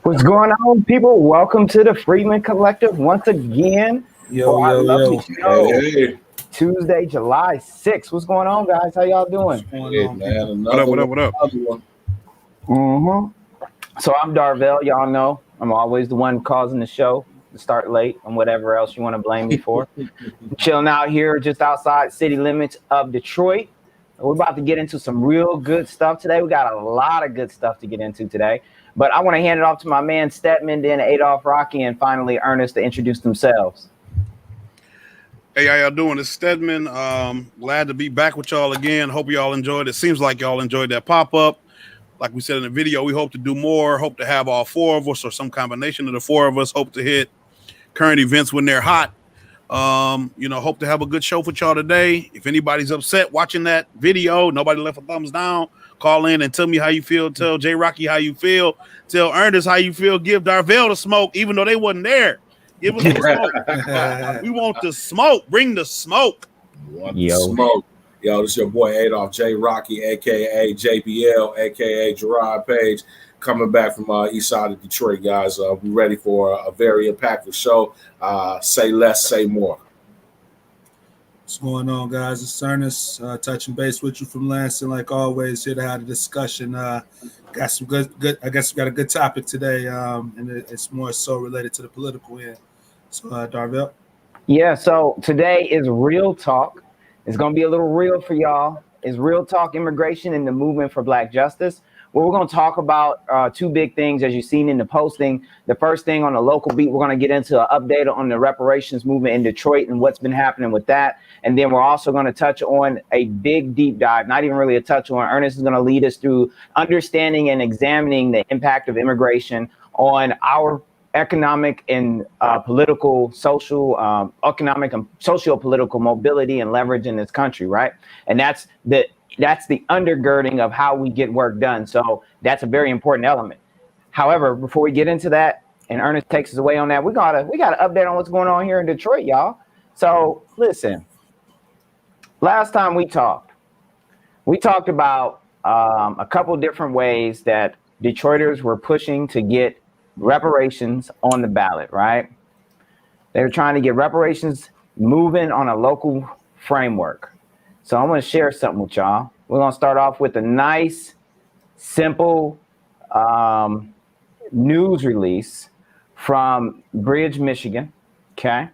What's going on, people? Welcome to the Freedman Collective once again for our lovely show. Hey. Tuesday, July 6th. What's going on, guys? How y'all doing? Hey, man, What up? So I'm Darvell. Y'all know I'm always the one causing the show to start late and whatever else you want to blame me for. Chilling out here just outside city limits of Detroit. We're about to get into some real good stuff today. We got a lot of good stuff to get into today. But I want to hand it off to my man Stedman, then Adolph, Rocky, and finally Ernest to introduce themselves. Hey, how y'all doing? It's Stedman. Glad to be back with y'all again. Hope y'all enjoyed it. Seems like y'all enjoyed that pop-up. Like we said in the video, we hope to do more. Hope to have all four of us or some combination of the four of us. Hope to hit current events when they're hot. Hope to have a good show for y'all today. If anybody's upset watching that video, nobody left a thumbs down, call in and tell me how you feel. Tell J Rocky how you feel. Tell Ernest how you feel. Give Darvell the smoke, even though they wasn't there. Give us the smoke. We want the smoke. Bring the smoke. Smoke. Yo, this is your boy Adolph J Rocky, aka JBL, aka Gerard Page, coming back from east side of Detroit, guys. We ready for a very impactful show. Say less, say more. What's going on, guys? It's Ernest, touching base with you from Lansing, like always, here to have a discussion. Got some good. I guess we got a good topic today, and it's more so related to the political end. So, Darvell. Yeah, so today is Real Talk. It's going to be a little real for y'all. It's Real Talk Immigration and the Movement for Black Justice. Well, we're going to talk about two big things, as you've seen in the posting. The first thing on the local beat, we're going to get into an update on the reparations movement in Detroit and what's been happening with that. And then we're also going to touch on a big deep dive, not even really a touch on. Ernest is going to lead us through understanding and examining the impact of immigration on our economic and political, social, economic and socio-political mobility and leverage in this country, right? And that's the undergirding of how we get work done. So that's a very important element. However, before we get into that, and Ernest takes us away on that, we got to update on what's going on here in Detroit, y'all. So listen, last time we talked about a couple different ways that Detroiters were pushing to get reparations on the ballot, right? They were trying to get reparations moving on a local framework. So I'm going to share something with y'all. We're going to start off with a nice, simple news release from Bridge, Michigan, okay?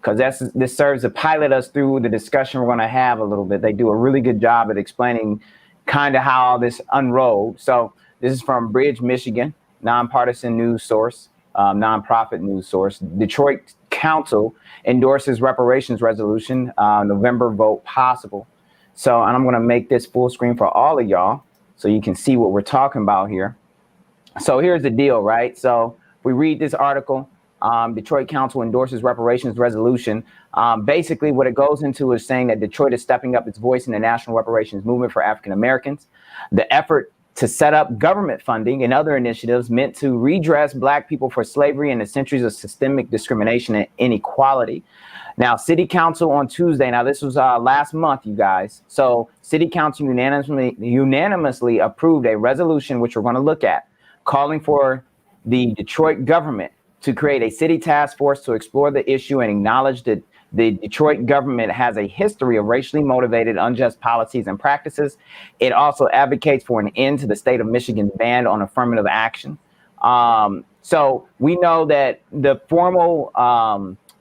Because this serves to pilot us through the discussion we're going to have a little bit. They do a really good job at explaining kind of how this unrolled. So this is from Bridge, Michigan, nonpartisan news source, nonprofit news source. Detroit Council endorses reparations resolution, November vote possible. So, and I'm going to make this full screen for all of y'all so you can see what we're talking about here. So here's the deal, right? So we read this article, Detroit Council endorses reparations resolution. Basically what it goes into is saying that Detroit is stepping up its voice in the national reparations movement for African Americans. The effort to set up government funding and other initiatives meant to redress Black people for slavery and the centuries of systemic discrimination and inequality. Now, City Council on Tuesday, now this was last month, you guys. So City Council unanimously approved a resolution, which we're going to look at, calling for the Detroit government to create a city task force to explore the issue and acknowledge that the Detroit government has a history of racially motivated unjust policies and practices. It also advocates for an end to the state of Michigan's ban on affirmative action. So we know that the formal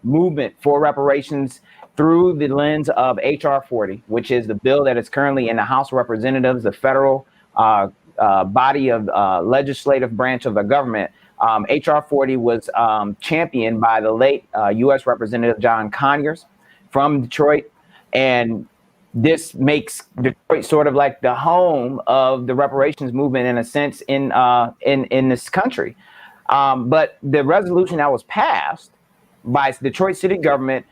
movement for reparations through the lens of HR 40, which is the bill that is currently in the House of Representatives, the federal body of legislative branch of the government. HR 40 was championed by the late U.S. Representative John Conyers from Detroit. And this makes Detroit sort of like the home of the reparations movement in a sense in this country. But the resolution that was passed by Detroit city government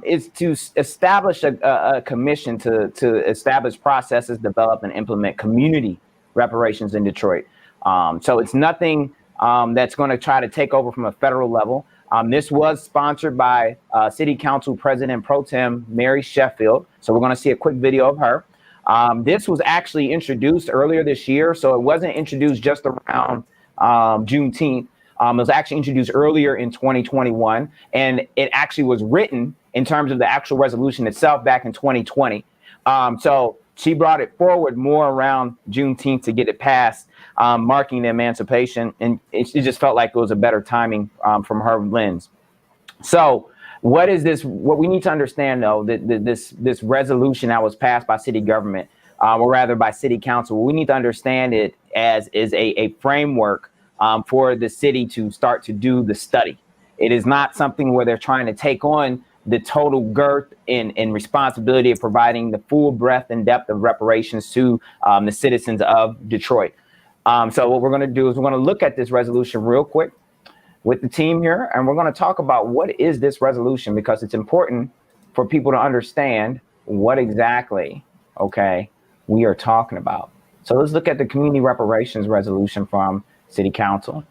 is to establish a commission to establish processes, develop and implement community reparations in Detroit. So it's nothing that's going to try to take over from a federal level. This was sponsored by City Council President Pro Tem Mary Sheffield. So we're going to see a quick video of her. This was actually introduced earlier this year. So it wasn't introduced just around Juneteenth. It was actually introduced earlier in 2021, and it actually was written in terms of the actual resolution itself back in 2020. So she brought it forward more around Juneteenth to get it passed, marking the emancipation, and it just felt like it was a better timing from her lens. So what is this? What we need to understand, though, that this resolution that was passed by city government, or rather by city council, we need to understand it as is a framework for the city to start to do the study. It is not something where they're trying to take on the total girth and responsibility of providing the full breadth and depth of reparations to the citizens of Detroit. So what we're going to do is we're going to look at this resolution real quick with the team here, and we're going to talk about what is this resolution, because it's important for people to understand what exactly, okay, we are talking about. So let's look at the community reparations resolution from City Council.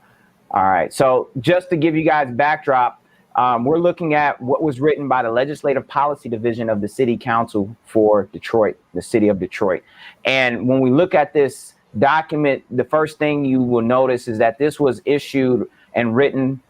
All right, so just to give you guys backdrop, we're looking at what was written by the Legislative Policy Division of the City Council for Detroit, the city of Detroit. And when we look at this document, the first thing you will notice is that this was issued and written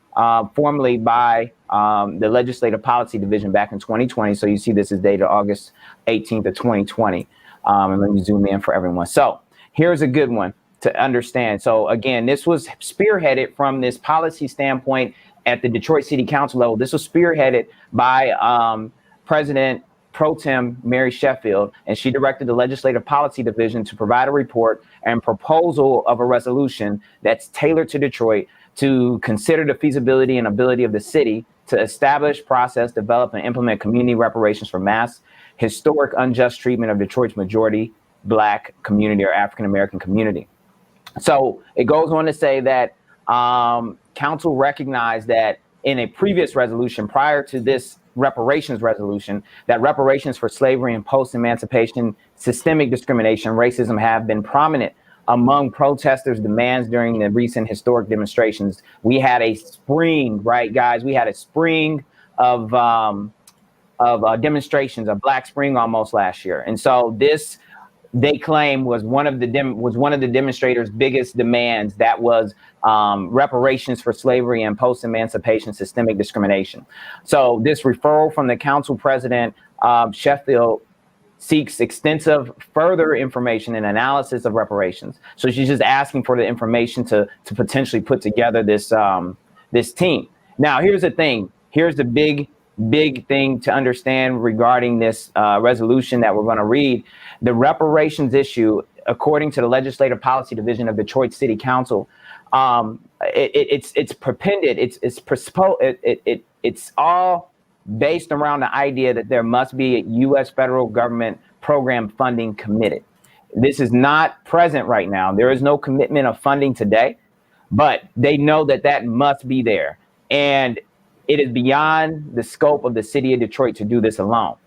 formally by the Legislative Policy Division back in 2020. So you see this is dated August 18th of 2020. And let me zoom in for everyone. So here's a good one to understand. So again, this was spearheaded from this policy standpoint at the Detroit City Council level. This was spearheaded by President Pro Tem Mary Sheffield, and she directed the Legislative Policy Division to provide a report and proposal of a resolution that's tailored to Detroit to consider the feasibility and ability of the city to establish, process, develop, and implement community reparations for mass historic unjust treatment of Detroit's majority Black community or African American community. So it goes on to say that council recognized that in a previous resolution prior to this reparations resolution, that reparations for slavery and post-emancipation systemic discrimination, racism have been prominent among protesters' demands during the recent historic demonstrations. We had a spring, right, guys? We had a spring of demonstrations, a Black Spring almost last year, and so this, they claim, was one of the demonstrators' biggest demands. That was reparations for slavery and post-emancipation systemic discrimination. So this referral from the council president, Sheffield, seeks extensive further information and analysis of reparations. So she's just asking for the information to potentially put together this this team. Now, here's the thing. Here's the big thing to understand regarding this resolution that we're going to read. The reparations issue, according to the Legislative Policy Division of Detroit City Council, it's propended. It's all based around the idea that there must be a U.S. federal government program funding committed. This is not present right now. There is no commitment of funding today, but they know that that must be there. And it is beyond the scope of the city of Detroit to do this alone.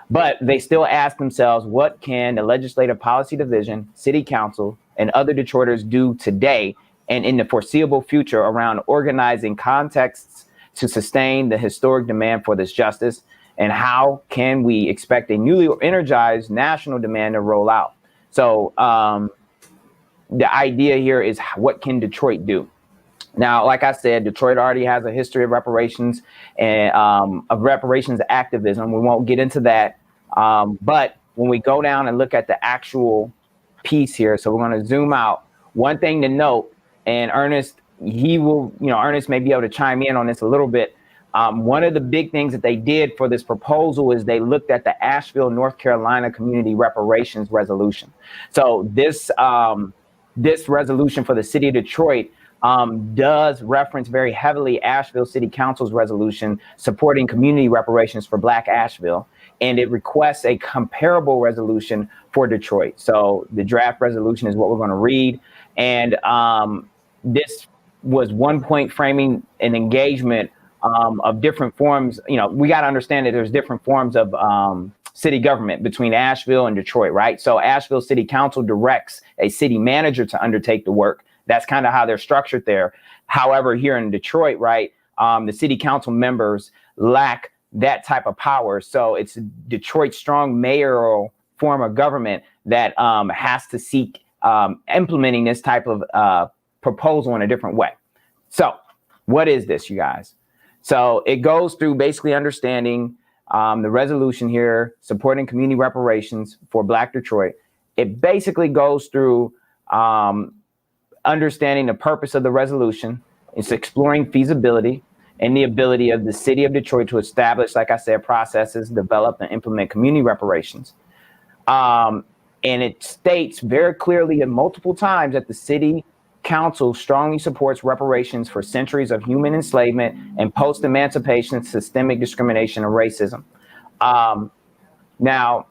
But they still ask themselves, what can the Legislative Policy Division, City Council, and other Detroiters do today and in the foreseeable future around organizing contexts to sustain the historic demand for this justice? And how can we expect a newly energized national demand to roll out? So the idea here is, what can Detroit do? Now, like I said, Detroit already has a history of reparations and of reparations activism. We won't get into that. But when we go down and look at the actual piece here, so we're going to zoom out. One thing to note, and Ernest, Ernest may be able to chime in on this a little bit. One of the big things that they did for this proposal is they looked at the Asheville, North Carolina Community Reparations Resolution. So this resolution for the city of Detroit does reference very heavily Asheville City Council's resolution supporting community reparations for Black Asheville, and it requests a comparable resolution for Detroit. So the draft resolution is what we're going to read, and this was one point framing an engagement of different forms. We got to understand that there's different forms of city government between Asheville and Detroit, right? So Asheville City Council directs a city manager to undertake the work. That's kind of how they're structured there. However, here in Detroit, right, the city council members lack that type of power. So it's Detroit's strong mayoral form of government that has to seek implementing this type of proposal in a different way. So What is this, you guys? So it goes through basically understanding the resolution here, supporting community reparations for Black Detroit. It basically goes through understanding the purpose of the resolution. It's exploring feasibility and the ability of the city of Detroit to establish, like I said, processes, develop and implement community reparations. And it states very clearly and multiple times that the city council strongly supports reparations for centuries of human enslavement and post-emancipation systemic discrimination and racism. Now,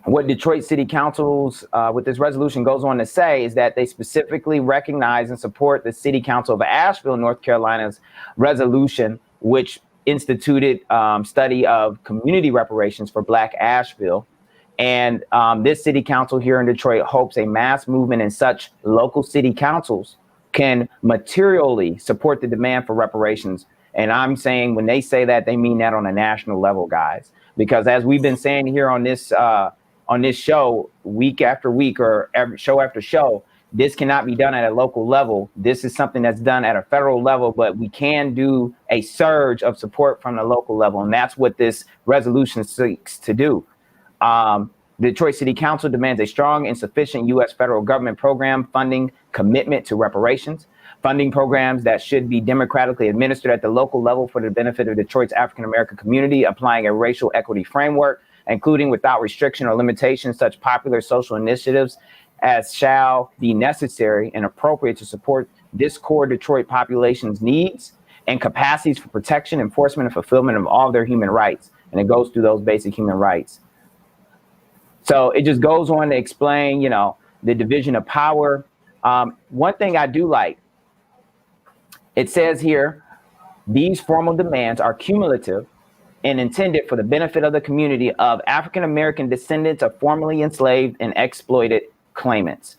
what Detroit City Council's with this resolution goes on to say is that they specifically recognize and support the City Council of Asheville, North Carolina's resolution, which instituted study of community reparations for Black Asheville. And this city council here in Detroit hopes a mass movement in such local city councils can materially support the demand for reparations. And I'm saying when they say that, they mean that on a national level, guys, because as we've been saying here on this show, week after week or show after show, this cannot be done at a local level. This is something that's done at a federal level, but we can do a surge of support from the local level. And that's what this resolution seeks to do. The Detroit City Council demands a strong and sufficient U.S. federal government program funding commitment to reparations, funding programs that should be democratically administered at the local level for the benefit of Detroit's African-American community, applying a racial equity framework, including without restriction or limitation such popular social initiatives as shall be necessary and appropriate to support this core Detroit population's needs and capacities for protection, enforcement, and fulfillment of all their human rights. And it goes through those basic human rights. So it just goes on to explain, the division of power. One thing I do like, it says here, these formal demands are cumulative and intended for the benefit of the community of African-American descendants of formerly enslaved and exploited claimants,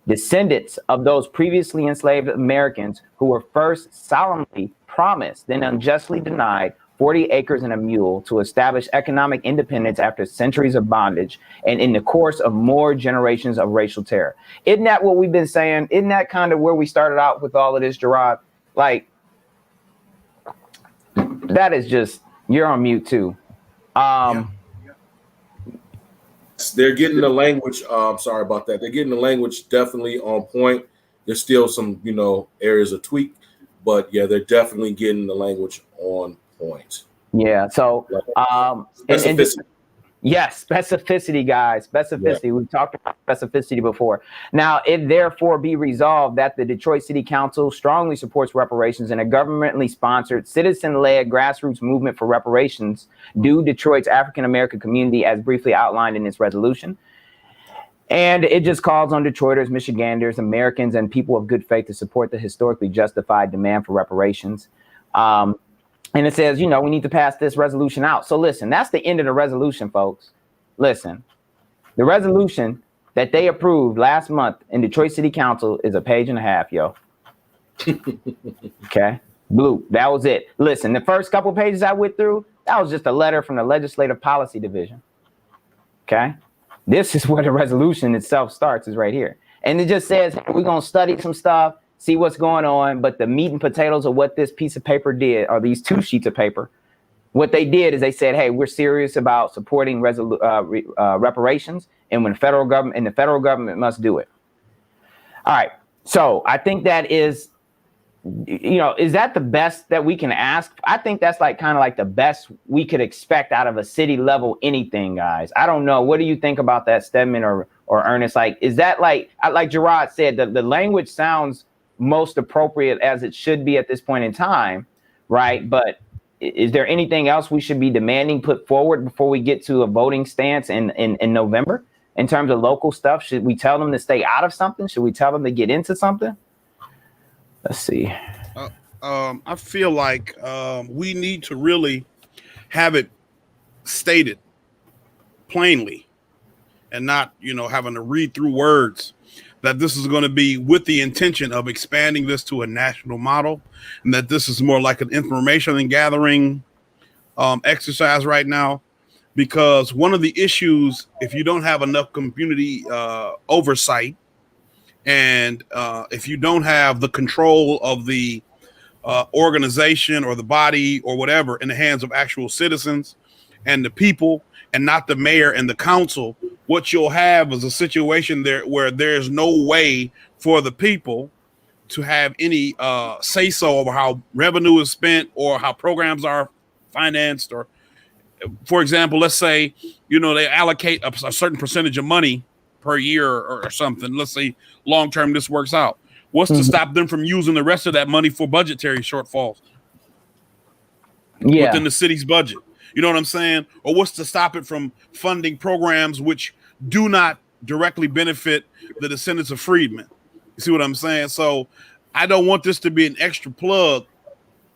descendants of those previously enslaved Americans who were first solemnly promised, then unjustly denied 40 acres and a mule to establish economic independence after centuries of bondage and in the course of more generations of racial terror. Isn't that what we've been saying? Isn't that kind of where we started out with all of this, Gerard? Like, that is just, you're on mute too. They're getting the language. Sorry about that. They're getting the language definitely on point. There's still some, areas of tweak, but yeah, they're definitely getting the language on point. Yeah. So, specificity. Yes, specificity, guys. Specificity. Yeah. We've talked about specificity before. Now, it therefore be resolved that the Detroit City Council strongly supports reparations in a governmentally sponsored, citizen-led grassroots movement for reparations due Detroit's African-American community as briefly outlined in this resolution. And it just calls on Detroiters, Michiganders, Americans, and people of good faith to support the historically justified demand for reparations. And it says, we need to pass this resolution out. So listen, that's the end of the resolution, folks. Listen, the resolution that they approved last month in Detroit City Council is a page and a half, yo. Okay, blue, that was it. Listen, the first couple pages I went through, that was just a letter from the Legislative Policy Division. Okay, this is where the resolution itself starts, is right here. And it just says, we're going to study some stuff, see what's going on, but the meat and potatoes of what this piece of paper did, or these 2 sheets of paper, what they did is they said, hey, we're serious about supporting reparations, and the federal government must do it. All right, so I think that is, is that the best that we can ask? I think that's kind of like the best we could expect out of a city level anything, guys. I don't know. What do you think about that, Stedman or Ernest? Like, is that like Gerard said, the language sounds most appropriate as it should be at this point in time, right? But is there anything else we should be demanding put forward before we get to a voting stance in November in terms of local stuff? Should we tell them to stay out of something? Should we tell them to get into something? Let's see. I feel like we need to really have it stated plainly and not, having to read through words, that this is going to be with the intention of expanding this to a national model, and that this is more like an information and gathering exercise right now. Because one of the issues, if you don't have enough community oversight, and if you don't have the control of the organization or the body or whatever in the hands of actual citizens and the people, and not the mayor and the council, what you'll have is a situation there where there's no way for the people to have any say so over how revenue is spent or how programs are financed. Or, for example, let's say, they allocate a certain percentage of money per year or something. Let's say long term this works out. What's to stop them from using the rest of that money for budgetary shortfalls within the city's budget? You know what I'm saying? Or what's to stop it from funding programs which do not directly benefit the descendants of freedmen? You see what I'm saying? So I don't want this to be an extra plug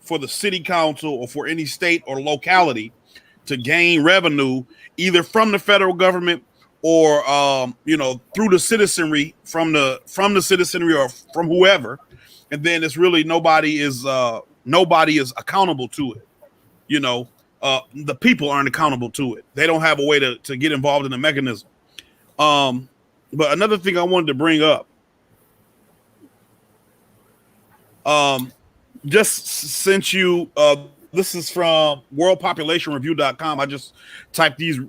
for the city council or for any state or locality to gain revenue either from the federal government or through the citizenry, from the citizenry or from whoever, and then it's really nobody is accountable to it. The people aren't accountable to it. They don't have a way to get involved in the mechanism. But another thing I wanted to bring up, just since you, this is from worldpopulationreview.com. I just typed these,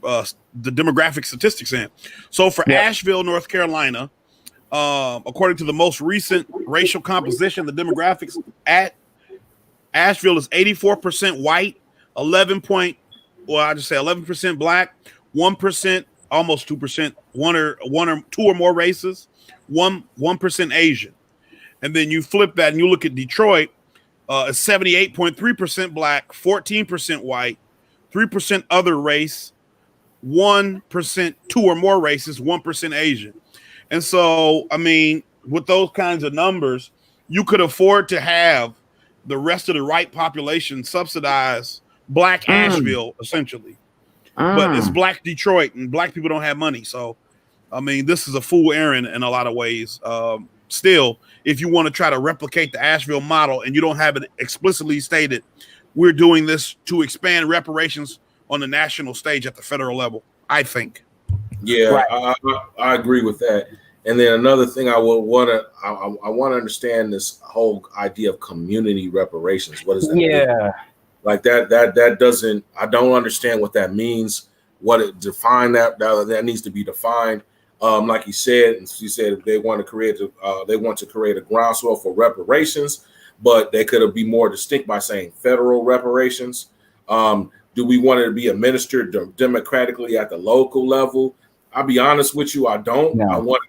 the demographic statistics in. So for Asheville, North Carolina, according to the most recent racial composition, the demographics at Asheville is 84% white, 11% black, 1%, almost 2%, one or two or more races, 1% Asian. And then you flip that and you look at Detroit, it's 78.3% black, 14% white, 3% other race, 1%, two or more races, 1% Asian. And so, I mean, with those kinds of numbers, you could afford to have the rest of the white population subsidize black Asheville, essentially. But it's black Detroit, and black people don't have money. So, I mean, this is a fool errand in a lot of ways. Still, if you want to try to replicate the Asheville model and you don't have it explicitly stated, we're doing this to expand reparations on the national stage at the federal level, I think. Yeah, right. I agree with that. And then another thing I want to understand this whole idea of community reparations. What does that mean? Like that doesn't, I don't understand what that means. What it define that needs to be defined. Like he said they want to create a groundswell for reparations, but they could be more distinct by saying federal reparations. Do we want it to be administered democratically at the local level? I'll be honest with you, I don't. No. I would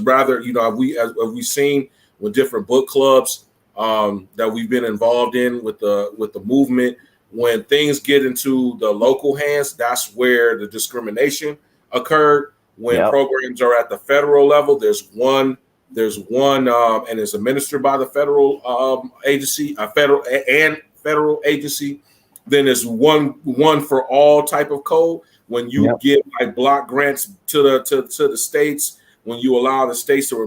rather, have we seen with different book clubs that we've been involved in with the movement, when things get into the local hands, that's where the discrimination occurred. When programs are at the federal level, there's one, and it's administered by the federal agency, federal agency. Then there's one for all type of code. When you give like block grants to the states, when you allow the states to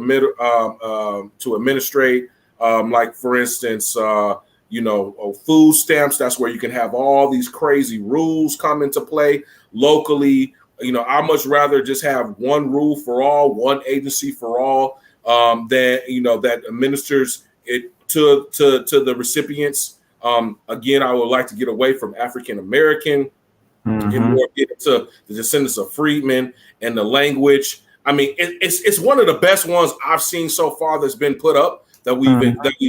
administrate, like for instance, food stamps, that's where you can have all these crazy rules come into play locally. I'd much rather just have one rule for all, one agency for all, than that administers it to the recipients. Again, I would like to get away from African American. And more get into the descendants of freedmen and the language. I mean, it's one of the best ones I've seen so far that's been put up that we've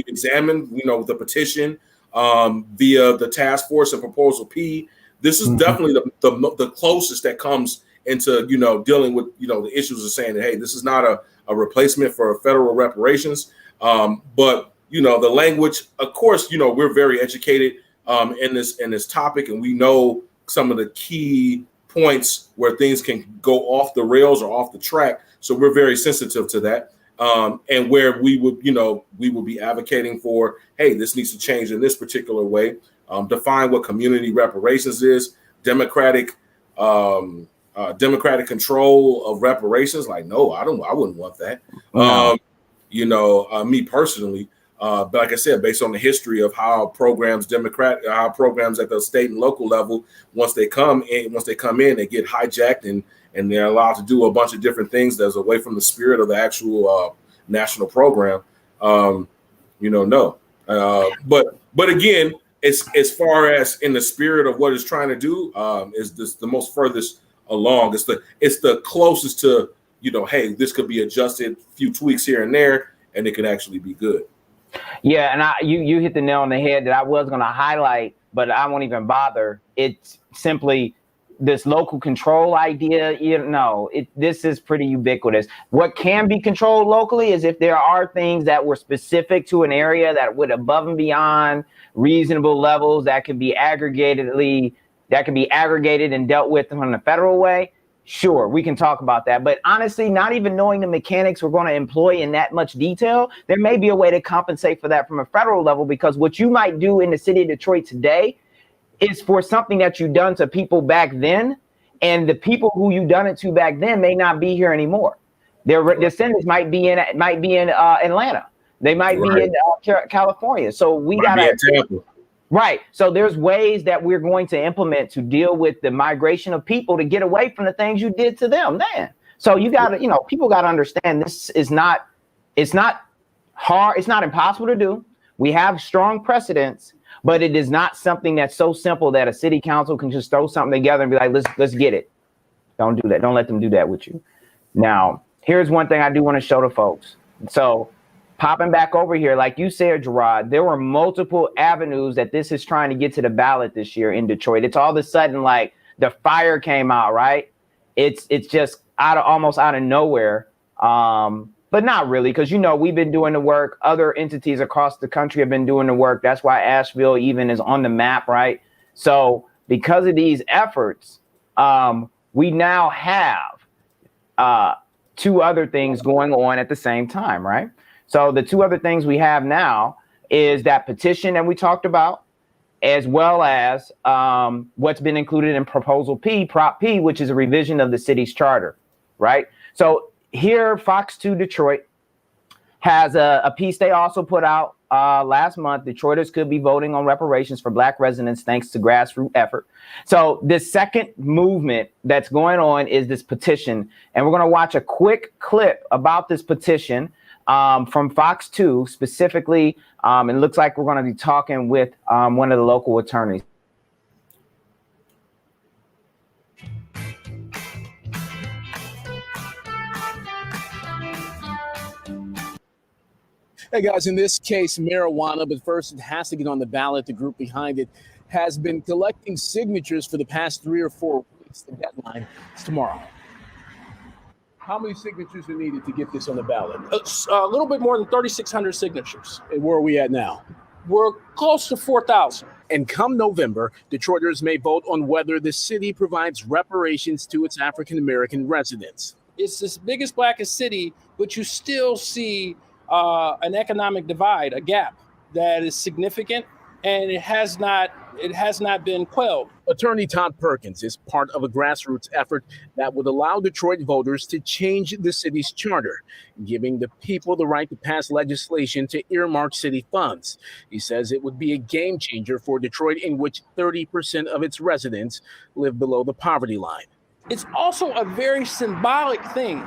examined. The petition via the task force and proposal P. This is definitely the closest that comes into dealing with the issues of saying that, hey, this is not a replacement for federal reparations, but the language. Of course, we're very educated in this topic, and we know some of the key points where things can go off the rails or off the track. So we're very sensitive to that. And where we would be advocating for, hey, this needs to change in this particular way. Define what community reparations is, democratic control of reparations. Like, no, I wouldn't want that. Me personally, but like I said, based on the history of how programs at the state and local level, once they come in, they get hijacked and they're allowed to do a bunch of different things that's away from the spirit of the actual national program. No, But again, it's as far as in the spirit of what it's trying to do, is this the most furthest along. It's the closest to, hey, this could be adjusted, a few tweaks here and there, and it could actually be good. Yeah, and you hit the nail on the head that I was going to highlight, but I won't even bother. It's simply this local control idea. This is pretty ubiquitous. What can be controlled locally is if there are things that were specific to an area that would above and beyond reasonable levels that can be aggregated and dealt with from the federal way. Sure, we can talk about that. But honestly, not even knowing the mechanics we're going to employ in that much detail, there may be a way to compensate for that from a federal level, because what you might do in the city of Detroit today is for something that you've done to people back then, and the people who you done it to back then may not be here anymore. Their descendants might be in Atlanta. They might be in California. So we got to. Right. So there's ways that we're going to implement to deal with the migration of people to get away from the things you did to them then. So you got to, people got to understand it's not hard. It's not impossible to do. We have strong precedents, but it is not something that's so simple that a city council can just throw something together and be like, let's get it. Don't do that. Don't let them do that with you. Now, here's one thing I do want to show the folks. So popping back over here, like you said, Gerard, there were multiple avenues that this is trying to get to the ballot this year in Detroit. It's all of a sudden like the fire came out, right? It's just almost out of nowhere. But not really, because, we've been doing the work. Other entities across the country have been doing the work. That's why Asheville even is on the map, right? So because of these efforts, we now have two other things going on at the same time, right? So the two other things we have now is that petition that we talked about, as well as what's been included in Proposal P, Prop P, which is a revision of the city's charter, right? So here, Fox 2 Detroit has a piece they also put out last month. Detroiters could be voting on reparations for Black residents thanks to grassroots effort. So this second movement that's going on is this petition. And we're going to watch a quick clip about this petition from Fox 2 specifically. It looks like we're going to be talking with one of the local attorneys. Hey guys, in this case, marijuana, but first it has to get on the ballot. The group behind it has been collecting signatures for the past 3 or 4 weeks. The deadline is tomorrow. How many signatures are needed to get this on the ballot? A little bit more than 3,600 signatures. And where are we at now? We're close to 4,000. And come November, Detroiters may vote on whether the city provides reparations to its African-American residents. It's the biggest, blackest city, but you still see an economic divide, a gap that is significant, and it has not been quelled. Attorney Todd Perkins is part of a grassroots effort that would allow Detroit voters to change the city's charter, giving the people the right to pass legislation to earmark city funds. He says it would be a game changer for Detroit, in which 30% of its residents live below the poverty line. It's also a very symbolic thing.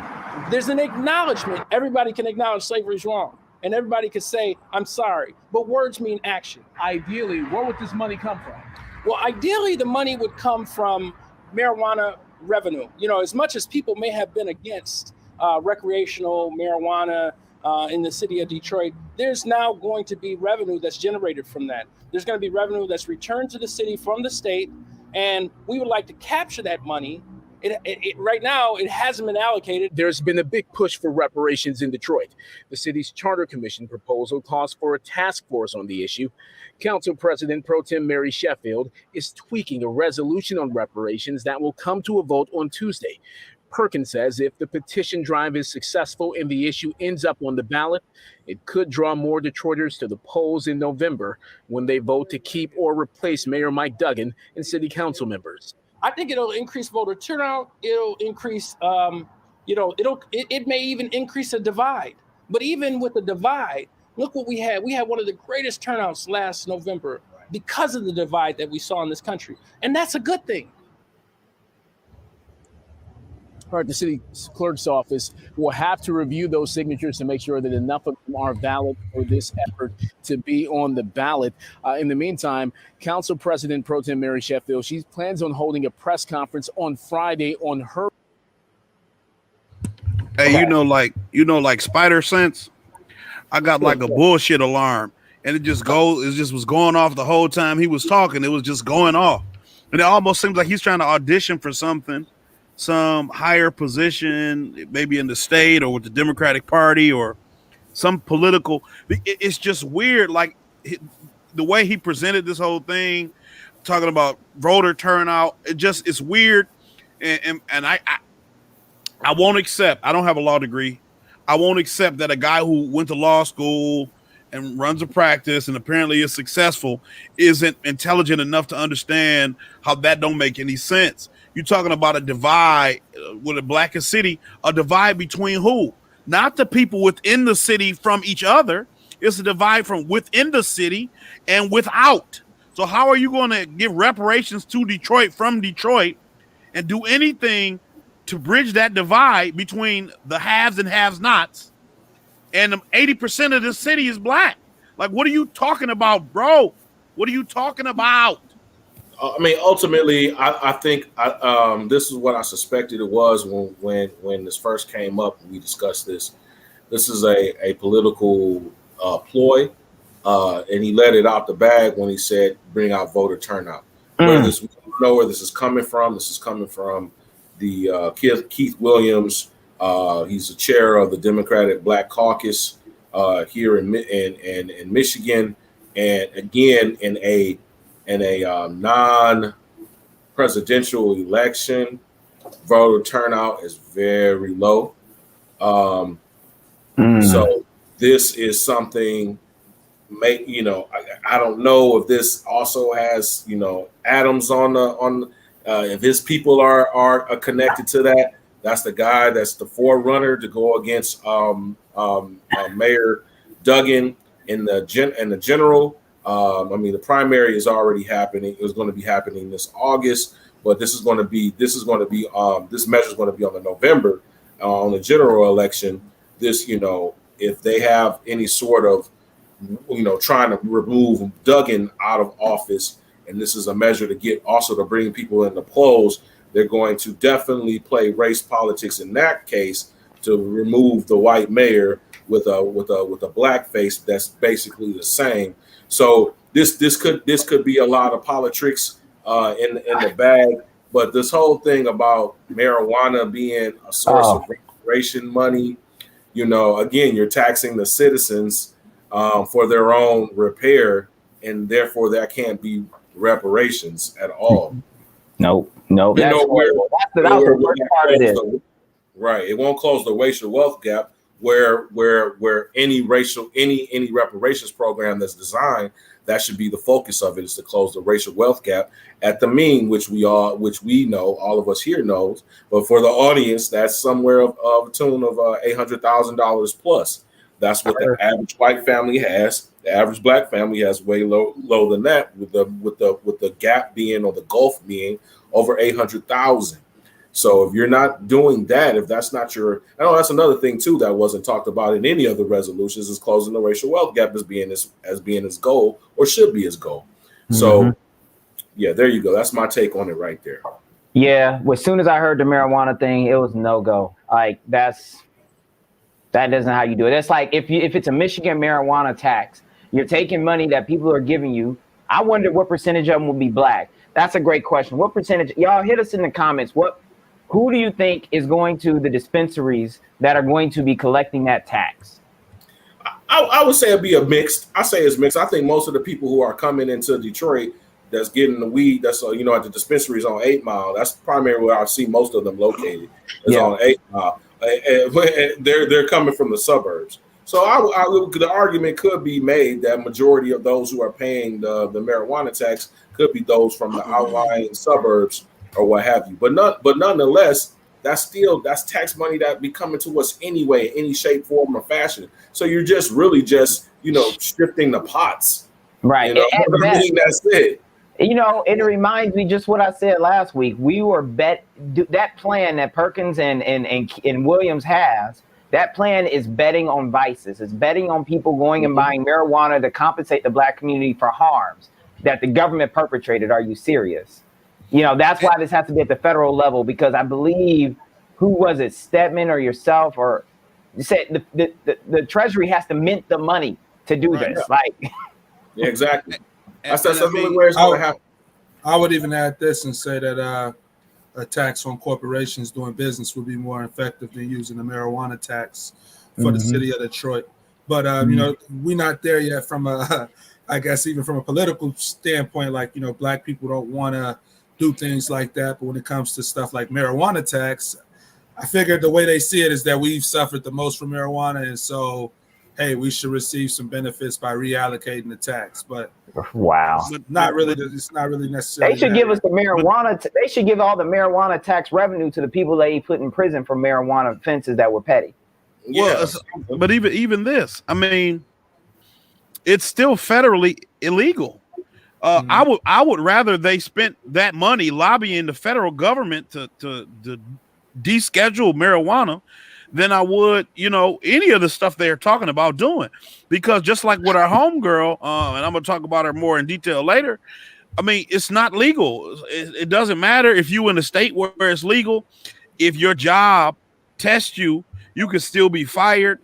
There's an acknowledgement. Everybody can acknowledge slavery is wrong, and everybody can say, I'm sorry, but words mean action. Ideally, where would this money come from? Well, ideally, the money would come from marijuana revenue. As much as people may have been against recreational marijuana in the city of Detroit, there's now going to be revenue that's generated from that. There's going to be revenue that's returned to the city from the state, and we would like to capture that money. Right now, it hasn't been allocated. There's been a big push for reparations in Detroit. The city's charter commission proposal calls for a task force on the issue. Council President Pro Tem Mary Sheffield is tweaking a resolution on reparations that will come to a vote on Tuesday. Perkins says if the petition drive is successful and the issue ends up on the ballot, it could draw more Detroiters to the polls in November when they vote to keep or replace Mayor Mike Duggan and city council members. I think it'll increase voter turnout. It'll increase, it may even increase the divide. But even with the divide, look what we had. We had one of the greatest turnouts last November because of the divide that we saw in this country. And that's a good thing. All right, the city clerk's office will have to review those signatures to make sure that enough of them are valid for this effort to be on the ballot. In the meantime, Council President Pro Tem Mary Sheffield, she plans on holding a press conference on Friday on her. Hey, like spider sense. I got like a bullshit alarm, and it just was going off the whole time he was talking. It was just going off, and it almost seems like he's trying to audition for something, some higher position, maybe in the state or with the Democratic Party or some political. It's just weird, like the way he presented this whole thing, talking about voter turnout. It's weird, and I won't accept. I don't have a law degree. I won't accept that a guy who went to law school and runs a practice and apparently is successful isn't intelligent enough to understand how that don't make any sense. You're talking about a divide with a blackest city, a divide between who? Not the people within the city from each other. It's a divide from within the city and without. So how are you going to give reparations to Detroit from Detroit and do anything to bridge that divide between the haves and have-nots? And 80% of the city is black. Like, what are you talking about, bro? What are you talking about? I mean, ultimately, I think this is what I suspected it was when this first came up and we discussed this. This is a political ploy, and he let it out the bag when he said, bring out voter turnout. We don't know where this is coming from. This is coming from the Keith Williams. He's the chair of the Democratic Black Caucus here in Michigan, and again in a non-presidential election, voter turnout is very low. So this is something. I don't know if this also has Adams on if his people are connected to that. That's the guy that's the forerunner to go against Mayor Duggan in the general. I mean, the primary is already happening. It was going to be happening this August, but this measure is going to be on the November on the general election. This, if they have any sort of, trying to remove Duggan out of office, and this is a measure to bring people in the polls, they're going to definitely play race politics in that case to remove the white mayor with a black face that's basically the same. So this could be a lot of politics in the bag. But this whole thing about marijuana being a source of reparation money, again, you're taxing the citizens for their own repair, and therefore that can't be reparations at all. No. That's the worst part of this. Right. It won't close the racial wealth gap where any reparations program that's designed, that should be the focus of it, is to close the racial wealth gap at the mean, which we know, all of us here knows. But for the audience, that's somewhere of a tune of $800,000 plus. That's what the average white family has. The average black family has way low than that, with the gap being, or the gulf being, over 800,000. So if you're not doing that, if that's not that's another thing too that wasn't talked about in any of the resolutions, is closing the racial wealth gap as being his goal, or should be his goal. So yeah, there you go. That's my take on it right there. Yeah. As soon as I heard the marijuana thing, it was no go. Like that isn't how you do it. That's like if it's a Michigan marijuana tax, you're taking money that people are giving you. I wonder what percentage of them will be black. That's a great question. What percentage? Y'all hit us in the comments. Who do you think is going to the dispensaries that are going to be collecting that tax? I would say it'd be a mixed. I say it's mixed. I think most of the people who are coming into Detroit that's getting the weed, that's at the dispensaries on 8 Mile. That's primarily where I see most of them located. Is on 8 Mile. They're coming from the suburbs. So the argument could be made that majority of those who are paying the marijuana tax could be those from the outlying suburbs or what have you. But nonetheless, that's tax money that be coming to us anyway, in any shape, form, or fashion. So you're just shifting the pots. Right. That's it. You know, it reminds me just what I said last week. We were that plan that Perkins and Williams has. That plan is betting on vices. It's betting on people going and buying marijuana to compensate the Black community for harms that the government perpetrated. Are you serious? You know, that's why this has to be at the federal level, because I believe, who was it, Stedman or yourself, or you said the Treasury has to mint the money to do this. Yeah. Like, Yeah, exactly. That's the I mean, only way it's going to happen. I would even add this and say that a tax on corporations doing business would be more effective than using a marijuana tax for the city of Detroit. But you know, we're not there yet from a, I guess even from a political standpoint. Like, you know, Black people don't want to do things like that. But when it comes to stuff like marijuana tax, I figured the way they see it is that we've suffered the most from marijuana, and so, hey, we should receive some benefits by reallocating the tax. But wow. it's not really necessarily. They should give us the marijuana. They should give all the marijuana tax revenue to the people they put in prison for marijuana offenses that were petty. Well, but even this, I mean, it's still federally illegal. I would rather they spent that money lobbying the federal government to deschedule marijuana than I would, you know, any of the stuff they're talking about doing. Because just like with our homegirl, and I'm gonna talk about her more in detail later, I mean, it's not legal. It doesn't matter if you in a state where it's legal. If your job tests you, you can still be fired.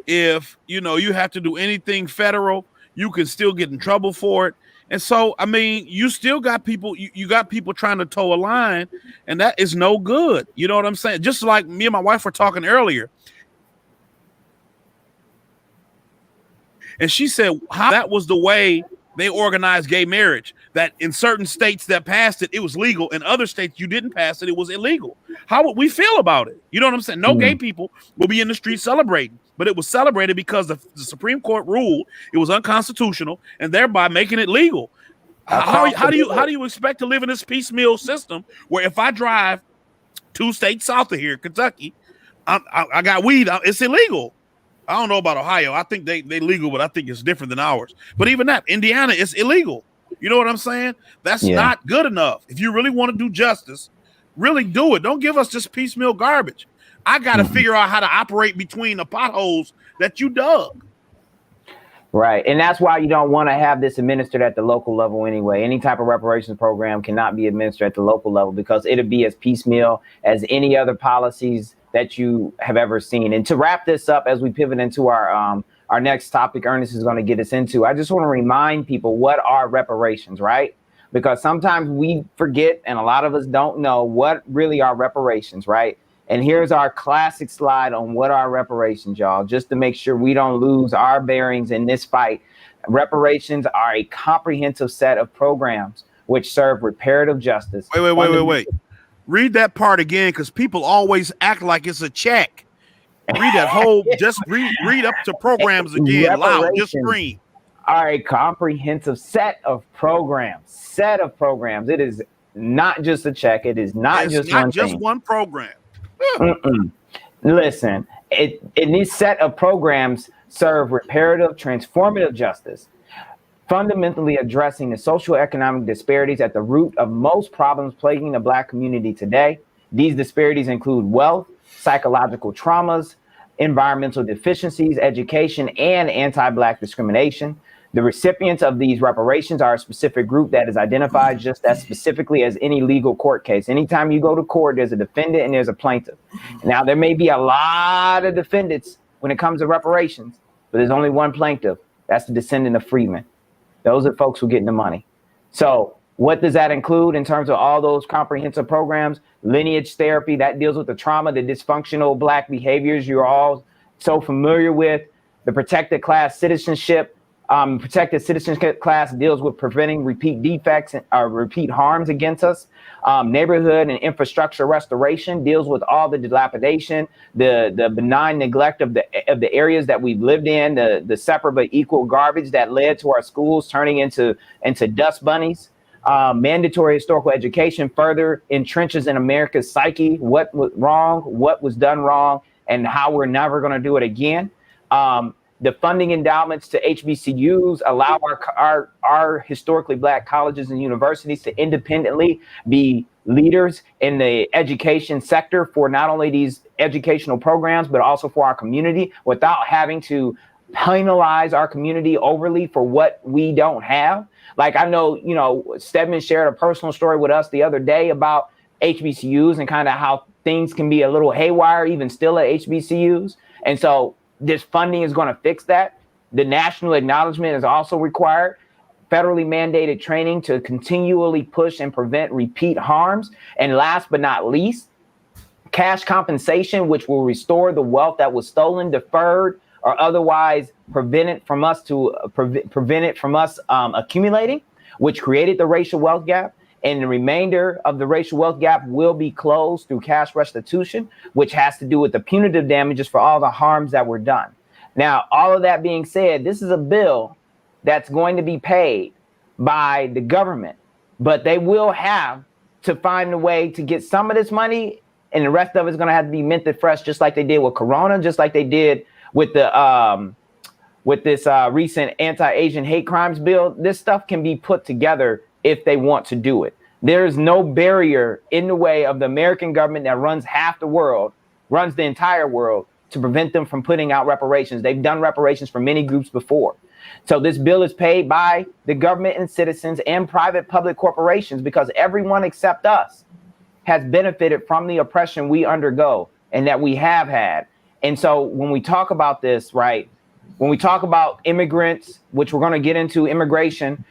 If, you know, you have to do anything federal, you can still get in trouble for it. And so, I mean, you still got people, you got people trying to toe a line, and that is no good. You know what I'm saying? Just like me and my wife were talking earlier. And she said how that was the way they organized gay marriage, that in certain states that passed it, it was legal. In other states you didn't pass it, it was illegal. How would we feel about it? You know what I'm saying? No gay people will be in the street celebrating, but it was celebrated because the Supreme Court ruled it was unconstitutional and thereby making it legal. How do you expect to live in this piecemeal system where if I drive 2 states south of here, Kentucky, I got weed, it's illegal? I don't know about Ohio. I think they legal, but I think it's different than ours. But even that, Indiana, is illegal. You know what I'm saying? That's not good enough. If you really want to do justice, really do it. Don't give us just piecemeal garbage. I got to figure out how to operate between the potholes that you dug. Right. And that's why you don't want to have this administered at the local level anyway. Any type of reparations program cannot be administered at the local level because it'll be as piecemeal as any other policies that you have ever seen. And to wrap this up, as we pivot into our next topic, Ernest is going to get us into, I just want to remind people, what are reparations, right? Because sometimes we forget, and a lot of us don't know what really are reparations, right? And here's our classic slide on what are reparations, y'all, just to make sure we don't lose our bearings in this fight. Reparations are a comprehensive set of programs which serve reparative justice. Wait. Read that part again, because people always act like it's a check. Read that whole, just read up to programs again, loud, just scream. All right, comprehensive set of programs. It is not just a check. It is not just one program. Listen, in this set of programs serve reparative, transformative justice, fundamentally addressing the socioeconomic disparities at the root of most problems plaguing the Black community today. These disparities include wealth, psychological traumas, environmental deficiencies, education, and anti-Black discrimination. The recipients of these reparations are a specific group that is identified just as specifically as any legal court case. Anytime you go to court, there's a defendant and there's a plaintiff. Now, there may be a lot of defendants when it comes to reparations, but there's only one plaintiff. That's the descendant of freedmen. Those are folks who get the money. So what does that include in terms of all those comprehensive programs? Lineage therapy, that deals with the trauma, the dysfunctional Black behaviors you're all so familiar with. The protected class citizenship. Protected citizenship class deals with preventing repeat defects or repeat harms against us. Neighborhood and infrastructure restoration deals with all the dilapidation, the benign neglect of the areas that we've lived in, the separate but equal garbage that led to our schools turning into dust bunnies. Mandatory historical education further entrenches in America's psyche what was wrong, what was done wrong, and how we're never going to do it again. the funding endowments to HBCUs, allow our historically Black colleges and universities to independently be leaders in the education sector for not only these educational programs, but also for our community, without having to penalize our community overly for what we don't have. Like, I know, you know, Stedman shared a personal story with us the other day about HBCUs and kind of how things can be a little haywire even still at HBCUs. And so this funding is going to fix that. The national acknowledgement is also required. Federally mandated training to continually push and prevent repeat harms. And last but not least, cash compensation, which will restore the wealth that was stolen, deferred, or otherwise prevent it from us accumulating, which created the racial wealth gap. And the remainder of the racial wealth gap will be closed through cash restitution, which has to do with the punitive damages for all the harms that were done. Now, all of that being said, this is a bill that's going to be paid by the government, but they will have to find a way to get some of this money, and the rest of it's going to have to be minted fresh, just like they did with Corona, just like they did with the with this recent anti-Asian hate crimes bill. This stuff can be put together if they want to do it. There is no barrier in the way of the American government that runs half the world, runs the entire world, to prevent them from putting out reparations. They've done reparations for many groups before. So this bill is paid by the government and citizens and private public corporations, because everyone except us has benefited from the oppression we undergo and that we have had. And so when we talk about this, right, when we talk about immigrants, which we're going to get into immigration,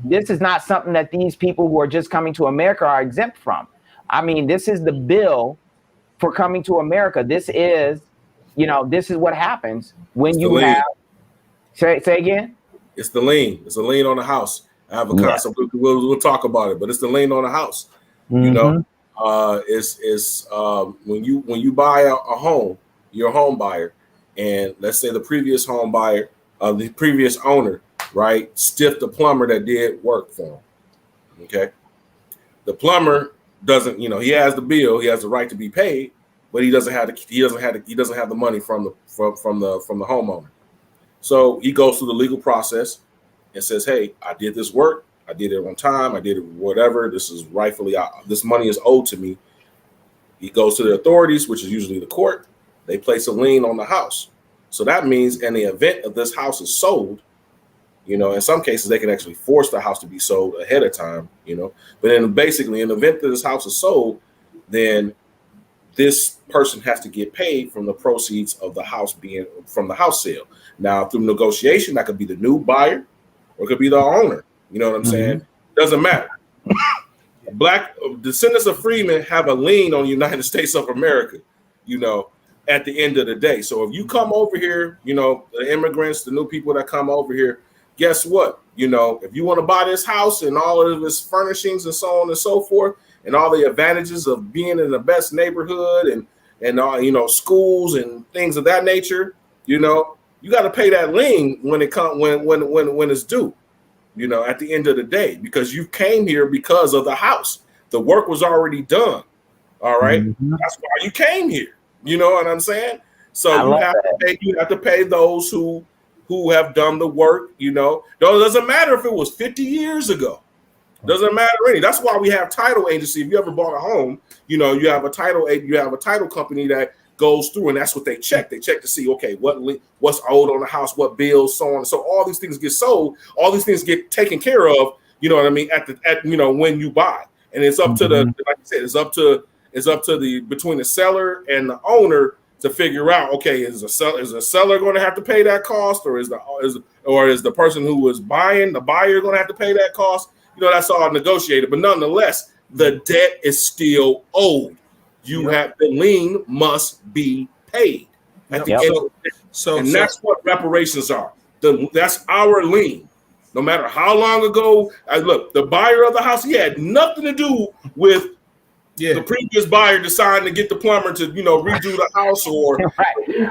this is not something that these people who are just coming to America are exempt from. I mean, this is the bill for coming to America. This is, you know, this is what happens when you have, say again? It's the lien. It's a lien on the house. I have a concept. We'll talk about it, but it's the lien on the house. You know, it's when you buy a home, you're a home buyer, and let's say the previous home buyer, the previous owner, right, stiffed the plumber that did work for him. Okay, the plumber doesn't, you know, he has the bill, he has the right to be paid, but he doesn't have the money from the homeowner. So he goes through the legal process and says, "Hey, I did this work. I did it on time. I did it whatever. This is rightfully, this money is owed to me." He goes to the authorities, which is usually the court. They place a lien on the house. So that means in the event of this house is sold, you know, in some cases they can actually force the house to be sold ahead of time, you know. But then basically in the event that this house is sold, then this person has to get paid from the proceeds of the house being from the house sale. Now, through negotiation, that could be the new buyer or it could be the owner. You know what I'm saying? Doesn't matter. Black descendants of freedmen have a lien on the United States of America, you know, at the end of the day. So if you come over here, you know, the immigrants, the new people that come over here, guess what? You know, if you want to buy this house and all of its furnishings and so on and so forth, and all the advantages of being in the best neighborhood and all, you know, schools and things of that nature, you know, you got to pay that lien when it comes when it's due, you know, at the end of the day, because you came here because of the house. The work was already done. All right. That's why you came here. You know what I'm saying? So you have to pay those who have done the work, you know. Though it doesn't matter if it was 50 years ago. Doesn't matter any. That's why we have title agency. If you ever bought a home, you know, you have a title company that goes through, and that's what they check. They check to see, okay, what's owed on the house, what bills, so on. So all these things get sold, all these things get taken care of, you know what I mean, at you know, when you buy. And it's up to the, like I said, it's up to the between the seller and the owner to figure out, okay, is the seller going to have to pay that cost, or is the person who was buying, the buyer, going to have to pay that cost? You know, that's all negotiated. But nonetheless, the debt is still owed. You have, the lien must be paid at the end of the day. And that's what reparations are. That's our lien. No matter how long ago, look, the buyer of the house, he had nothing to do with the previous buyer deciding to get the plumber to, you know, redo the house or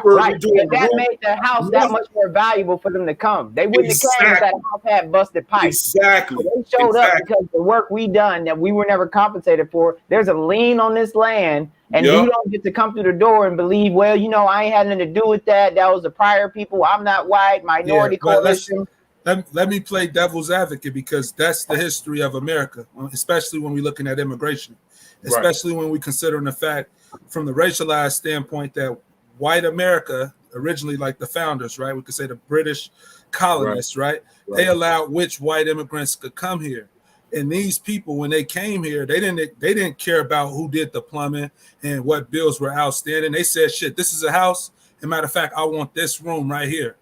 right. That made the house that much more valuable for them to come. They wouldn't have came if that house had busted pipes. Exactly. So they showed up because the work we done that we were never compensated for. There's a lien on this land And you don't get to come through the door and believe, well, you know, I ain't had nothing to do with that. That was the prior people. I'm not white, minority coalition. Let me play devil's advocate, because that's the history of America, especially when we're looking at immigration, especially when we considering the fact from the racialized standpoint that white America, originally like the founders, right? We could say the British colonists, right? They allowed which white immigrants could come here. And these people, when they came here, they didn't care about who did the plumbing and what bills were outstanding. They said, shit, this is a house. And matter of fact, I want this room right here.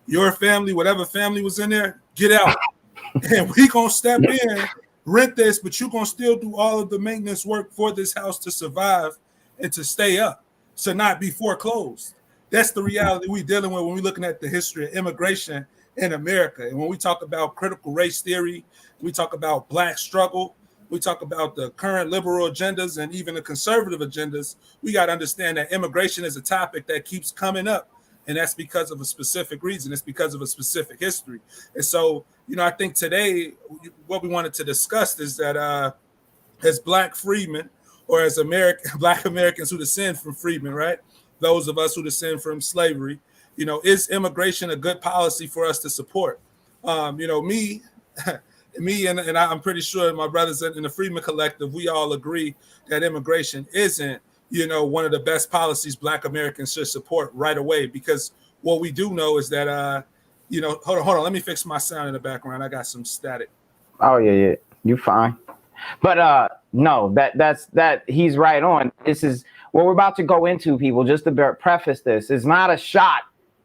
Your family, whatever family was in there, get out. And we gonna step in, rent this, but you're gonna still do all of the maintenance work for this house to survive and to stay up, to not be foreclosed. That's the reality we're dealing with when we're looking at the history of immigration in America. And when we talk about critical race theory, we talk about black struggle, we talk about the current liberal agendas and even the conservative agendas, we got to understand that immigration is a topic that keeps coming up. And that's because of a specific reason. It's because of a specific history. And so, you know, I think today what we wanted to discuss is that as black freedmen, or as black Americans who descend from freedmen, right? Those of us who descend from slavery, you know, is immigration a good policy for us to support? You know, me and I'm pretty sure my brothers in the Freedmen Collective, we all agree that immigration isn't, you know, one of the best policies black Americans should support right away. Because what we do know is that, you know, hold on, let me fix my sound in the background. I got some static. Oh yeah, you're fine. But no, that he's right on. This is what we're about to go into, people. Just to preface this, it's not a shot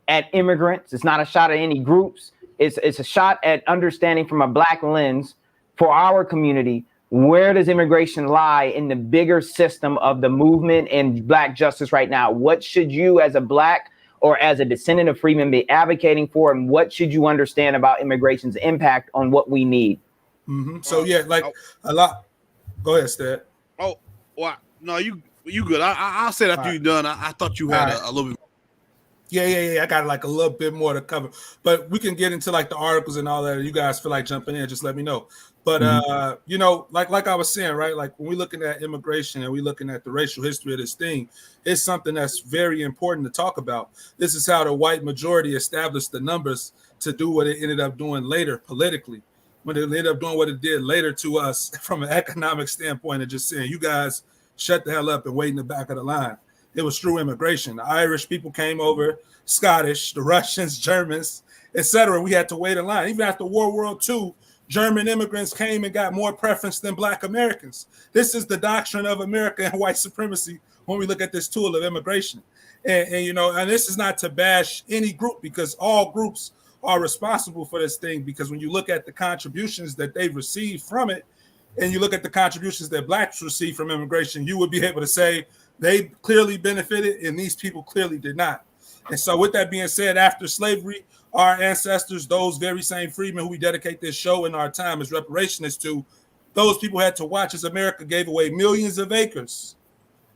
at immigrants. It's not a shot at any groups. It's a shot at understanding from a black lens for our community. Where does immigration lie in the bigger system of the movement and black justice right now? What should you, as a black or as a descendant of freedmen, be advocating for? And what should you understand about immigration's impact on what we need? Mm-hmm. So yeah, like a lot. Go ahead, Sted. Oh, well, no, you good. I'll say that after you're done. I thought you had a little bit. Yeah. I got like a little bit more to cover, but we can get into like the articles and all that. If you guys feel like jumping in, just let me know. But you know, like I was saying, right? Like when we're looking at immigration and we're looking at the racial history of this thing, it's something that's very important to talk about. This is how the white majority established the numbers to do what it ended up doing later politically. When it ended up doing what it did later to us from an economic standpoint, and just saying, you guys shut the hell up and wait in the back of the line. It was through immigration. The Irish people came over, Scottish, the Russians, Germans, etc. We had to wait in line. Even after World War II, German immigrants came and got more preference than black Americans. This is the doctrine of America and white supremacy when we look at this tool of immigration. And you know, and this is not to bash any group, because all groups are responsible for this thing, because when you look at the contributions that they've received from it, and you look at the contributions that blacks receive from immigration, you would be able to say they clearly benefited and these people clearly did not. And so with that being said, after slavery, our ancestors, those very same freedmen who we dedicate this show in our time as reparationists to, those people had to watch as America gave away millions of acres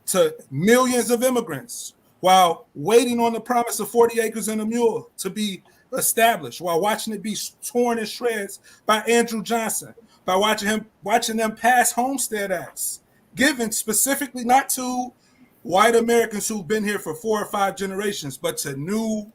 to millions of immigrants while waiting on the promise of 40 acres and a mule to be established, while watching it be torn in shreds by Andrew Johnson, by watching them pass Homestead Acts, given specifically not to white Americans who've been here for 4 or 5 generations, but to new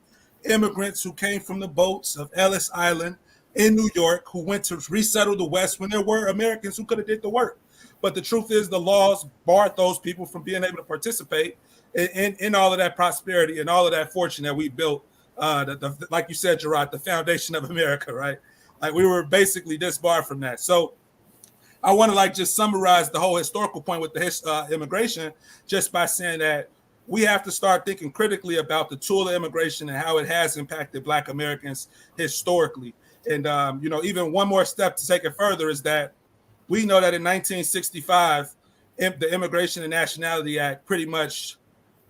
immigrants who came from the boats of Ellis Island in New York, who went to resettle the West when there were Americans who could have did the work. But the truth is the laws barred those people from being able to participate in all of that prosperity and all of that fortune that we built. Like you said, Gerard, the foundation of America, right? Like we were basically disbarred from that. So I want to like just summarize the whole historical point with the immigration just by saying that we have to start thinking critically about the tool of immigration and how it has impacted Black Americans historically. And, you know, even one more step to take it further is that we know that in 1965, the Immigration and Nationality Act pretty much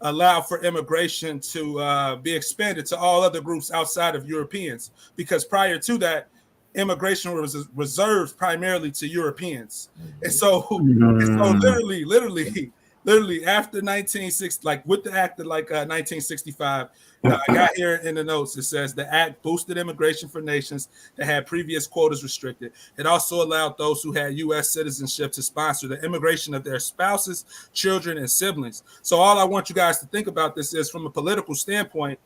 allowed for immigration to be expanded to all other groups outside of Europeans, because prior to that, immigration was reserved primarily to Europeans. And so literally, literally after 1960, like with the act of 1965, I got here in the notes. It says the act boosted immigration for nations that had previous quotas restricted. It also allowed those who had U.S. citizenship to sponsor the immigration of their spouses, children, and siblings. So all I want you guys to think about this is from a political standpoint,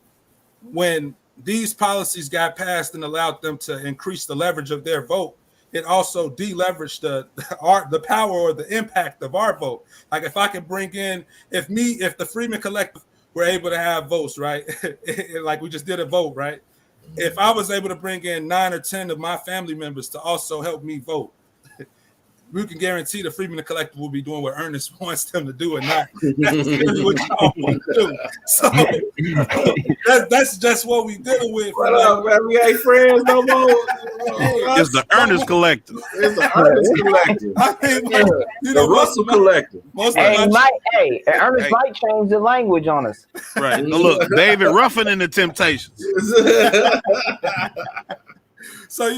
when these policies got passed and allowed them to increase the leverage of their vote, it also deleveraged the power or the impact of our vote. Like if I can bring in, if the Freedmen Collective were able to have votes, right? Like we just did a vote, right? If I was able to bring in 9 or 10 of my family members to also help me vote, we can guarantee the Freedmen Collective will be doing what Ernest wants them to do and not necessarily what y'all want to do. So that's just what we dealing with. What up, man? We ain't friends no more. It's the Ernest Collective. It's the Ernest Collective. I mean, The Russell Collective. Ernest might change the language on us. Right. Now look, David Ruffin and the Temptations. So,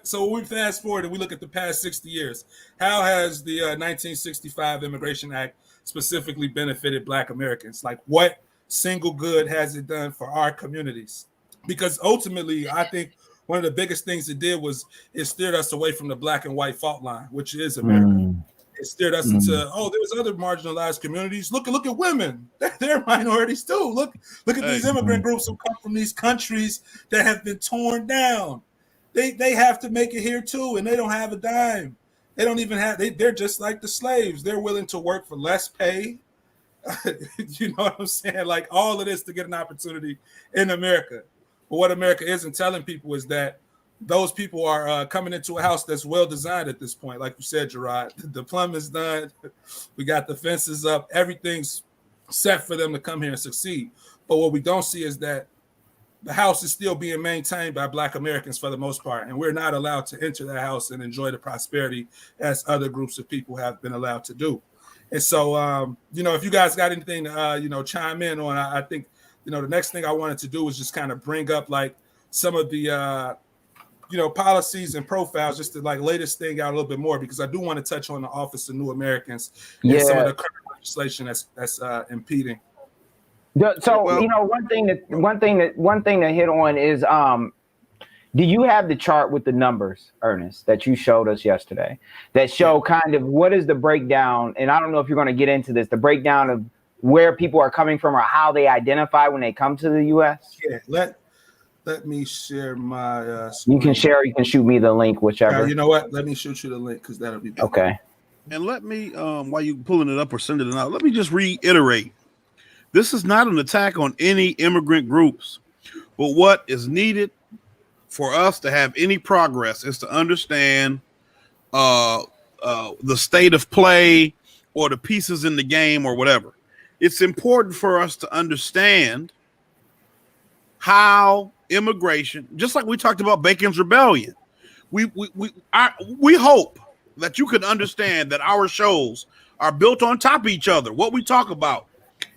so when we fast forward and we look at the past 60 years, how has the 1965 Immigration Act specifically benefited Black Americans? Like what single good has it done for our communities? Because ultimately, I think one of the biggest things it did was it steered us away from the black and white fault line, which is America. It steered us into, there's other marginalized communities. Look at women. They're minorities too. Look at these immigrant groups who come from these countries that have been torn down. They have to make it here too, and they don't have a dime. They don't even have. They're just like the slaves. They're willing to work for less pay. You know what I'm saying? Like all of this to get an opportunity in America. But what America isn't telling people is that those people are coming into a house that's well designed at this point. Like you said, Gerard, the plumbing's done. We got the fences up. Everything's set for them to come here and succeed. But what we don't see is that the house is still being maintained by Black Americans for the most part, and we're not allowed to enter that house and enjoy the prosperity as other groups of people have been allowed to do. And so, if you guys got anything to, chime in on, I think, the next thing I wanted to do was just kind of bring up like some of the, policies and profiles, just to like lay this thing out a little bit more, because I do want to touch on the Office of New Americans and some of the current legislation that's impeding. So one thing to hit on is do you have the chart with the numbers, Ernest, that you showed us yesterday that show kind of what is the breakdown? And I don't know if you're going to get into this, the breakdown of where people are coming from or how they identify when they come to the U.S. Yeah, let me share my screen. You can share, you can shoot me the link, whichever. You know what? Let me shoot you the link because that'll be better. Okay. And let me, while you pulling it up or sending it out, let me just reiterate. This is not an attack on any immigrant groups, but what is needed for us to have any progress is to understand the state of play or the pieces in the game or whatever. It's important for us to understand how immigration, just like we talked about Bacon's Rebellion, we hope that you can understand that our shows are built on top of each other. What we talk about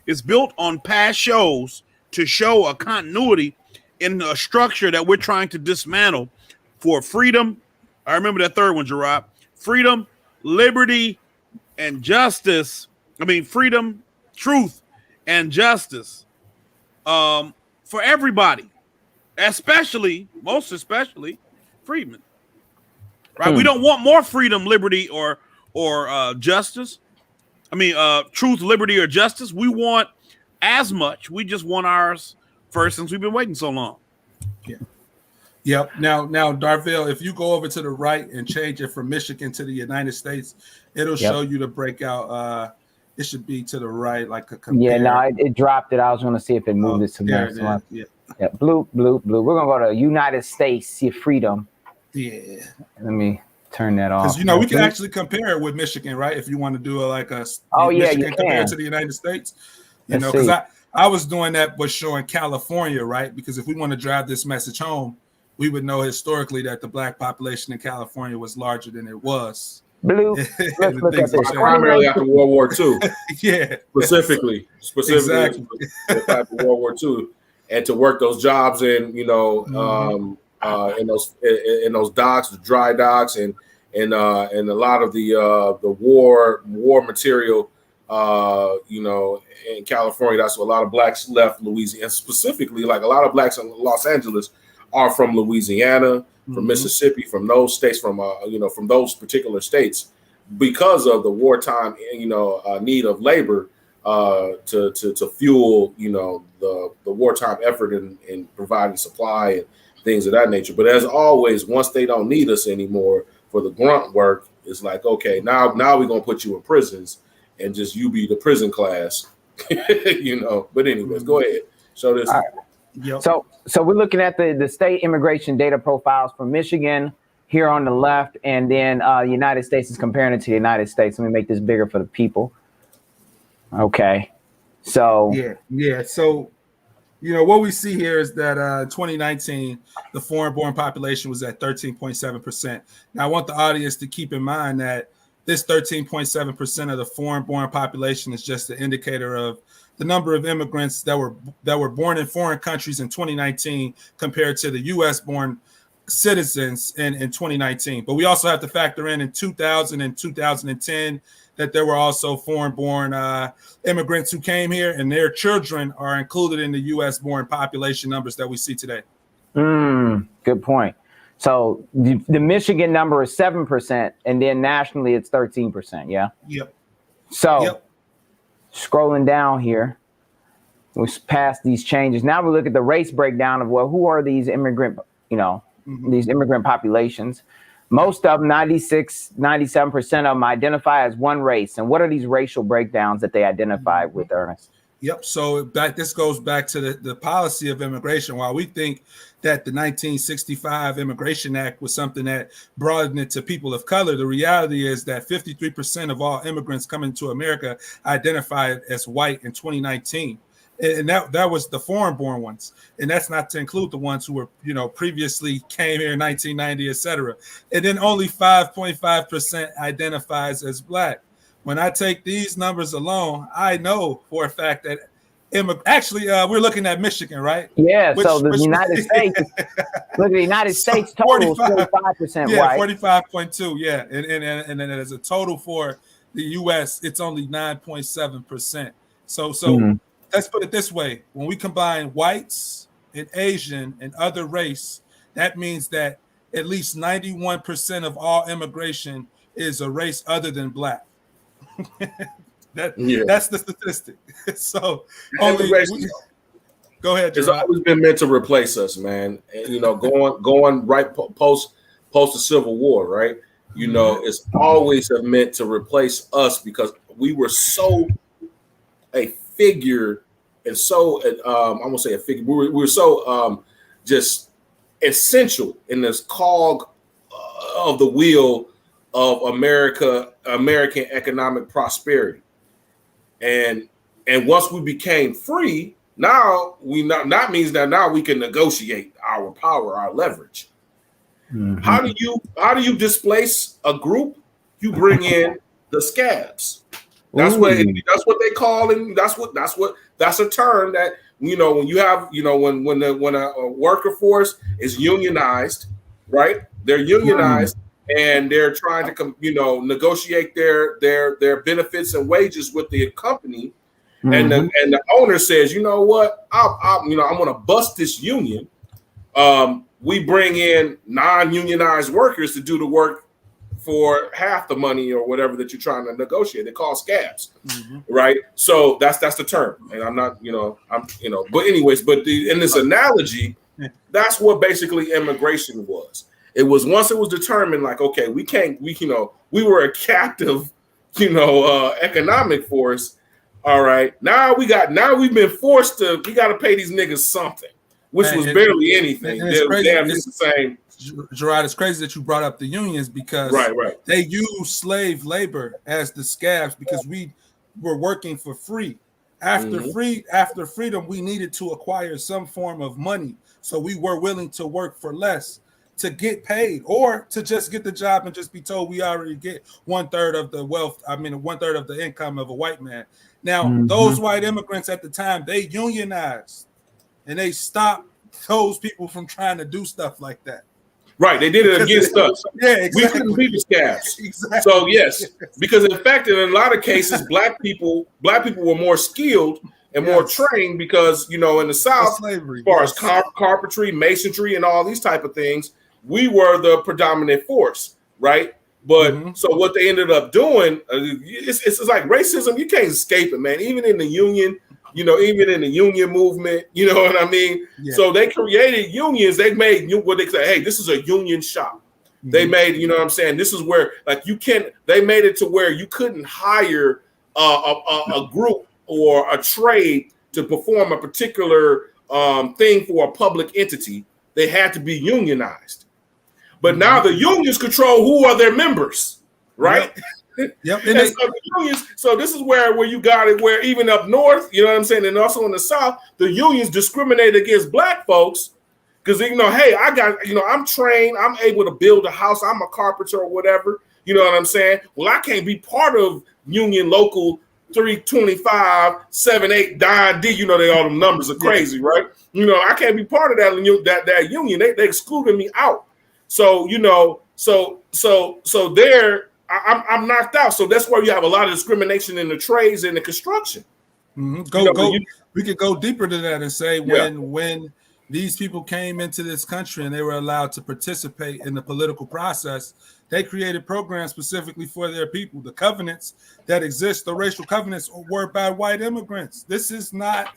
is built on past shows to show a continuity in a structure that we're trying to dismantle for freedom. I remember that third one, Gerard. Freedom, liberty, and justice. Freedom, truth, and justice for everybody, most especially freedmen. Right? We don't want more freedom, liberty, or justice. Truth, liberty, or justice. We want as much. We just want ours first, since we've been waiting so long. Yeah. Yep. Now, Darville, if you go over to the right and change it from Michigan to the United States, it'll show you the breakout. It should be to the right, like a compare. Yeah, no, it dropped it. I was going to see if it moved it to the yeah. Blue. We're going to go to United States, see freedom. Yeah. Let me turn that off. Because we can actually compare it with Michigan, right? If you want to do Michigan compared to the United States, because I was doing that, but showing California, right? Because if we want to drive this message home, we would know historically that the Black population in California was larger than it was. Blue. Let's look at this. Primarily after World War II. Yeah. Specifically exactly. after World War II, and to work those jobs in, in those docks, the dry docks, and a lot of the war material You know, in California, that's where a lot of blacks left Louisiana, and specifically, like a lot of blacks in Los Angeles are from Louisiana, from Mississippi, from those states, from you know, from those particular states, because of the wartime, you know, need of labor to fuel, you know, the wartime effort in providing supply and things of that nature. But as always, once they don't need us anymore for the grunt work, it's like, okay, now we're gonna put you in prisons and just you be the prison class, you know. But anyways, go ahead. Show this. All right. Yep. So we're looking at the state immigration data profiles from Michigan here on the left, and then United States is comparing it to the United States. Let me make this bigger for the people. Okay. So yeah. So, you know, what we see here is that 2019, the foreign-born population was at 13.7%. Now, I want the audience to keep in mind that this 13.7% of the foreign-born population is just an indicator of the number of immigrants that were born in foreign countries in 2019 compared to the U.S.-born citizens in 2019. But we also have to factor in 2000 and 2010 that there were also foreign-born immigrants who came here, and their children are included in the U.S.-born population numbers that we see today. Good point. So the Michigan number is 7%, and then nationally it's 13%. Yeah. Yep. So scrolling down here, we passed these changes. Now we look at the race breakdown of, well, who are these immigrant, you know, these immigrant populations? Most of them, 96, 97% of them identify as one race. And what are these racial breakdowns that they identify with, Ernest? Yep. So this goes back to the policy of immigration. While we think that the 1965 Immigration Act was something that broadened it to people of color, the reality is that 53% of all immigrants coming to America identified as white in 2019. And that was the foreign-born ones. And that's not to include the ones who were, you know, previously came here in 1990, et cetera. And then only 5.5% identifies as black. When I take these numbers alone, I know for a fact that actually, we're looking at Michigan, right? Yeah. So the United States, look at the United States total is 45% yeah, white. 45.2. Yeah. And then as a total for the U.S., it's only 9.7%. So let's put it this way. When we combine whites and Asian and other race, that means that at least 91% of all immigration is a race other than black. That's the statistic. So go ahead. It's Gerard. always been meant to replace us, man. And, you know, going right post the Civil War, right? You know, it's always meant to replace us because we were so a figure, and so I won't say a figure. We were so just essential in this cog of the wheel of American economic prosperity, and once we became free, now that means that now we can negotiate our power, our leverage. How do you displace a group? You bring in the scabs. That's what they call, and that's a term that, you know, when you have, you know, when a worker force is unionized, right? They're unionized. And they're trying to, you know, negotiate their benefits and wages with the company, and the owner says, you know what, I'm going to bust this union. We bring in non-unionized workers to do the work for half the money or whatever that you're trying to negotiate. They're called scabs, right? So that's the term, and I'm not, but anyways, in this analogy, that's what basically immigration was. It was once it was determined, like, okay, we were a captive, economic force. All right, now we've been forced to, we got to pay these niggas something, which was barely anything. It's the same. Gerard, it's crazy that you brought up the unions because they use slave labor as the scabs because we were working for free. After freedom, we needed to acquire some form of money, so we were willing to work for less to get paid, or to just get the job and just be told we already get 1/3 of the wealth. 1/3 of the income of a white man. Now, those white immigrants at the time, they unionized and they stopped those people from trying to do stuff like that. Right, they did it against us. Yeah, exactly. We couldn't be the scabs. Exactly. So yes, because in fact, in a lot of cases, black people were more skilled and more trained because in the South, slavery, as far as carpentry, masonry, and all these type of things, we were the predominant force, right? But so what they ended up doing, it's like racism. You can't escape it, man. Even in the union. Even in the union movement, you know what I mean? Yeah. So they created unions. They made what they say, hey, this is a union shop. They made, you know what I'm saying? This is where, like, they made it to where you couldn't hire a group or a trade to perform a particular thing for a public entity. They had to be unionized. But now the unions control who are their members, right? Yep. So this is where you got it, where even up north, you know what I'm saying, and also in the South, the unions discriminate against black folks because hey, I'm trained, I'm able to build a house, I'm a carpenter or whatever, you know what I'm saying? Well, I can't be part of union local 325 78 Don D. They all the numbers are crazy, right? I can't be part of that union. They excluded me out. So so there. I'm knocked out. So that's where you have a lot of discrimination in the trades and the construction. We could go deeper than that and say when these people came into this country and they were allowed to participate in the political process, they created programs specifically for their people. The covenants that exist, the racial covenants, were by white immigrants. This is not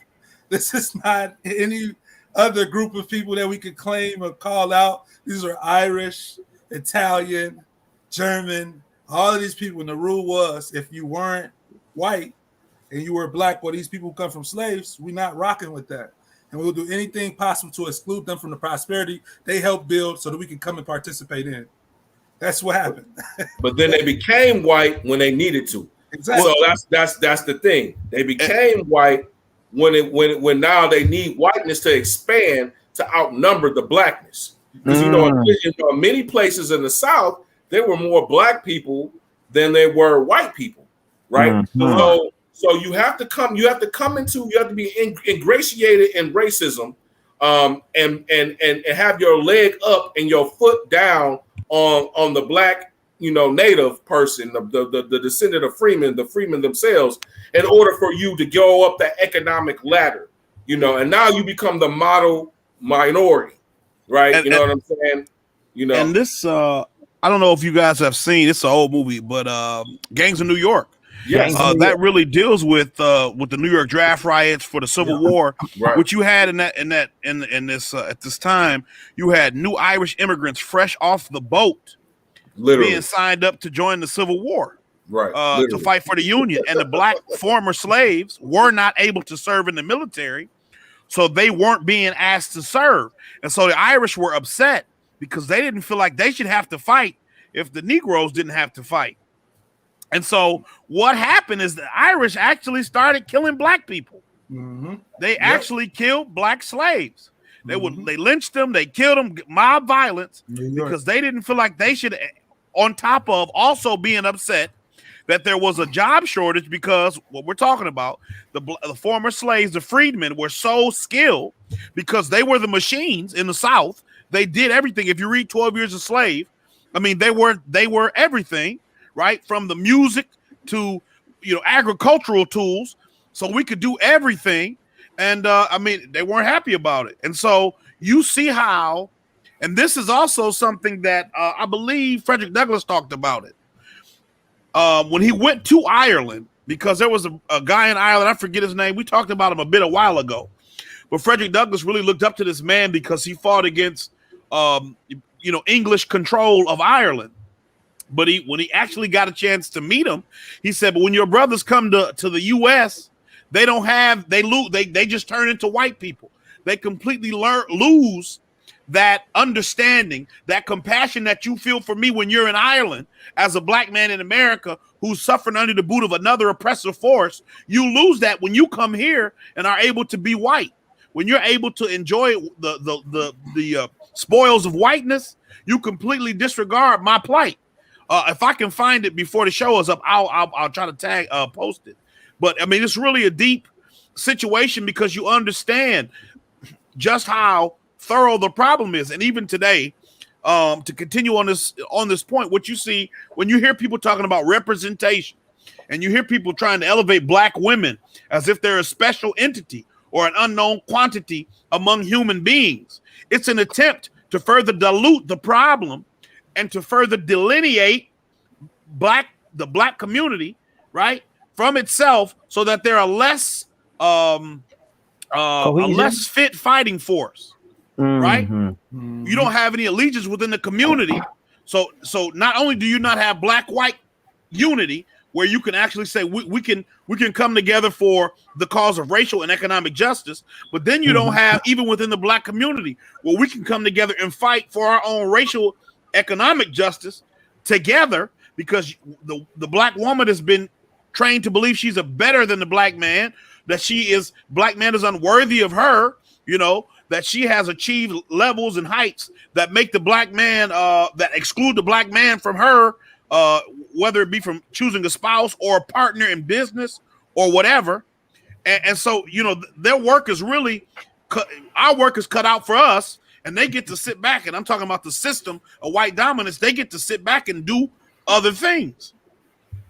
any other group of people that we could claim or call out. These are Irish, Italian, German. All of these people, and the rule was if you weren't white and you were black, or these people come from slaves, we're not rocking with that. And we'll do anything possible to exclude them from the prosperity they helped build so that we can come and participate in. That's what happened. But then they became white when they needed to. Exactly. So that's the thing. They became white when now they need whiteness to expand to outnumber the blackness. Because in many places in the South, there were more black people than there were white people, right? So you have to be ingratiated in racism, and have your leg up and your foot down on the black, native person, the descendant of the freemen themselves, in order for you to go up the economic ladder, and now you become the model minority, right? You know what I'm saying? And this I don't know if you guys have seen, it's an old movie, but Gangs of New York. Yes. That really deals with the New York draft riots for the Civil War, which you had in this at this time. You had new Irish immigrants fresh off the boat, being signed up to join the Civil War, to fight for the Union, and the black former slaves were not able to serve in the military, so they weren't being asked to serve, and so the Irish were upset because they didn't feel like they should have to fight if the Negroes didn't have to fight. And so what happened is the Irish actually started killing black people. They actually killed black slaves. They lynched them, they killed them, mob violence, because they didn't feel like they should, on top of also being upset that there was a job shortage, because what we're talking about, the former slaves, the freedmen, were so skilled because they were the machines in the South. They did everything. If you read 12 Years a Slave, I mean, they were everything, right? From the music to, agricultural tools. So we could do everything. And they weren't happy about it. And so you see how, and this is also something that I believe Frederick Douglass talked about it. When he went to Ireland, because there was a guy in Ireland, I forget his name. We talked about him a while ago. But Frederick Douglass really looked up to this man because he fought against, English control of Ireland. But when he actually got a chance to meet him, he said, but when your brothers come to the U.S., they just turn into white people. They completely lose that understanding, that compassion that you feel for me when you're in Ireland as a black man in America who's suffering under the boot of another oppressive force. You lose that when you come here and are able to be white. When you're able to enjoy the spoils of whiteness, you completely disregard my plight. If I can find it before the show is up, I'll try to post it. But I mean, it's really a deep situation because you understand just how thorough the problem is. And even today, to continue on this point, what you see when you hear people talking about representation, and you hear people trying to elevate black women as if they're a special entity or an unknown quantity among human beings, it's an attempt to further dilute the problem and to further delineate the black community, right, from itself, so that they're a less fit fighting force, right? Mm-hmm. You don't have any allegiance within the community, so not only do you not have black-white unity, where you can actually say we can come together for the cause of racial and economic justice, but then you don't have, even within the black community, where we can come together and fight for our own racial economic justice together, because the black woman has been trained to believe she's better than the black man, that black man is unworthy of her, that she has achieved levels and heights that make the black man, that exclude the black man from her, whether it be from choosing a spouse or a partner in business or whatever. And so, their work is really, our work is cut out for us, and they get to sit back. And I'm talking about the system of white dominance. They get to sit back and do other things.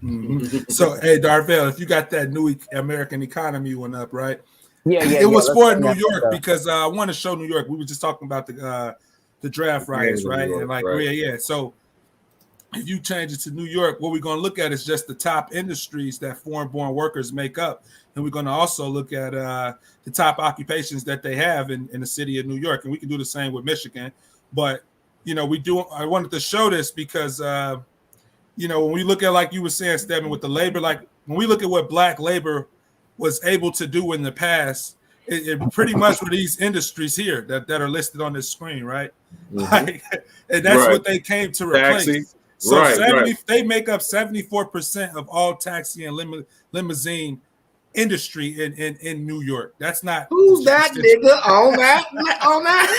Mm-hmm. So, hey, Darvell, if you got that new American economy one up, right? Yeah. It was for New York, because I want to show New York. We were just talking about the draft riots, right? York, and like, right. yeah. So if you change it to New York, what we're going to look at is just the top industries that foreign-born workers make up. And we're going to also look at the top occupations that they have in the city of New York. And we can do the same with Michigan. But, I wanted to show this because, when we look at, like you were saying, Stedman, with the labor, like when we look at what black labor was able to do in the past, it pretty much were these industries here that are listed on this screen, right? Like, and that's what they came to replace. Taxi. So Right. They make up 74% of all taxi and limousine industry in New York. That's not Who's that nigga on that?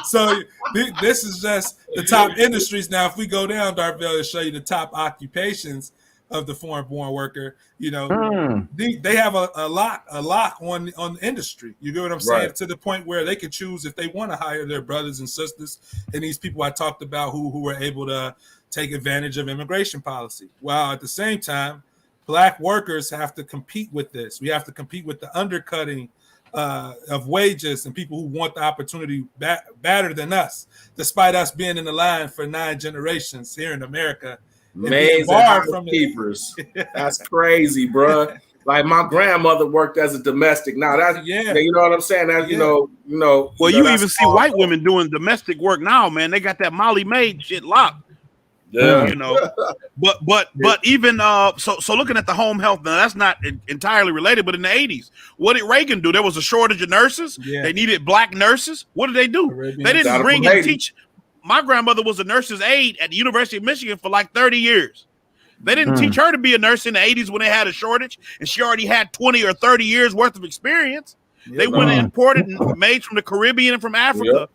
So this is just the top industries. Now, if we go down, Darvell, to show you the top occupations of the foreign-born worker, they have a lock on the industry. You get what I'm saying? Right. To the point where they can choose if they want to hire their brothers and sisters, and these people I talked about who were able to take advantage of immigration policy. While at the same time, black workers have to compete with this. We have to compete with the undercutting of wages and people who want the opportunity better than us, despite us being in the line for 9 generations here in America. Maids and housekeepers. That's crazy, bro. Like my grandmother worked as a domestic. Now that's you know what I'm saying. That's Well, you even see white women doing domestic work now, man. They got that Molly Maid shit locked. Yeah, but even so looking at the home health, now that's not entirely related, but in the 80s, what did Reagan do? There was a shortage of nurses. They needed black nurses. What did they do? They didn't bring and teach. My grandmother was a nurse's aide at the University of Michigan for like 30 years. They didn't teach her to be a nurse in the 80s when they had a shortage, and she already had 20 or 30 years worth of experience. They went and imported maids from the Caribbean and from Africa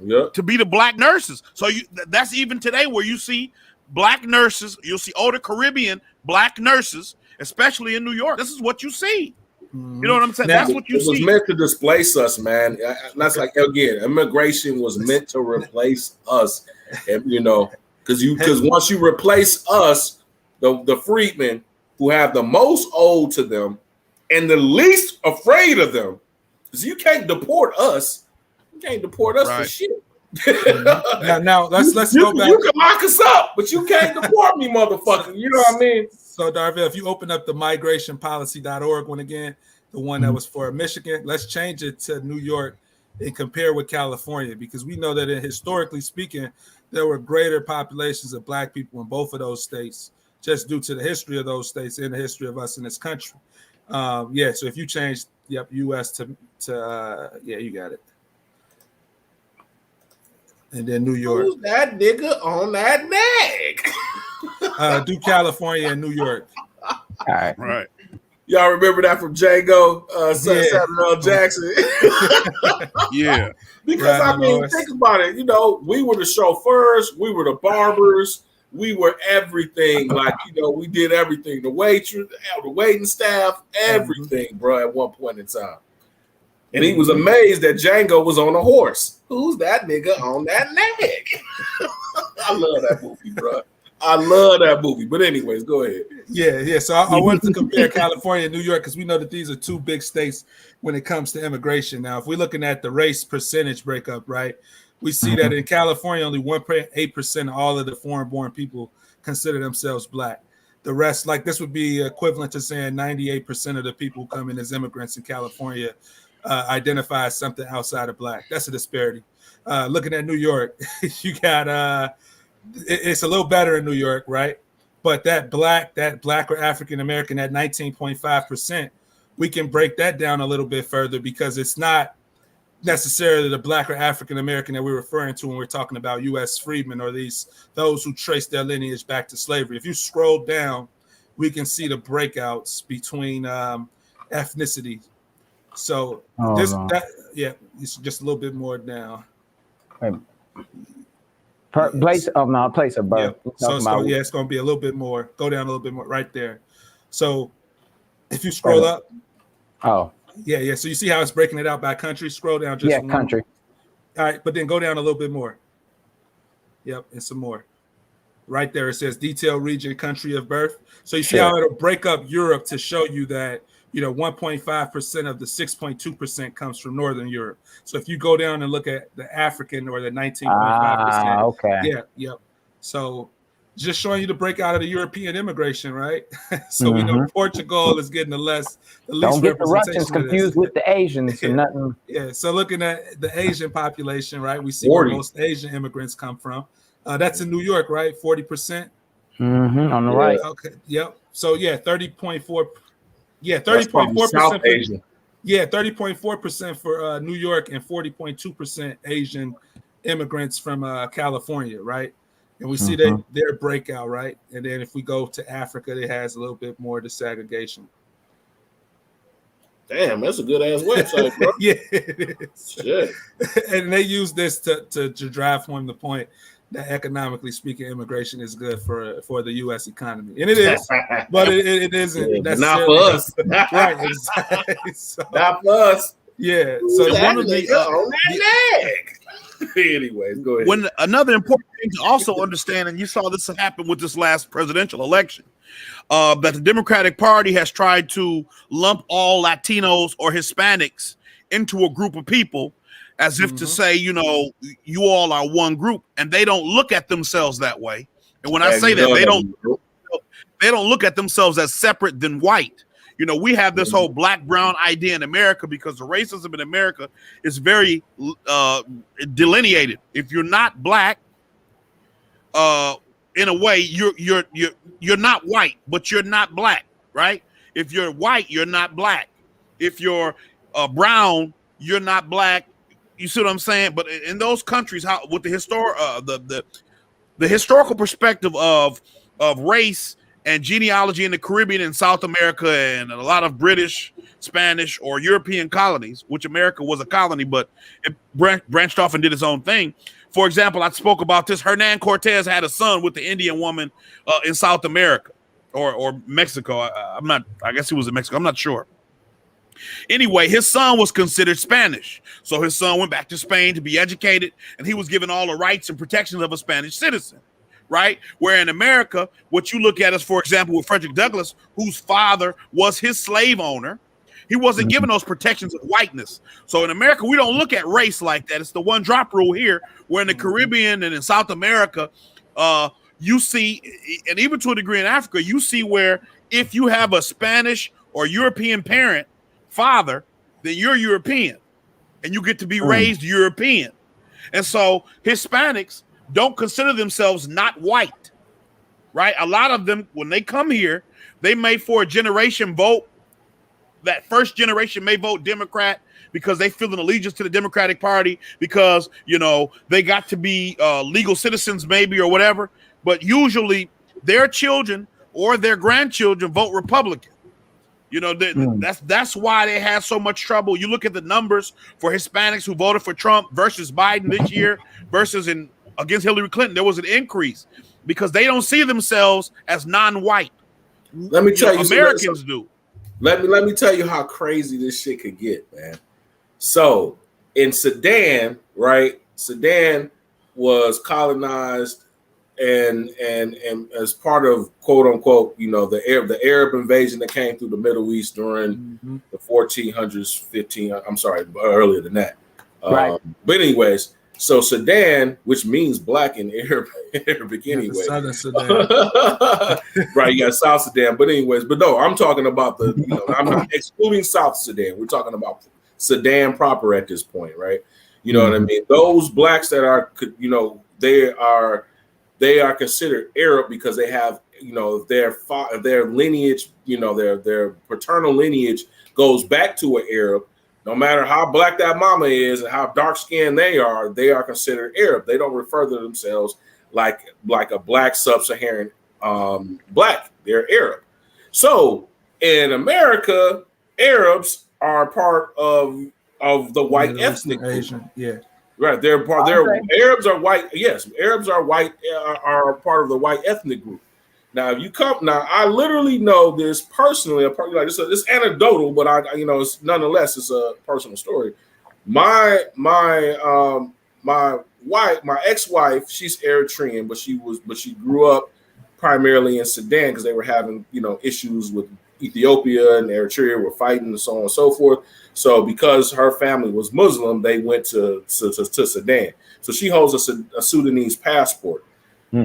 to be the black nurses. So that's even today where you see black nurses. You'll see older Caribbean black nurses, especially in New York. This is what you see. You know what I'm saying? Now, that's what you see. It was meant to displace us, man. That's like, again, immigration was meant to replace us. And, because once you replace us, the freedmen who have the most owed to them and the least afraid of them, because you can't deport us. You can't deport us for shit. Now let's go back. You can lock us up, but you can't deport me, motherfucker. You know what I mean? So, Darvell, if you open up the migrationpolicy.org one again, the one that was for Michigan, let's change it to New York and compare with California, because we know that historically speaking, there were greater populations of black people in both of those states, just due to the history of those states and the history of us in this country. So if you change U.S. to you got it. And then New York. Who's that nigga on that bag? Do California and New York. All right. Y'all remember that from Django, Samuel L. Jackson? Yeah. Because think about it. We were the chauffeurs, we were the barbers, we were everything. Like, we did everything. The waitress, the waiting staff, everything, bro, at one point in time. And he was amazed that Django was on a horse. Who's that nigga on that leg? I love that movie, bro. I love that movie. But anyways, go ahead. Yeah. So I wanted to compare California and New York because we know that these are two big states when it comes to immigration. Now, if we're looking at the race percentage breakup, right, we see that in California, only 1.8% of all of the foreign-born people consider themselves black. The rest, like this would be equivalent to saying 98% of the people who come in as immigrants in California identify as something outside of black. That's a disparity. Looking at New York, you got it's a little better in New York, right? But that black or African American, that 19.5%, we can break that down a little bit further because it's not necessarily the black or African American that we're referring to when we're talking about U.S. freedmen or those who trace their lineage back to slavery. If you scroll down, we can see the breakouts between ethnicity. So it's just a little bit more down. Place of birth. Yeah. So it's going to be a little bit more. Go down a little bit more right there. So if you scroll up. Oh. Yeah. So you see how it's breaking it out by country? Scroll down just one. Country. All right, but then go down a little bit more. Yep, and some more. Right there it says detail, region, country of birth. So you see how it'll break up Europe to show you that 1.5% of the 6.2% comes from Northern Europe. So if you go down and look at the African or the 19.5%, okay. Yep. So just showing you the breakout of the European immigration, right? So we know Portugal is getting the least Don't get the Russians confused with the Asians or nothing. Yeah. So looking at the Asian population, right? We see where most Asian immigrants come from. That's in New York, right? 40%. On the right. Okay. Yep. So 30.4. Yeah, 30.4% Asian. Yeah, 30.4% for New York and 40.2% Asian immigrants from California, right? And we see their breakout, right? And then if we go to Africa, it has a little bit more disaggregation. Damn, that's a good ass website, bro. Yeah, it is. Shit. And they use this to drive home the point that economically speaking, immigration is good for the U.S. economy, and it is, but it isn't. That's not for us, right? Exactly. So, not for us. Yeah. So one of the on that leg. Anyways, go ahead. When another important thing to also understand, and you saw this happen with this last presidential election, that the Democratic Party has tried to lump all Latinos or Hispanics into a group of people, as if to say, you all are one group, and they don't look at themselves that way. And when I say that, they don't look at themselves as separate than white. We have this whole black brown idea in America because the racism in America is very delineated. If you're not black, in a way, you're not white, but you're not black, right? If you're white, you're not black. If you're brown, you're not black. You see what I'm saying? But in those countries, with the historical perspective of race and genealogy in the Caribbean and South America and a lot of British, Spanish, or European colonies, which America was a colony, but it branched off and did its own thing. For example, I spoke about this. Hernan Cortez had a son with the Indian woman in South America or Mexico. I guess he was in Mexico. I'm not sure. Anyway, his son was considered Spanish. So his son went back to Spain to be educated, and he was given all the rights and protections of a Spanish citizen, right? Where in America, what you look at is, for example, with Frederick Douglass, whose father was his slave owner, he wasn't given those protections of whiteness. So in America, we don't look at race like that. It's the one drop rule here, where in the Caribbean and in South America, you see, and even to a degree in Africa, you see where if you have a Spanish or European father, then you're European and you get to be raised European. And so Hispanics don't consider themselves not white, right? A lot of them, when they come here, they may for a generation vote. That first generation may vote Democrat because they feel an allegiance to the Democratic Party because, they got to be legal citizens maybe or whatever. But usually their children or their grandchildren vote Republican. That's why they had so much trouble. You look at the numbers for Hispanics who voted for Trump versus Biden this year versus against Hillary Clinton. There was an increase because they don't see themselves as non-white. Let me tell you, Americans do. Let me tell you how crazy this shit could get, man. So in Sudan, right? Sudan was colonized and as part of quote unquote, the Arab invasion that came through the Middle East during the 1400s, earlier than that. Right. But anyways, so Sudan, which means black in Arabic anyway. Southern Sudan. Right, you got South Sudan. But anyways, but no, I'm talking about I'm not excluding South Sudan. We're talking about Sudan proper at this point, right? You know what I mean? Those blacks that are, they are considered Arab because they have, their lineage, their paternal lineage goes back to an Arab. No matter how black that mama is and how dark skinned they are considered Arab. They don't refer to themselves like a black sub-Saharan black. They're Arab. So in America, Arabs are part of the white ethnic group. Asian, yeah. Right, Arabs are white. Yes, Arabs are white. Are part of the white ethnic group. Now, I literally know this personally. It's anecdotal, but it's nonetheless it's a personal story. My ex-wife, she's Eritrean, but she grew up primarily in Sudan because they were having issues with Ethiopia and Eritrea were fighting and so on and so forth. So because her family was Muslim, they went to Sudan. So she holds a Sudanese passport.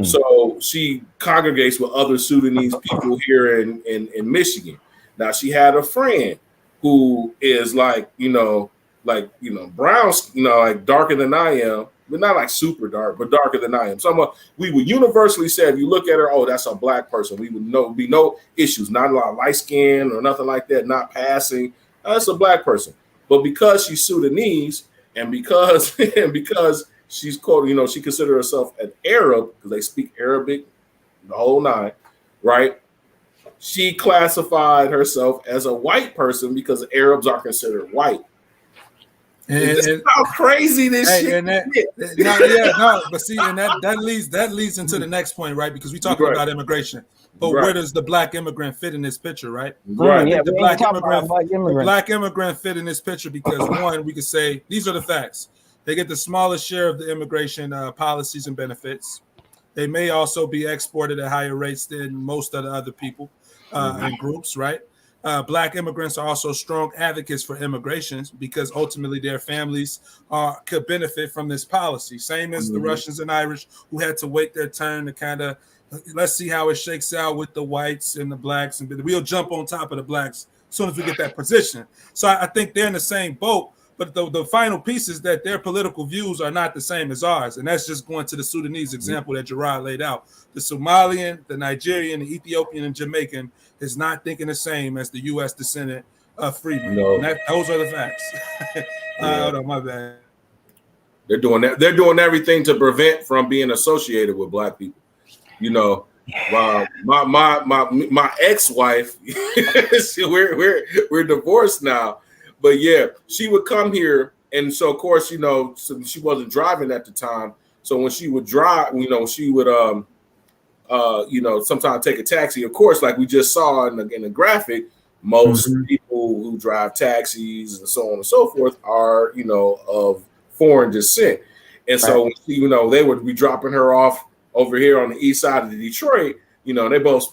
So she congregates with other Sudanese people here in Michigan. Now she had a friend who is brown, like darker than I am, but not like super dark, but darker than I am. So we would universally say, if you look at her, oh, that's a black person. We would be no issues, not a lot of light skin or nothing like that, not passing. That's a black person. But because she's Sudanese and because she's quote, she considers herself an Arab because they speak Arabic, the whole nine, right? She classified herself as a white person because Arabs are considered white. And how crazy this shit is. But see, and that leads into the next point, right? Because we're talking about immigration. But where does the black immigrant fit in this picture, right? Right. The black immigrant fit in this picture because one, we could say these are the facts. They get the smallest share of the immigration policies and benefits. They may also be exported at higher rates than most of the other people and groups, right? Black immigrants are also strong advocates for immigrations because ultimately their families could benefit from this policy. Same as the Russians and Irish who had to wait their turn to kind of, let's see how it shakes out with the whites and the blacks. And we'll jump on top of the blacks as soon as we get that position. So I think they're in the same boat. But the final piece is that their political views are not the same as ours. And that's just going to the Sudanese example that Gerard laid out. The Somalian, the Nigerian, the Ethiopian, and Jamaican is not thinking the same as the U.S. descendant of freedmen. No. Those are the facts. Hold on, my bad. They're doing that. They're doing everything to prevent from being associated with black people. My ex-wife, we're divorced now. But yeah, she would come here, and so of course, so she wasn't driving at the time. So when she would drive, she would sometimes take a taxi. Of course, like we just saw in the graphic, most people who drive taxis and so on and so forth are of foreign descent. And so they would be dropping her off over here on the east side of Detroit. They both,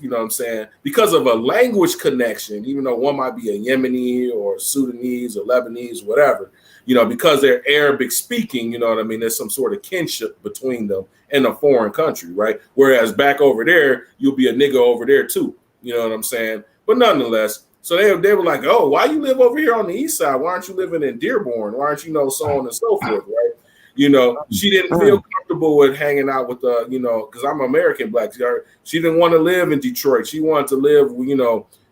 because of a language connection, even though one might be a Yemeni or Sudanese or Lebanese, whatever, because they're Arabic speaking, there's some sort of kinship between them in a foreign country, right? Whereas back over there, you'll be a nigga over there too, you know what I'm saying? But nonetheless, so they were like, oh, why you live over here on the east side? Why aren't you living in Dearborn? Why aren't you, so on and so forth, right? She didn't feel comfortable with hanging out with because I'm American black. She didn't want to live in Detroit. She wanted to live,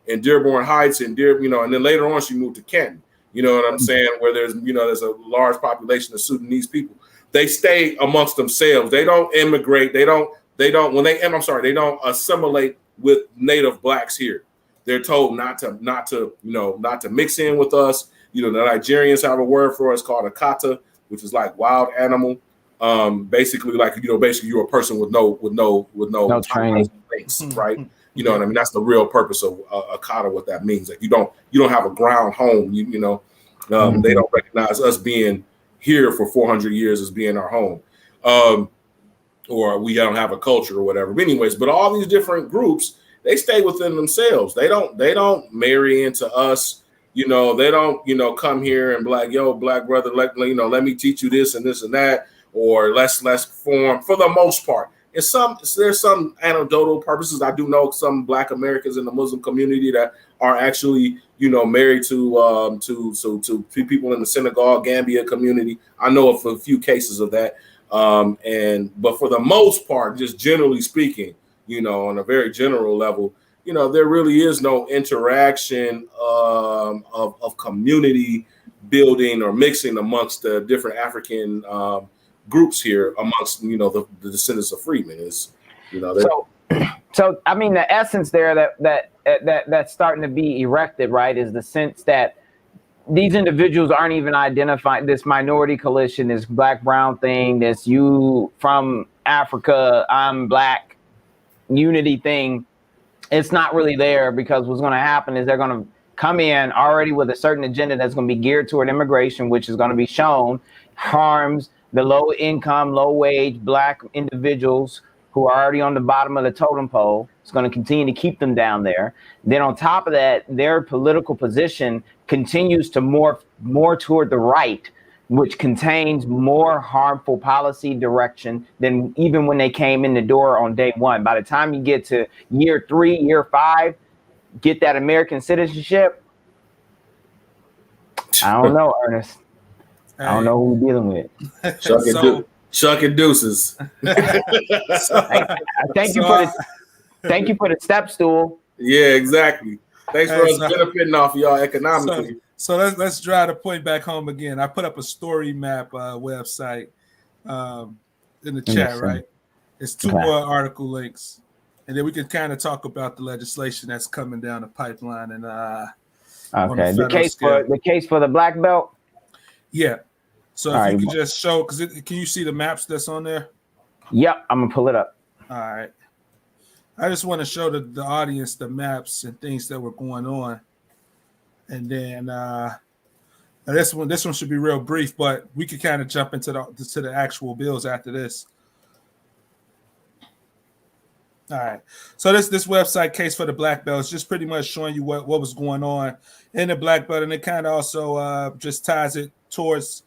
in Dearborn Heights and and then later on she moved to Canton. You know what I'm saying? Where there's a large population of Sudanese people. They stay amongst themselves. They don't immigrate. They don't assimilate with native blacks here. They're told not to mix in with us. The Nigerians have a word for us called a kata, which is like wild animal. Basically you're a person with no training, right? You know what I mean? That's the real purpose of a kata. What that means, like you don't have a ground home. They don't recognize us being here for 400 years as being our home. Or we don't have a culture or whatever. But anyways, but all these different groups, they stay within themselves. They don't marry into us. They don't, come here and be like, yo, black brother, let me teach you this and this and that, or let's form for the most part. There's some anecdotal purposes. I do know some Black Americans in the Muslim community that are actually, married to people in the Senegal, Gambia community. I know of a few cases of that. But for the most part, just generally speaking, on a very general level, there really is no interaction of community building or mixing amongst the different African groups here amongst the descendants of freedmen. So I mean, the essence there that's starting to be erected, right, is the sense that these individuals aren't even identifying this minority coalition, this black brown thing, this you from Africa, I'm black unity thing. It's not really there, because what's going to happen is they're going to come in already with a certain agenda that's going to be geared toward immigration, which is going to be shown harms the low income, low wage black individuals who are already on the bottom of the totem pole. It's going to continue to keep them down there. Then on top of that, their political position continues to morph more toward the right, which contains more harmful policy direction than even when they came in the door on day one. By the time you get to year 3, year 5, get that American citizenship, I don't know, Ernest. I don't know who we're dealing with. Chuck and deuces. Thank you for the step stool. Yeah, exactly. Thanks for us benefiting off of y'all economically. So let's drive the point back home again. I put up a story map website in the chat, right? It's 2 more article links, and then we can kind of talk about the legislation that's coming down the pipeline. And the case for the black belt. Yeah. So if you can just show, can you see the maps that's on there? Yep, I'm gonna pull it up. All right. I just want to show the audience the maps and things that were going on, and then this one should be real brief, but we could kind of jump into the actual bills after this. All right. So this website, Case for the Black Belt, is just pretty much showing you what was going on in the black belt, and it kind of also just ties it towards.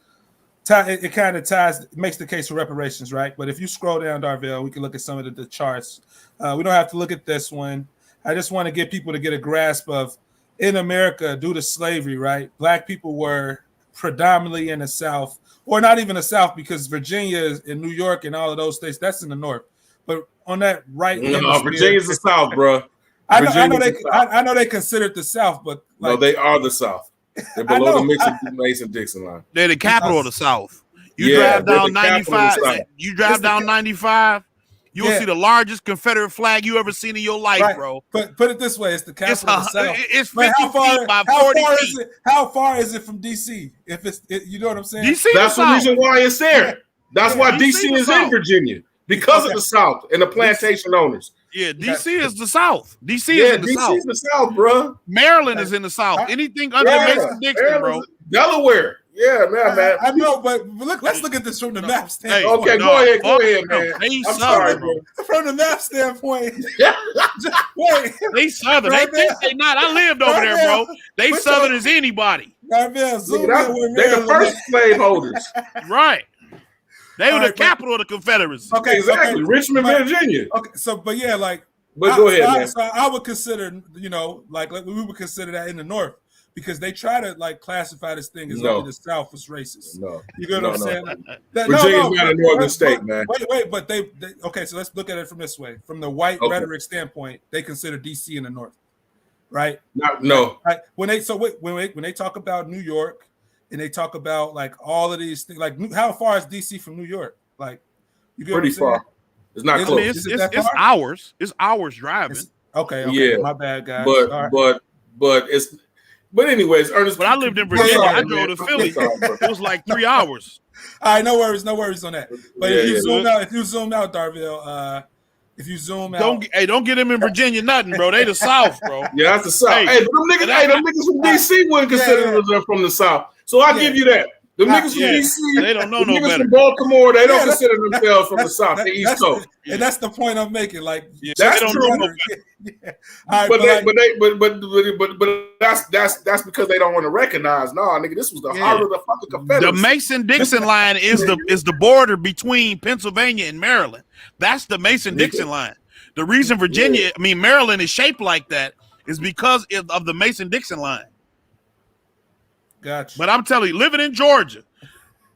It kind of makes the case for reparations, right? But if you scroll down, Darville, we can look at some of the charts. We don't have to look at this one. I just want to get people to get a grasp of, in America, due to slavery, right? Black people were predominantly in the South, or not even the South, because Virginia and New York and all of those states, that's in the North. But on that right, Virginia's the South, bro. I know they consider it the South, but no, they are the South. They're below the Mason-Dixon line. They're the capital of the South. You drive down 95. You drive down 95. You'll see the largest Confederate flag you ever seen in your life, bro. Put it this way: it's the capital of the South. It's 50 feet by 40 feet. How far is it from DC? You know what I'm saying? DC. That's the reason why it's there. That's why DC is in Virginia, because of the South and the plantation owners. Yeah, DC is the South. DC is in the South. DC is the South, bro. Maryland is in the South. Anything under Mason-Dixon, bro. Delaware. Yeah, man. I know, but let's look at this from the map standpoint. Okay, go ahead, man. I'm sorry, bro. From the map standpoint, they Southern. They think they not. I lived over there, bro. They Southern as anybody. They're the first slave holders. Right. They were the capital of the Confederacy. Okay, exactly. Richmond, Virginia. Okay, but go ahead, man. So I would consider, like we would consider that in the North, because they try to classify this thing as only the South was racist. No, you get what I'm saying? Virginia's not a northern state, man. Wait, but they okay. So let's look at it from this way. From the white rhetoric standpoint, they consider DC in the North, right? No. Right. When they talk about New York, and they talk about all of these things, how far is DC from New York? You get pretty far. It's not close. It's hours. It's hours driving. Okay. Yeah. My bad, guys. But anyways, Ernest. But I lived in Virginia. I drove to Philly. It was like 3 hours. All right, no worries on that. But if you zoom out, Darville, if you zoom out, don't get them in Virginia nothing, bro. They the South, bro. Yeah, that's the South. Hey, them niggas from DC wouldn't consider them from the South. So I give you that. The niggas from DC, they don't know the no niggas better. from Baltimore, they don't consider themselves from the South, the East Coast. And that's the point I'm making. Like, that's true. All right, but that's because they don't want to recognize. No, nigga, this was the heart of the fucking Confederacy. The Mason-Dixon line is the border between Pennsylvania and Maryland. That's the Mason-Dixon line. The reason Maryland is shaped like that is because of the Mason-Dixon line. Gotcha. But I'm telling you, living in Georgia,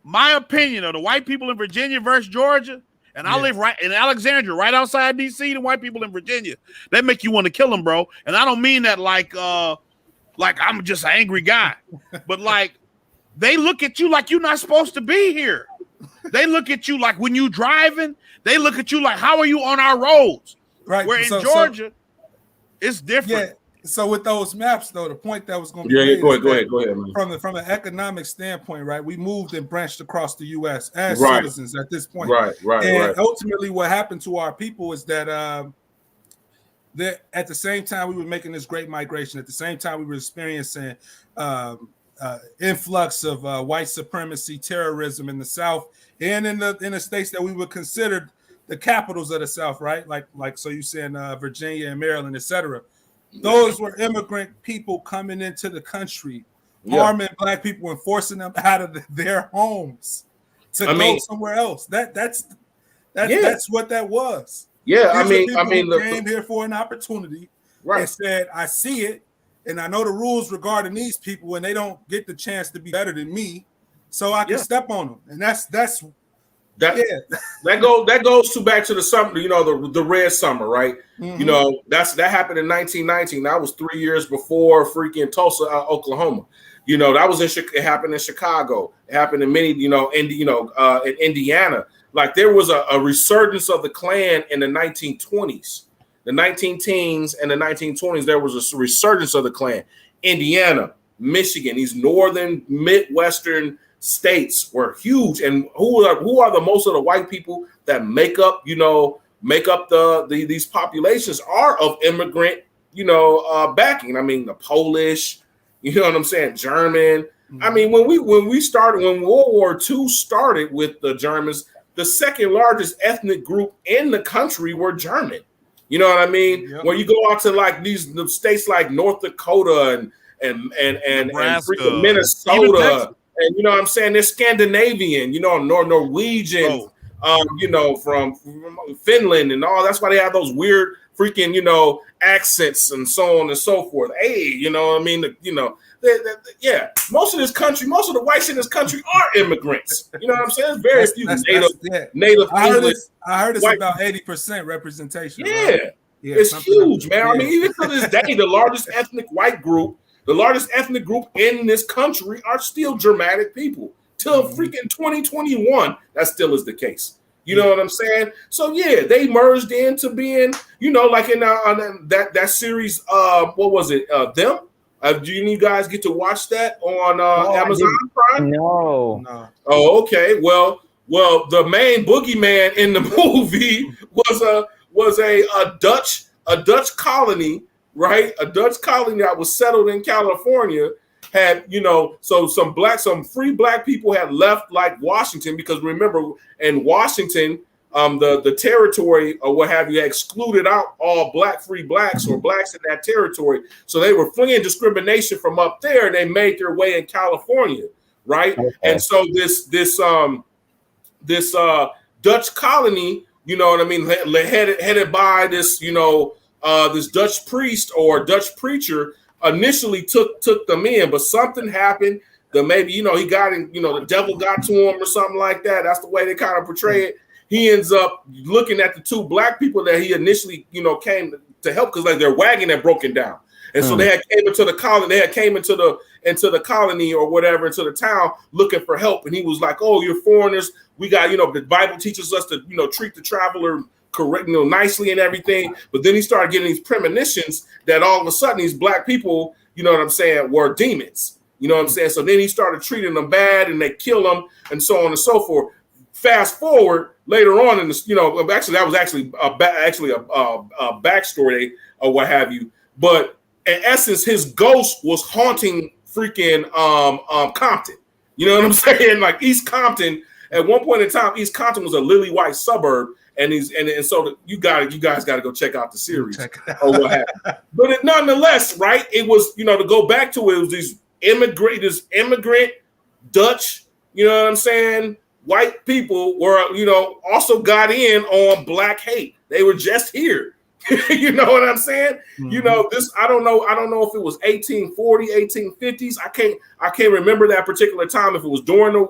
my opinion of the white people in Virginia versus Georgia, and I live right in Alexandria, right outside DC. The white people in Virginia, they make you want to kill them, bro. And I don't mean that like I'm just an angry guy, but like they look at you like you're not supposed to be here. They look at you like when you driving, they look at you like, how are you on our roads? Right. Where in Georgia, it's different. Yeah. So with those maps, though, the point that was going to be made go ahead, man. From an economic standpoint, right? We moved and branched across the U.S. as citizens at this point, and ultimately, what happened to our people is that at the same time we were making this great migration, at the same time we were experiencing influx of white supremacy, terrorism in the South, and in the states that we would consider the capitals of the South, right? Like so you saying Virginia and Maryland, etc. Those were immigrant people coming into the country, harming black people and forcing them out of their homes to go somewhere else. That's what that was. Yeah, These came here for an opportunity and said, "I see it, and I know the rules regarding these people, and they don't get the chance to be better than me, so I can step on them." And that goes back to the summer, the Red Summer, right? Mm-hmm. That happened in 1919. That was 3 years before freaking Tulsa, Oklahoma. It happened in Chicago. It happened in many, in Indiana. Like there was a resurgence of the Klan in the 1920s, the 19-teens and the 1920s. There was a resurgence of the Klan. Indiana, Michigan, these northern Midwestern states were huge, and who are the most of the white people that make up these populations are of immigrant backing. I mean the Polish, you know what I'm saying, German. Mm-hmm. I mean when World War II started with the Germans, the second largest ethnic group in the country were German. You know what I mean? Yep. When you go out to like the states like North Dakota and freaking Minnesota. And you know what I'm saying? They're Scandinavian, Norwegian, from Finland and all. That's why they have those weird freaking, accents and so on and so forth. Hey, you know what I mean? Most of this country, most of the whites in this country are immigrants. You know what I'm saying? It's very few native English. I heard it's about 80% representation. Yeah, right? it's huge, man. I mean, even to this day, the largest ethnic white group. The largest ethnic group in this country are still Germanic people. Till freaking 2021, that still is the case. You know what I'm saying? So yeah, they merged into being, like in that series. What was it? Them? Do you guys get to watch that on Amazon Prime? No. Oh, okay. Well, the main boogeyman in the movie was a Dutch colony. Right, a Dutch colony that was settled in California had, so some free black people had left like Washington, because remember in Washington, the territory or what have you excluded out all free blacks or blacks in that territory. So they were fleeing discrimination from up there, and they made their way in California, right? Okay. And so this Dutch colony, you know what I mean, headed by this, this Dutch priest or Dutch preacher initially took them in, but something happened that maybe, he got in, the devil got to him or something like that. That's the way they kind of portray it. He ends up looking at the two black people that he initially, came to help, because like their wagon had broken down. And so they had came into the colony, into the colony or whatever, into the town looking for help. And he was like, "Oh, you're foreigners. We got, the Bible teaches us to, treat the traveler correct, nicely and everything." But then he started getting these premonitions that all of a sudden these black people, you know what I'm saying, were demons. You know what I'm saying? So then he started treating them bad, and they kill them, and so on and so forth. Fast forward later on in this, actually that was actually a backstory or what have you. But in essence, his ghost was haunting freaking Compton. You know what I'm saying? Like East Compton, at one point in time, East Compton was a lily white suburb, and so you guys got to go check out the series or what happened. But nonetheless, right? It was, to go back to it, it was these immigrant Dutch, you know what I'm saying? White people were, also got in on black hate. They were just here. You know what I'm saying? Mm-hmm. This, I don't know if it was 1840, 1850s. I can't remember that particular time, if it was during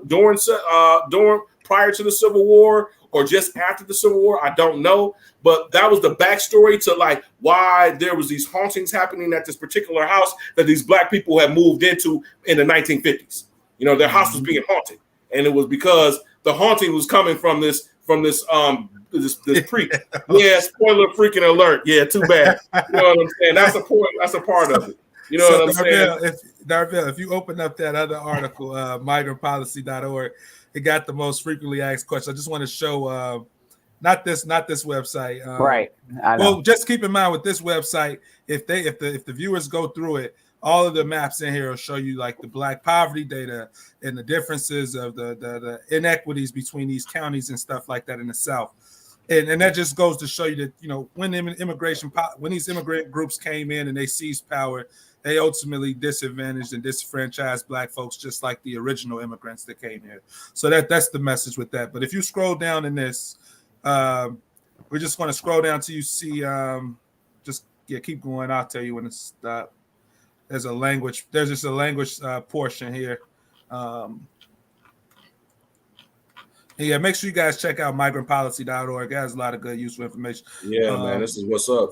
prior to the Civil War or just after the Civil War. I don't know. But that was the backstory to like why there was these hauntings happening at this particular house that these black people had moved into in the 1950s. Their house was being haunted. And it was because the haunting was coming from this priest. Yeah, spoiler freaking alert. Yeah, too bad. You know what I'm saying? That's a part of it. You know what I'm saying? Darvell, if you open up that other article, migrantpolicy.org, it got the most frequently asked questions. I just want to show not this website. Right. I know. Well, just keep in mind with this website, if the viewers go through it, all of the maps in here will show you like the black poverty data and the differences of the inequities between these counties and stuff like that in the South. And that just goes to show you that, when these immigrant groups came in and they seized power, they ultimately disadvantaged and disenfranchised black folks, just like the original immigrants that came here. So that's the message with that. But if you scroll down in this, we're just going to scroll down till you see, keep going. I'll tell you when it's stopped. There's just a language portion here. Make sure you guys check out migrantpolicy.org. It has a lot of good, useful information. Yeah, man, this is what's up.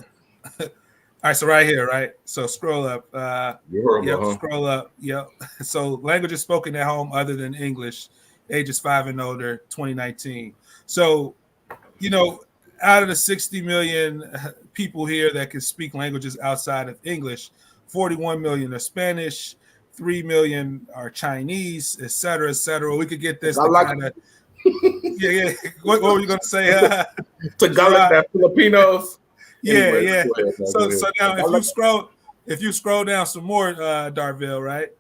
All right, so right here, right? So scroll up. Scroll up. Yep. So languages spoken at home other than English, ages 5 and older, 2019. So, out of the 60 million people here that can speak languages outside of English, 41 million are Spanish, 3 million are Chinese, et cetera, et cetera. We could get this. Yeah. What were you going to say? Tagalog, Filipinos. Yeah. So now if you scroll down some more, Darvell, right?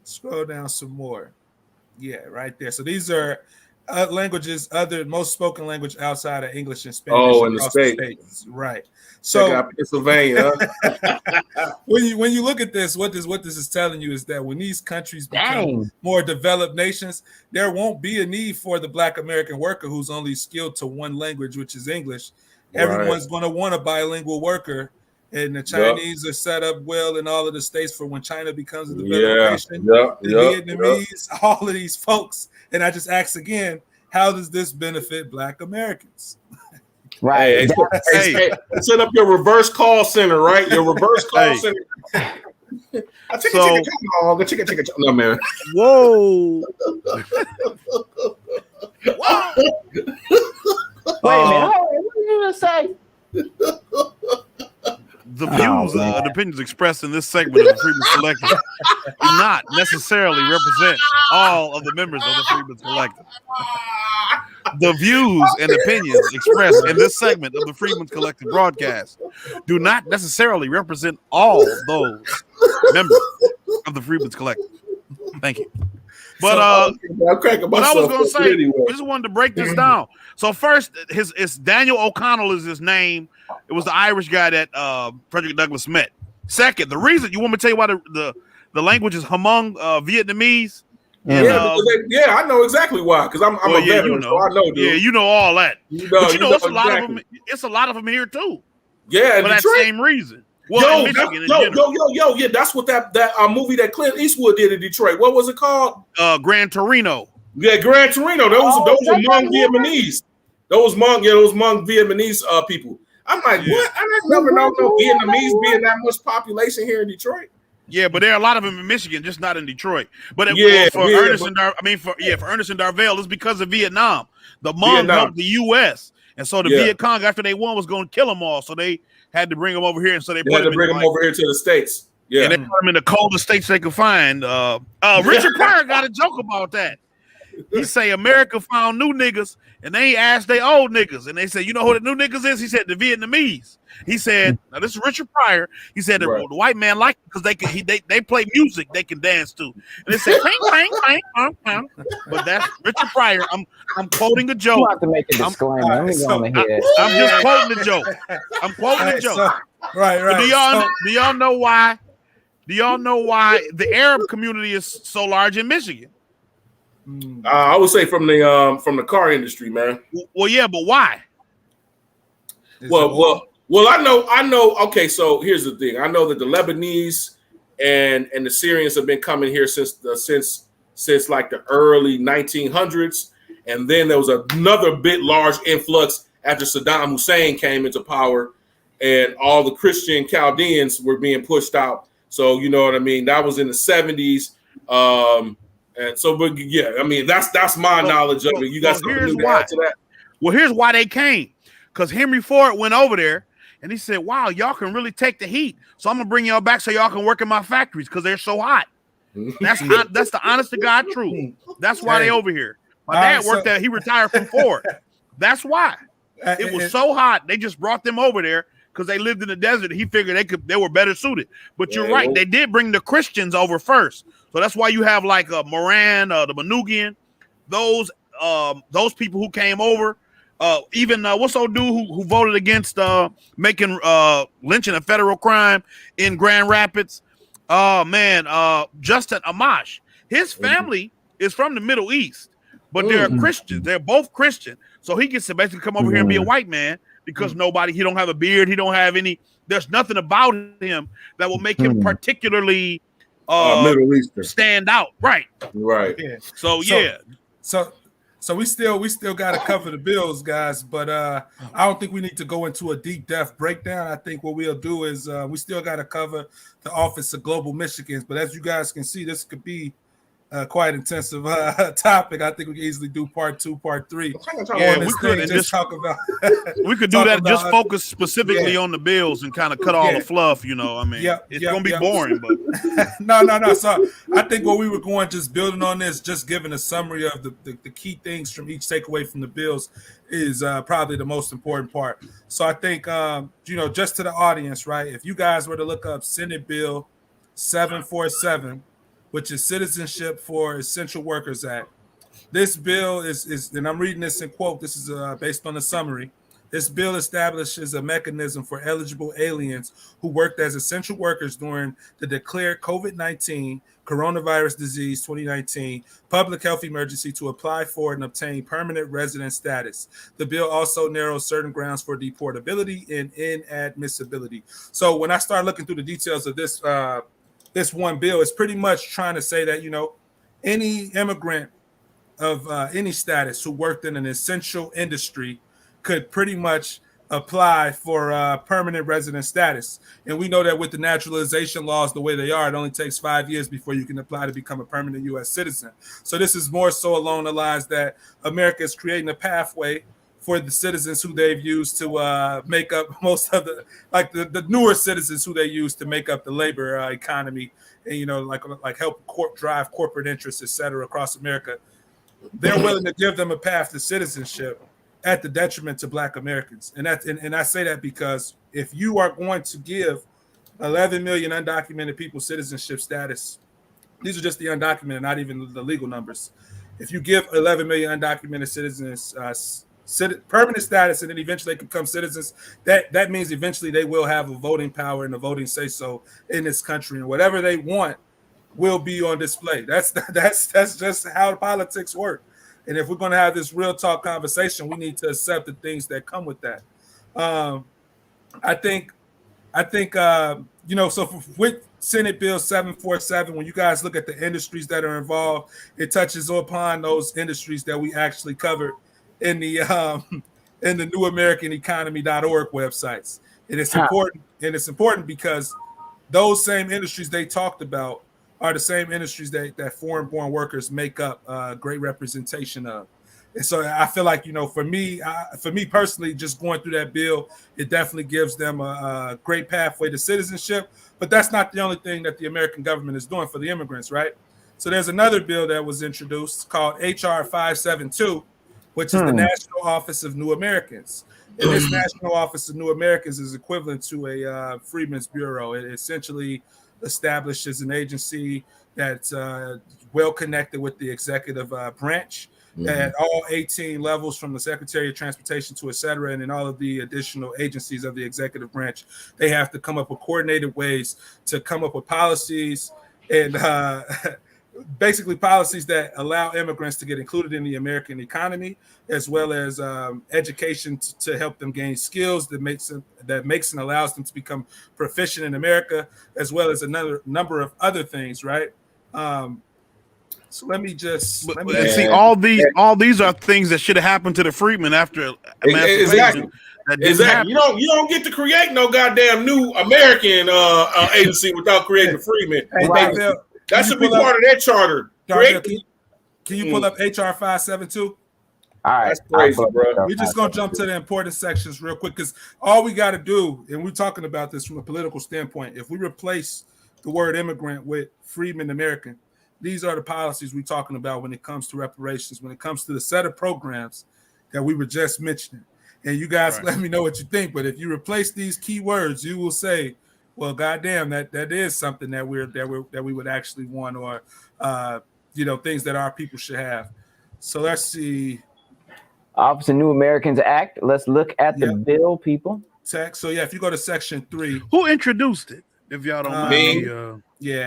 Scroll down some more. Yeah, right there. So these are languages, most spoken language outside of English and Spanish. Oh, in the States. Right. So check out Pennsylvania. when you look at this, what this is telling you is that when these countries become more developed nations, there won't be a need for the Black American worker who's only skilled to one language, which is English. Everyone's going to want a bilingual worker, and the Chinese are set up well in all of the states for when China becomes a developed nation. The Vietnamese, all of these folks. And I just ask again, how does this benefit Black Americans? Right. Hey, set up your reverse call center, right? Your reverse call center. No, man. Whoa. Wait a minute. What did you just say? The views and opinions expressed in this segment of the Freedmen's Collective do not necessarily represent all of the members of the Freedmen's Collective. The views and opinions expressed in this segment of the Freedmen's Collective broadcast do not necessarily represent all those members of the Freedmen's Collective. Thank you. But what I was going to say, I just wanted to break this down. So first, it's Daniel O'Connell is his name. It was the Irish guy that Frederick Douglass met. Second, the reason you want me to tell you why the language is Hmong Vietnamese. I know exactly why, because I'm a veteran, so I know. Dude. Yeah, you know all that. But it's a lot of them. It's a lot of them here too. Yeah, for that same reason. Well, yeah, that's what that movie that Clint Eastwood did in Detroit. What was it called? Gran Torino. Yeah, Gran Torino. Those were Hmong Vietnamese. Those Hmong Vietnamese people. I'm like, what? I never know no Vietnamese being that much population here in Detroit. Yeah, but there are a lot of them in Michigan, just not in Detroit. But for Ernest and Darvell, it's because of Vietnam. The Hmong helped the U.S. and so the Viet Cong, after they won, was going to kill them all. So they had to bring them over here, and so they had to bring them over here to the States. Yeah, and they put them in the coldest states they could find. Richard Pryor got a joke about that. He say America found new niggas and they ain't asked they old niggas. And they said, you know who the new niggas is? He said the Vietnamese. He said, now this is Richard Pryor. He said the white man like it because they play music they can dance to. And they say clang, clang, clang, clang, clang. But that's Richard Pryor. I'm quoting a joke. You have to make a disclaimer. Let me go on ahead. I'm just quoting the joke. I'm quoting the joke. So, right. Do y'all know why? Do y'all know why the Arab community is so large in Michigan? I would say from the car industry, man. Well, yeah, but why? Well, I know. Okay, so here's the thing. I know that the Lebanese and the Syrians have been coming here since like the early 1900s, and then there was another large influx after Saddam Hussein came into power, and all the Christian Chaldeans were being pushed out. So you know what I mean. That was in the 70s. And so, but yeah, I mean, that's my knowledge of it. You guys here's why. To that? Well, here's why they came. Because Henry Ford went over there and he said, wow, y'all can really take the heat. So I'm going to bring y'all back so y'all can work in my factories because they're so hot. That's the honest to God truth. That's why they over here. My dad worked there. He retired from Ford. That's why. It was so hot. They just brought them over there because they lived in the desert. He figured they were better suited. But you're right. They did bring the Christians over first. So that's why you have like Moran, the Manugian, those people who came over. Even what's old dude who voted against making lynching a federal crime in Grand Rapids? Justin Amash. His family is from the Middle East, but they're Christians. They're both Christian. So he gets to basically come over here and be a white man because he don't have a beard. He don't have any. There's nothing about him that will make him particularly Middle Eastern stand out. Right. Yeah. So yeah. So we still got to cover the bills, guys, but I don't think we need to go into a deep depth breakdown. I think what we'll do is we still got to cover the Office of Global Michigans, but as you guys can see, this could be quite intensive topic. I think we can easily do part 2, part 3. Yeah, we could just talk about. We could do that. Just focus specifically on the bills and kind of cut all the fluff. You know, I mean, it's gonna be boring, but no. So I think what we were going, just building on this, just giving a summary of the key things from each takeaway from the bills is probably the most important part. So I think just to the audience, right? If you guys were to look up Senate Bill 747. Which is Citizenship for Essential Workers Act. This bill is, and I'm reading this in quote, this is based on a summary. This bill establishes a mechanism for eligible aliens who worked as essential workers during the declared COVID-19 coronavirus disease 2019 public health emergency to apply for and obtain permanent resident status. The bill also narrows certain grounds for deportability and inadmissibility. So when I start looking through the details of this one bill, is pretty much trying to say that, any immigrant of any status who worked in an essential industry could pretty much apply for permanent resident status. And we know that with the naturalization laws the way they are, it only takes 5 years before you can apply to become a permanent U.S. citizen. So this is more so along the lines that America is creating a pathway for the citizens who they've used to make up most of the newer citizens who they use to make up the labor economy, and like help drive corporate interests, et cetera, across America. They're willing to give them a path to citizenship at the detriment to Black Americans, and I say that because if you are going to give 11 million undocumented people citizenship status, these are just the undocumented, not even the legal numbers. If you give 11 million undocumented citizens permanent status and then eventually they become citizens, that means eventually they will have a voting power and a voting say so in this country, and whatever they want will be on display. That's just how politics work. And if we're going to have this real talk conversation, we need to accept the things that come with that. I think so with Senate Bill 747, when you guys look at the industries that are involved, it touches upon those industries that we actually covered in the newamericaneconomy.org websites. And it's important because those same industries they talked about are the same industries that foreign-born workers make up great representation of. And so I feel like, for me personally, just going through that bill, it definitely gives them a great pathway to citizenship. But that's not the only thing that the American government is doing for the immigrants, right? So there's another bill that was introduced called HR 572, which is the National Office of New Americans. And this National Office of New Americans is equivalent to a Freedmen's Bureau. It essentially establishes an agency that's well connected with the executive branch at all 18 levels, from the Secretary of Transportation to et cetera, and in all of the additional agencies of the executive branch. They have to come up with coordinated ways to come up with policies and basically policies that allow immigrants to get included in the American economy, as well as education to help them gain skills that makes and allows them to become proficient in America, as well as another number of other things, right? So let me just see, all these are things that should have happened to the freedmen after emancipation. Exactly. You don't get to create no goddamn new American agency without creating the freedmen. Hey, right. That should be part of that charter. Can you pull up HR 572? All right. That's crazy, bro. We're just going to jump to the important sections real quick, because all we got to do, and we're talking about this from a political standpoint, if we replace the word immigrant with freedman American, these are the policies we're talking about when it comes to reparations, when it comes to the set of programs that we were just mentioning. And you guys let me know what you think. But if you replace these key words, you will say, well, goddamn, that is something that we would actually want, or things that our people should have. So let's see. Office of New Americans Act. Let's look at the bill, people. So if you go to section 3. Who introduced it? If y'all don't mind.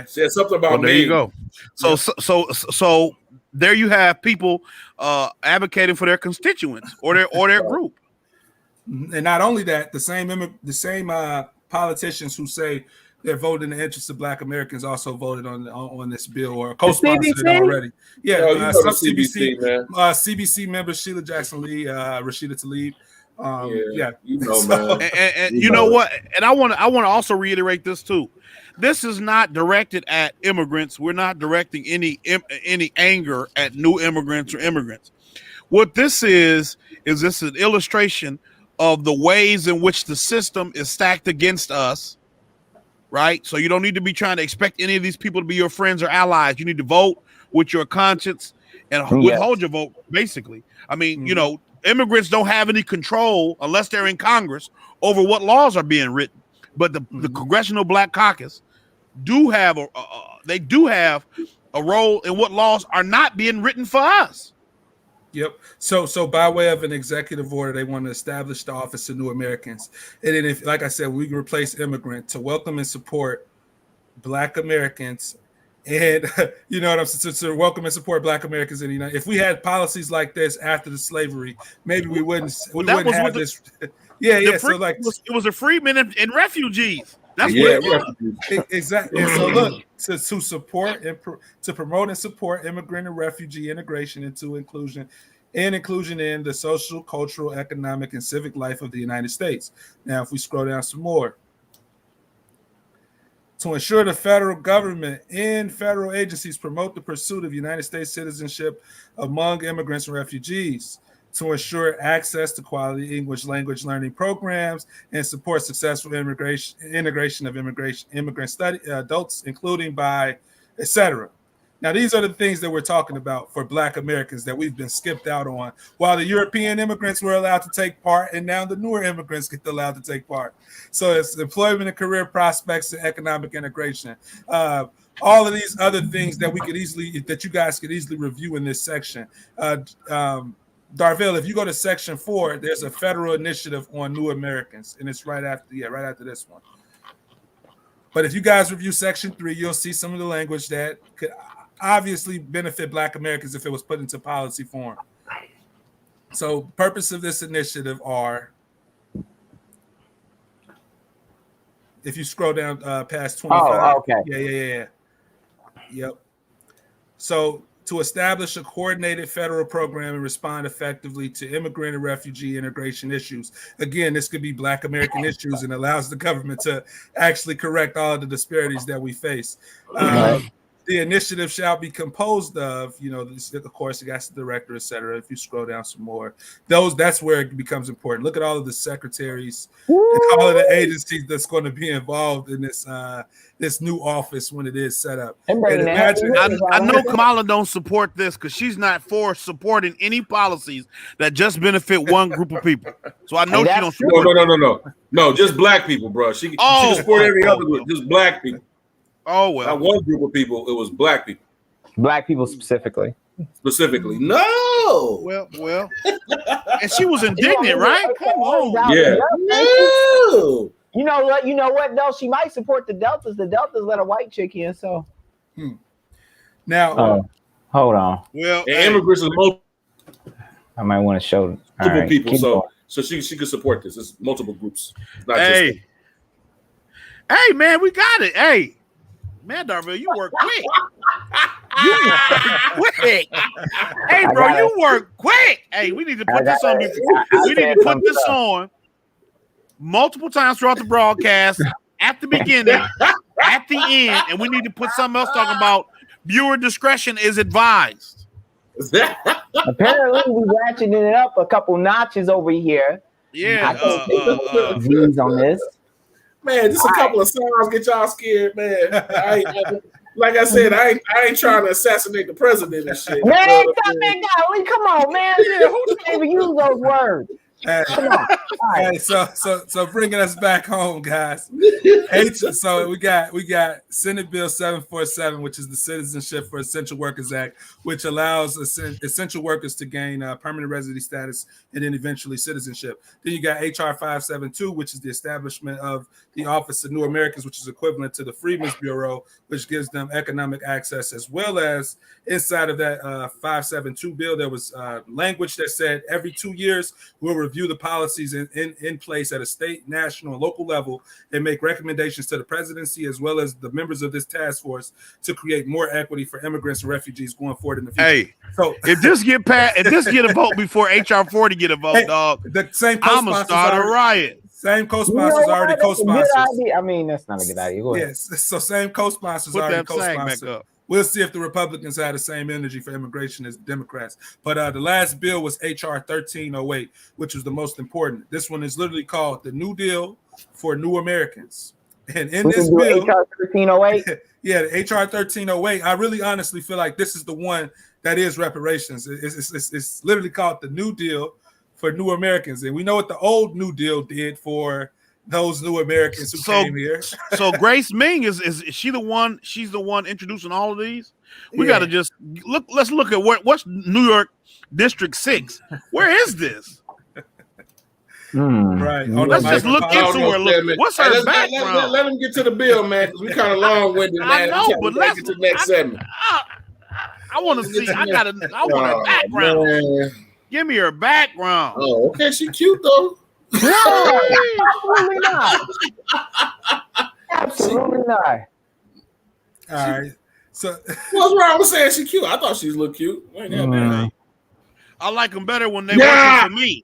Said something about there you go. So there you have people advocating for their constituents or their group. And not only that, the same politicians who say they're voting in the interest of Black Americans also voted on this bill, or co-sponsored it already. Yeah, some CBC, man. CBC members Sheila Jackson Lee, Rashida Tlaib. Man. And you know what? And I want to also reiterate this too. This is not directed at immigrants. We're not directing any anger at new immigrants or immigrants. What this is this an illustration of the ways in which the system is stacked against us, right? So you don't need to be trying to expect any of these people to be your friends or allies. You need to vote with your conscience and withhold your vote, basically. I mean, immigrants don't have any control unless they're in Congress over what laws are being written. But the Congressional Black Caucus do have a role in what laws are not being written for us. Yep. So by way of an executive order, they want to establish the Office of New Americans. And then, if, like I said, we can replace immigrant to welcome and support Black Americans, and you know what I'm saying, to welcome and support Black Americans in the United. If we had policies like this after the slavery, maybe we wouldn't have this. So like it was the freedmen and refugees. That's what it was. Exactly. And so look, to support and to promote and support immigrant and refugee integration into inclusion in the social, cultural, economic, and civic life of the United States. Now, if we scroll down some more, to ensure the federal government and federal agencies promote the pursuit of United States citizenship among immigrants and refugees, to ensure access to quality English language learning programs, and support successful integration of immigrant adults, including by etc. Now, these are the things that we're talking about for Black Americans that we've been skipped out on, while the European immigrants were allowed to take part, and now the newer immigrants get allowed to take part. So it's employment and career prospects and economic integration. All of these other things that you guys could easily review in this section. Darville, if you go to section 4, there's a federal initiative on new Americans, and it's right after this one. But if you guys review section 3, you'll see some of the language that could obviously benefit Black Americans if it was put into policy form. So purpose of this initiative are, if you scroll down past 25. Oh, okay. Yeah. Yep. So to establish a coordinated federal program and respond effectively to immigrant and refugee integration issues. Again, this could be Black American issues, and allows the government to actually correct all of the disparities that we face. the initiative shall be composed of, of course, you got the director, et cetera. If you scroll down some more, that's where it becomes important. Look at all of the secretaries and all of the agencies that's going to be involved in this new office when it is set up. And imagine, I know Kamala don't support this because she's not for supporting any policies that just benefit one group of people. So I know she don't support. No, just black people, bro. She can support every other group, just black people. Oh, well. Not one group of people, it was black people. Black people specifically. No. Well. And she was indignant, right? Come on. Yeah. No. You know what, though? She might support the Deltas. The Deltas let a white chick in, so. Now. Hold on. Well, immigrants is multiple. I might want to show people, so she could support this. It's multiple groups. Hey, man, we got it. Hey. Man, Darville, you work quick. Hey, bro, you work quick. Hey, we need to put this on. We need to put this on multiple times throughout the broadcast, at the beginning, at the end, and we need to put something else talking about viewer discretion is advised. Apparently, we ratcheted it up a couple notches over here. Yeah. Views on this. Man, just a couple of songs get y'all scared, man. Like I said, I ain't trying to assassinate the president and shit. Man, come on, man. Who didn't even use those words? Come on. Right. So bringing us back home, guys. So we got Senate Bill 747, which is the Citizenship for Essential Workers Act, which allows essential workers to gain permanent residency status and then eventually citizenship. Then you got HR 572, which is the establishment of the Office of New Americans, which is equivalent to the Freedmen's Bureau, which gives them economic access, as well as inside of that 572 bill, there was language that said every 2 years we'll review the policies in place at a state, national, and local level and make recommendations to the presidency as well as the members of this task force to create more equity for immigrants and refugees going forward in the future. Hey, so if this get a vote before HR 40 get a vote, dog, the same I'm gonna start a riot. Same co-sponsors already co-sponsors. I mean, that's not a good idea. Go ahead. Yes, so same co-sponsors already co-sponsored. We'll see if the Republicans have the same energy for immigration as Democrats. But the last bill was HR 1308, which was the most important. This one is literally called the New Deal for New Americans. And in this bill, HR 1308? Yeah, the HR 1308, I really honestly feel like this is the one that is reparations. It's literally called the New Deal for New Americans. And we know what the old New Deal did for those new Americans who came here. So Grace Ming is she the one? She's the one introducing all of these. We got to just look. Let's look at what's New York District 6. Where is this? Right. Let's just look into her. What's her background? Let them get to the bill, man, because we kind of long-winded. I know, but let's get to the next segment. I want to see. I want her background. Man. Give me her background. Oh, okay. She cute though. No, absolutely not. Absolutely not. All right. So what's wrong with saying she cute? I thought she looked cute. I like them better when they working for me.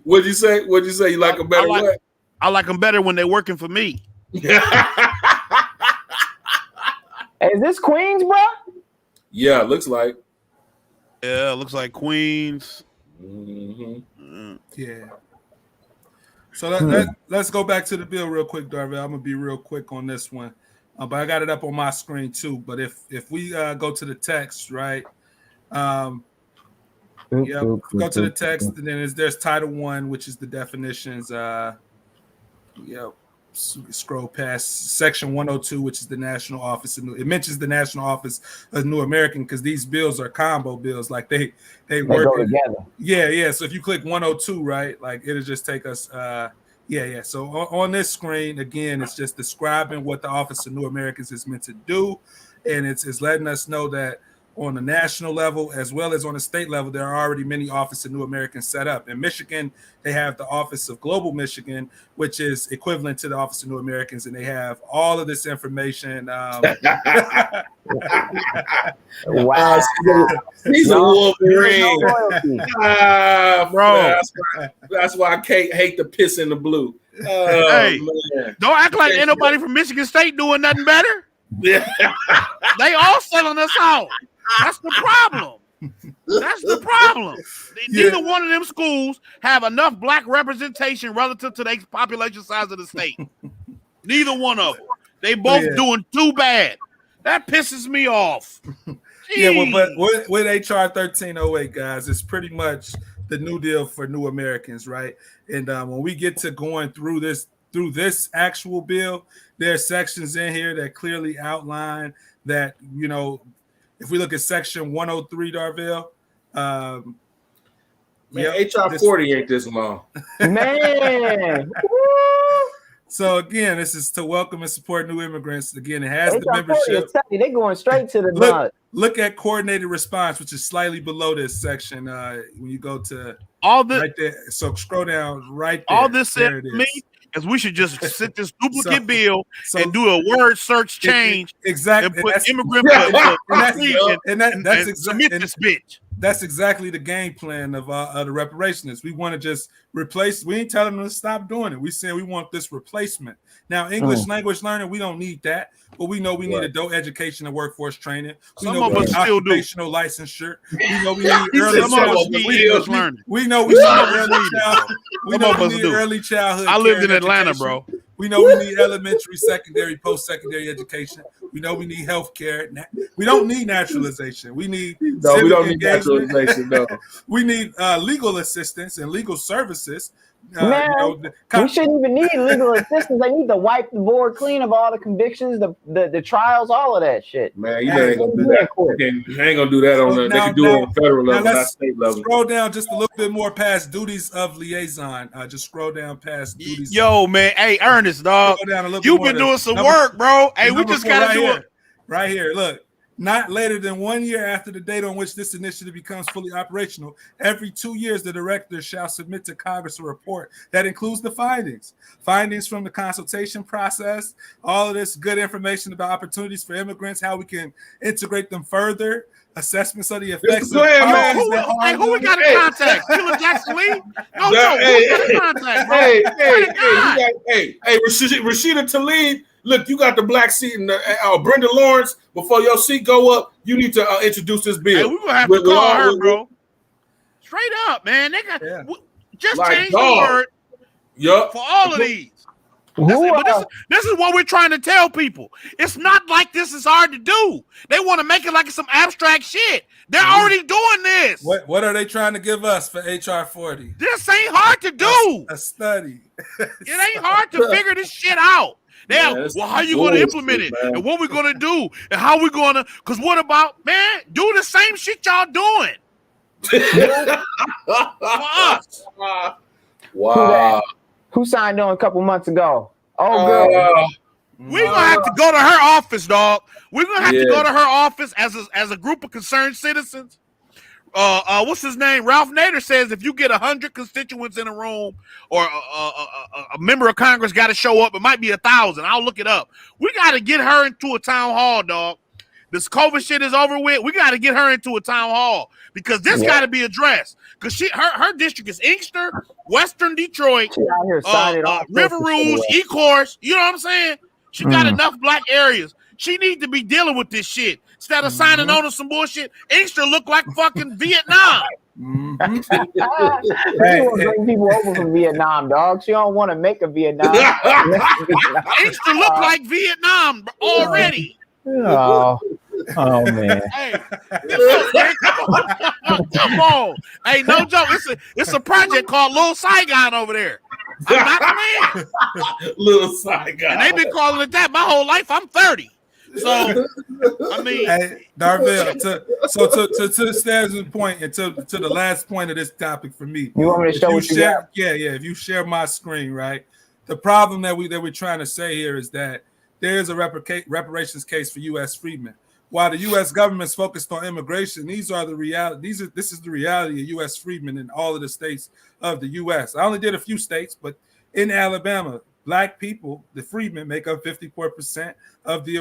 What'd you say? You like them better? I like them better when they're working for me. Is this Queens, bro? Yeah, it looks like. Yeah, it looks like Queens. Mm-hmm. Yeah. So let's go back to the bill real quick, Darville. I'm gonna be real quick on this one, but I got it up on my screen too. But if we go to the text, right? Go to the text, and then there's Title 1, which is the definitions. Scroll past Section 102, which is the National Office of New. It mentions the National Office of New American because these bills are combo bills, like they work together. Yeah. So if you click 102, right, like it'll just take us. So on this screen again, it's just describing what the Office of New Americans is meant to do, and it's letting us know that on the national level as well as on the state level, there are already many Office of New Americans set up. In Michigan, they have the Office of Global Michigan, which is equivalent to the Office of New Americans, and they have all of this information. Wow. He's a Wolverine. Bro. That's why I can't hate the piss in the blue. Hey, don't act like ain't nobody from Michigan State doing nothing better. Yeah. They all selling us out. That's the problem. That's the problem. Neither one of them schools have enough black representation relative to the population size of the state. Neither one of them. They both doing too bad. That pisses me off. Yeah, well, but with HR 1308, guys, it's pretty much the New Deal for new Americans, right? And when we get to going through this actual bill, there are sections in here that clearly outline that, you know, if we look at section 103, Darville, man, HR 40 ain't this long. Man. So again, this is to welcome and support new immigrants. Again, it has the membership. They're going straight to the mud. Look at coordinated response, which is slightly below this section. When you go to all this right there, so scroll down right there. All this said to me is we should just sit this duplicate bill and do a word search change. Exactly. And put immigrant and submit this bitch. That's exactly the game plan of the reparationists. We want to just replace. We ain't telling them to stop doing it. We saying we want this replacement. Now, English language learning, we don't need that, but we know we need adult education and workforce training. We know we need occupational licensure. We know we need early learning. We know we need early childhood. I lived in Atlanta, bro. We know we need elementary, secondary, post-secondary education. We know we need health care. We don't need naturalization. We need we don't need naturalization. No, we need legal assistance and legal services. Man, we shouldn't even need legal assistance. They need to wipe the board clean of all the convictions, the trials, all of that shit. Man, you ain't gonna do that. They ain't gonna do that on the. They can do it on the federal level, not state level. Scroll down just a little bit more past duties of liaison. Just scroll down past duties. Yo, man, hey, Ernest, dog, you've been doing some work, bro. Hey, we just gotta do it right here. Look. Not later than 1 year after the date on which this initiative becomes fully operational, every 2 years, the director shall submit to Congress a report that includes the findings from the consultation process, all of this good information about opportunities for immigrants, how we can integrate them further, assessments of the effects. Who we got in contact? Killer Jackson Lee? No, who got in contact, bro? Hey, Rashida Tlaib. Look, you got the black seat and Brenda Lawrence. Before your seat go up, you need to introduce this bill. Hey, we're gonna have to call her, bro. Straight up, man. They got just like change the word. Yup. For all of these. This is what we're trying to tell people. It's not like this is hard to do. They want to make it like it's some abstract shit. They're already doing this. What are they trying to give us for HR 40? This ain't hard to do. A study. It ain't hard to figure this shit out. Now, how you going to implement it? Man. And what we going to do? And how we going to? Because what about, man, do the same shit y'all doing. For us. Wow. Who signed on a couple months ago? Oh, girl. We're going to have to go to her office, dog. We're going to have to go to her office as a group of concerned citizens. What's his name? Ralph Nader says if you get 100 constituents in a room or a member of Congress got to show up, it might be 1,000. I'll look it up. We got to get her into a town hall, dog. This COVID shit is over with. We got to get her into a town hall because this got to be addressed. Because her district is Inkster, Western Detroit, River Rouge, Ecorse. You know what I'm saying? She got enough black areas. She needs to be dealing with this shit. Instead of signing on to some bullshit, Inkster look like fucking Vietnam. She want to bring people over from Vietnam, dog. She don't want to make a Vietnam. Inkster look like Vietnam already. Oh man. Hey, come on. Hey, no joke. It's a project called Little Saigon over there. I'm not playing. Little Saigon. And they've been calling it that my whole life. I'm 30. So, I mean, hey, Darville, to Stan's point and to the last point of this topic for me. You want me to show what you got? Yeah. If you share my screen, right? The problem that we're trying to say here is that there is a reparations case for U.S. freedmen. While the U.S. government's focused on immigration, this is the reality of U.S. freedmen in all of the states of the U.S. I only did a few states, but in Alabama, Black people, the freedmen, make up 54% of the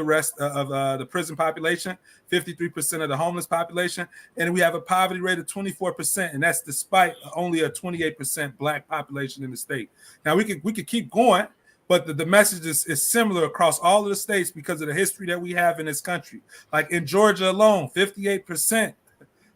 the prison population, 53% of the homeless population, and we have a poverty rate of 24%, and that's despite only a 28% Black population in the state. Now we could keep going, but the message is similar across all of the states because of the history that we have in this country. Like in Georgia alone, 58%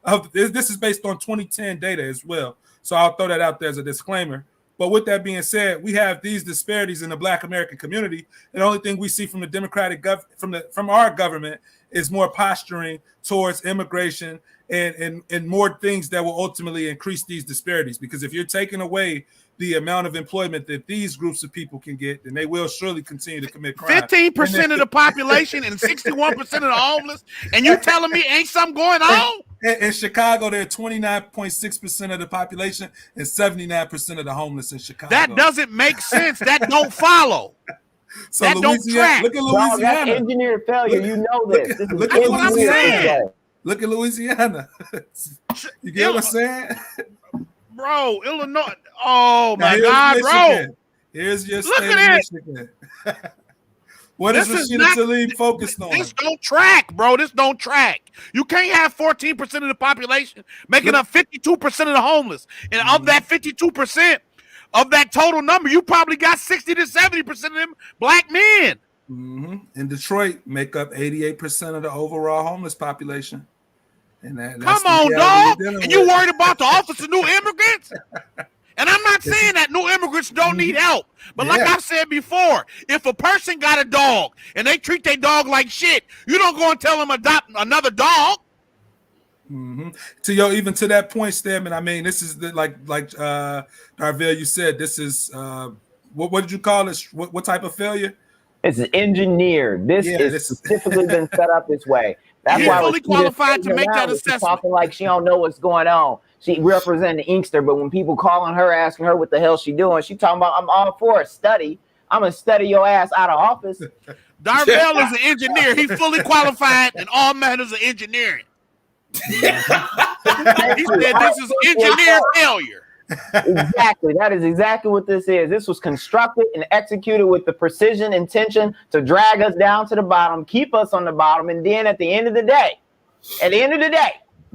of this is based on 2010 data as well. So I'll throw that out there as a disclaimer. But with that being said, we have these disparities in the Black American community. And the only thing we see from the Democratic from our government is more posturing towards immigration and more things that will ultimately increase these disparities. Because if you're taking away the amount of employment that these groups of people can get, then they will surely continue to commit crime. 15% of the population and 61% of the homeless, and you telling me ain't something going on? In Chicago, there are 29.6% of the population and 79% of the homeless in Chicago. That doesn't make sense. That don't follow. So that don't track. Look at Louisiana. That's engineered failure. You know this. Look at what I'm saying. Look at Louisiana. You get what I'm saying? Bro, Illinois. Oh my God, Michigan. Bro. Here's your state of Michigan. What is Rashida Tlaib focused on? This don't track, bro. This don't track. You can't have 14% of the population making up 52% of the homeless. And of that 52%, of that total number, you probably got 60 to 70% of them Black men. In Detroit, make up 88% of the overall homeless population. And come on, dog. And you worried about the office of new immigrants? And I'm not saying that new immigrants don't need help. But like I've said before, if a person got a dog and they treat their dog like shit, you don't go and tell them adopt another dog. Even to that point, Stedman, I mean, this is like Darvell, you said, this is what did you call this? What type of failure? It's engineered. This is specifically been set up this way. That's why fully qualified to make that assessment. Talking like she don't know what's going on. She representing the Inkster, but when people calling her, asking her what the hell she doing, she talking about, I'm all for a study. I'm gonna study your ass out of office. Darvell is an engineer. He's fully qualified in all matters of engineering. He said this is engineer failure. Exactly. That is exactly what this is. This was constructed and executed with the precision, intention to drag us down to the bottom, keep us on the bottom, and then at the end of the day,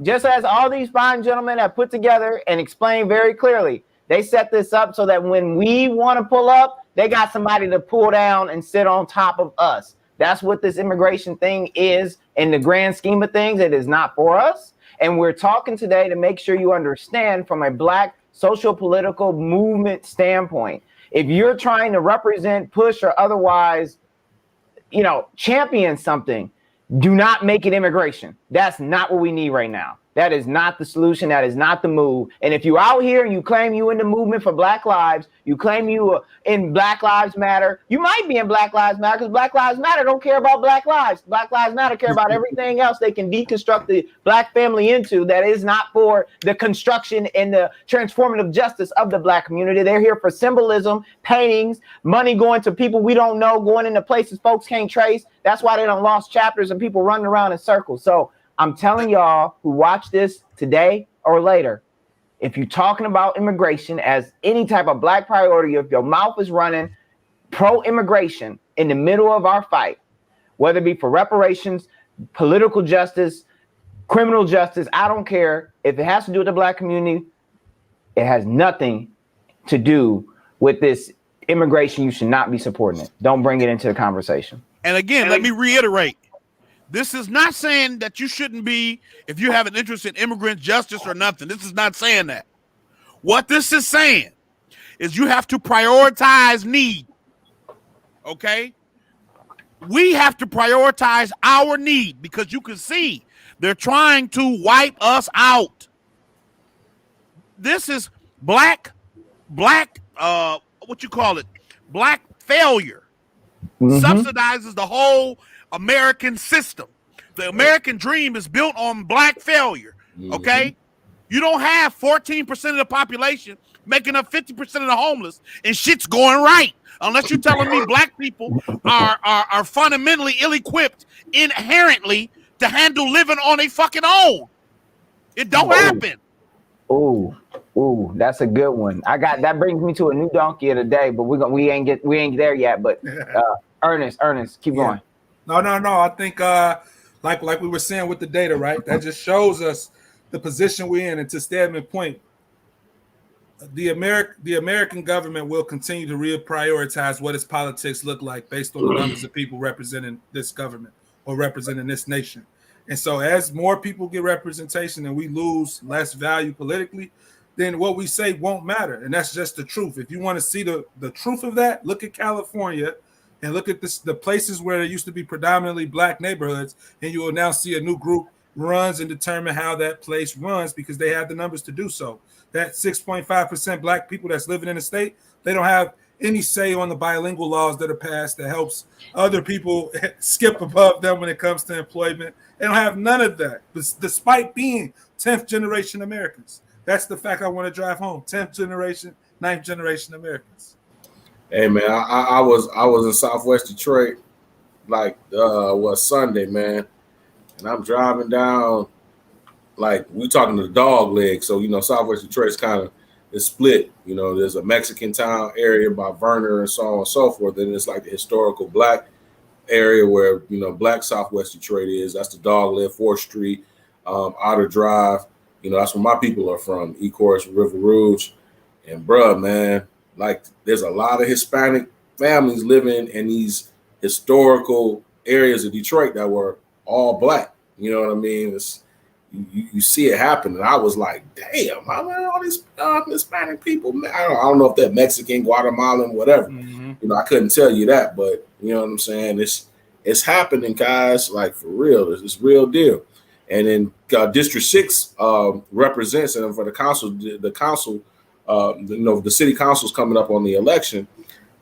just as all these fine gentlemen have put together and explained very clearly, they set this up so that when we want to pull up, they got somebody to pull down and sit on top of us. That's what this immigration thing is in the grand scheme of things. It is not for us. And we're talking today to make sure you understand from a Black social political movement standpoint. If you're trying to represent, push, or otherwise, champion something, do not make it immigration. That's not what we need right now. That is not the solution. That is not the move. And if you out here and you claim you in the movement for Black lives, you claim you in Black Lives Matter, you might be in Black Lives Matter because Black Lives Matter don't care about Black lives. Black Lives Matter care about everything else they can deconstruct the Black family into that is not for the construction and the transformative justice of the Black community. They're here for symbolism, paintings, money going to people we don't know, going into places folks can't trace. That's why they done lost chapters and people running around in circles. So I'm telling y'all who watch this today or later, if you're talking about immigration as any type of Black priority, if your mouth is running pro-immigration in the middle of our fight, whether it be for reparations, political justice, criminal justice, I don't care. If it has to do with the Black community, it has nothing to do with this immigration. You should not be supporting it. Don't bring it into the conversation. And again, let me reiterate. This is not saying that you shouldn't be, if you have an interest in immigrant justice or nothing. This is not saying that. What this is saying is you have to prioritize need. Okay? We have to prioritize our need because you can see they're trying to wipe us out. This is black, Black failure. Subsidizes the whole American system. The American dream is built on Black failure. Okay, you don't have 14% of the population making up 50% of the homeless, and shit's going right. Unless you're telling me Black people are fundamentally ill-equipped inherently to handle living on a fucking own. It don't happen. Ooh, that's a good one. That brings me to a new donkey of the day, but we ain't there yet. But Ernest, keep going. No. I think like we were saying with the data, right? That just shows us the position we're in. And to Stedman's point, the American government will continue to reprioritize what its politics look like based on the numbers of people representing this government or representing this nation. And so as more people get representation and we lose less value politically, then what we say won't matter. And that's just the truth. If you want to see the truth of that, look at California and look at the places where there used to be predominantly black neighborhoods, and you will now see a new group runs and determine how that place runs because they have the numbers to do so. That 6.5% black people that's living in the state, they don't have any say on the bilingual laws that are passed that helps other people skip above them when it comes to employment. They don't have none of that, despite being 10th generation Americans. That's the fact I want to drive home. 10th generation, 9th generation Americans. Hey man, I was in Southwest Detroit like Sunday, man, and I'm driving down. Like we talking to the dog leg, so Southwest Detroit's kind of is split. There's a Mexican town area by Verner and so on and so forth. Then it's like the historical black area where black Southwest Detroit is. That's the dog leg, 4th Street, Otter Drive. That's where my people are from. Ecorse, River Rouge, and bruh, man, like there's a lot of Hispanic families living in these historical areas of Detroit that were all black. You know what I mean? You see it happen, and I was like, damn, I mean, all these Hispanic people. Man, I don't know if they're Mexican, Guatemalan, whatever. Mm-hmm. I couldn't tell you that, but you know what I'm saying. It's happening, guys. Like for real, it's real deal. And then District 6 represents, and for the council, the city council's coming up on the election,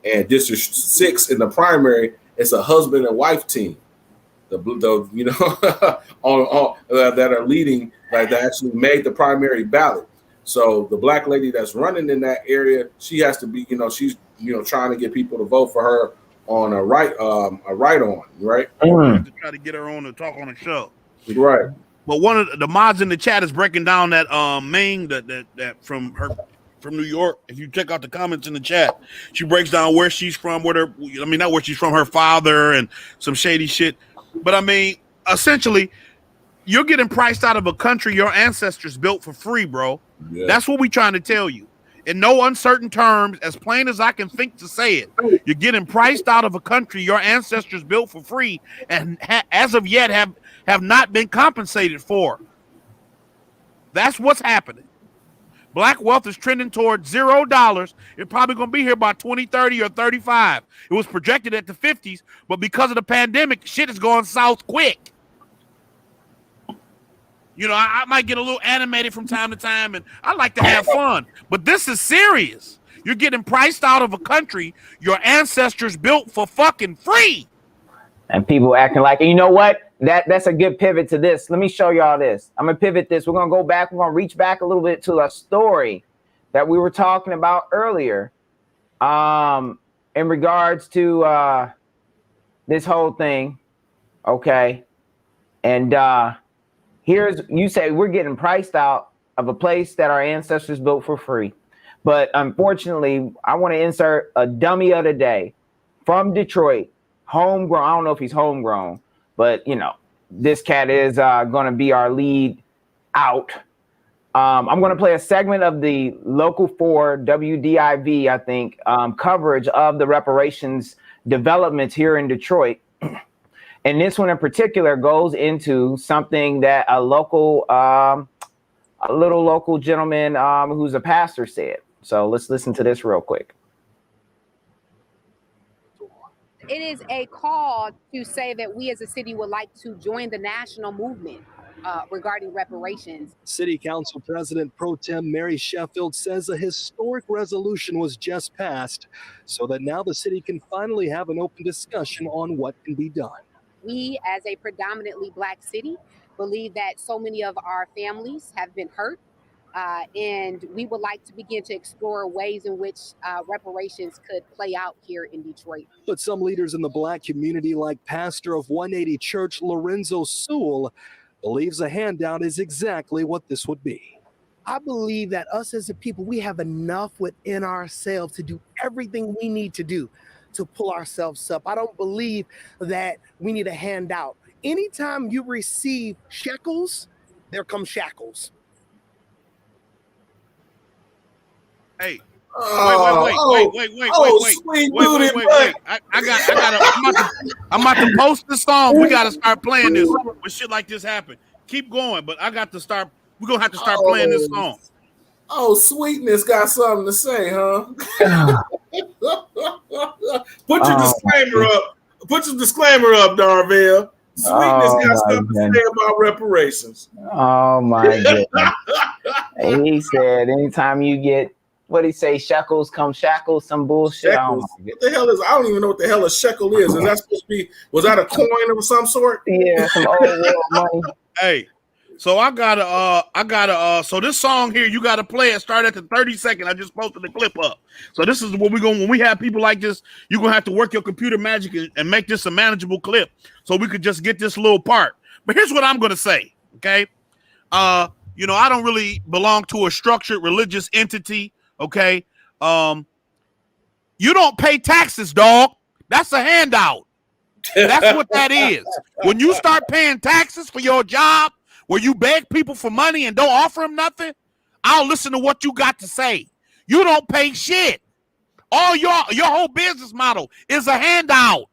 and District 6 in the primary, it's a husband and wife team. That are leading, like that actually made the primary ballot. So the black lady that's running in that area, she has to be, she's trying to get people to vote for her on a right on, right? To try to get her on to talk on the show. Right. But one of the mods in the chat is breaking down that Ming that from New York. If you check out the comments in the chat, she breaks down where she's from, not where she's from, her father and some shady shit. But I mean, essentially, you're getting priced out of a country your ancestors built for free, bro. Yeah. That's what we're trying to tell you. In no uncertain terms, as plain as I can think to say it, you're getting priced out of a country your ancestors built for free and as of yet have not been compensated for. That's what's happening. Black wealth is trending towards $0. It's probably going to be here by 2030 or 35. It was projected at the 50s, but because of the pandemic, shit is going south quick. I might get a little animated from time to time, and I like to have fun, but this is serious. You're getting priced out of a country your ancestors built for fucking free. And people acting like, you know what? That's a good pivot to this. Let me show y'all this. I'm going to pivot this. We're going to go back. We're going to reach back a little bit to a story that we were talking about earlier in regards to this whole thing. Okay. And you say we're getting priced out of a place that our ancestors built for free. But unfortunately, I want to insert a dummy of the day from Detroit, homegrown. I don't know if he's homegrown, but this cat is going to be our lead out. I'm going to play a segment of the Local 4 WDIV, I think, coverage of the reparations developments here in Detroit. And this one in particular goes into something that a little local gentleman who's a pastor said. So let's listen to this real quick. It is a call to say that we as a city would like to join the national movement regarding reparations. City Council President Pro Tem Mary Sheffield says a historic resolution was just passed so that now the city can finally have an open discussion on what can be done. We, as a predominantly Black city, believe that so many of our families have been hurt, and we would like to begin to explore ways in which reparations could play out here in Detroit. But some leaders in the Black community, like pastor of 180 Church Lorenzo Sewell, believes a handout is exactly what this would be. I believe that us as a people, we have enough within ourselves to do everything we need to do to pull ourselves up. I don't believe that we need a handout. Anytime you receive shekels, there come shackles. Hey. Oh, Wait. I'm about to post the song. We got to start playing this when shit like this happen. Keep going, but I got to start. We're going to have to start playing this song. Oh, Sweetness got something to say, huh? Put your disclaimer up. Put your disclaimer up, Darvell. Sweetness got something to say about reparations. Oh my goodness. He said, anytime you get, what he say, shekels come shackles, some bullshit. Shekels. What the hell is? I don't even know what the hell a shekel is. Is that supposed to be? Was that a coin of some sort? Yeah, some old world money. Hey, so I gotta. So this song here, you gotta play it. Start at the 30-second. I just posted the clip up. So this is what we're going. When we have people like this, you're gonna have to work your computer magic and make this a manageable clip, so we could just get this little part. But here's what I'm gonna say. Okay, you know, I don't really belong to a structured religious entity. Okay, you don't pay taxes, dog. That's a handout. That's what that is. When you start paying taxes for your job, where you beg people for money and don't offer them nothing, I'll listen to what you got to say. You don't pay shit. All your whole business model is a handout.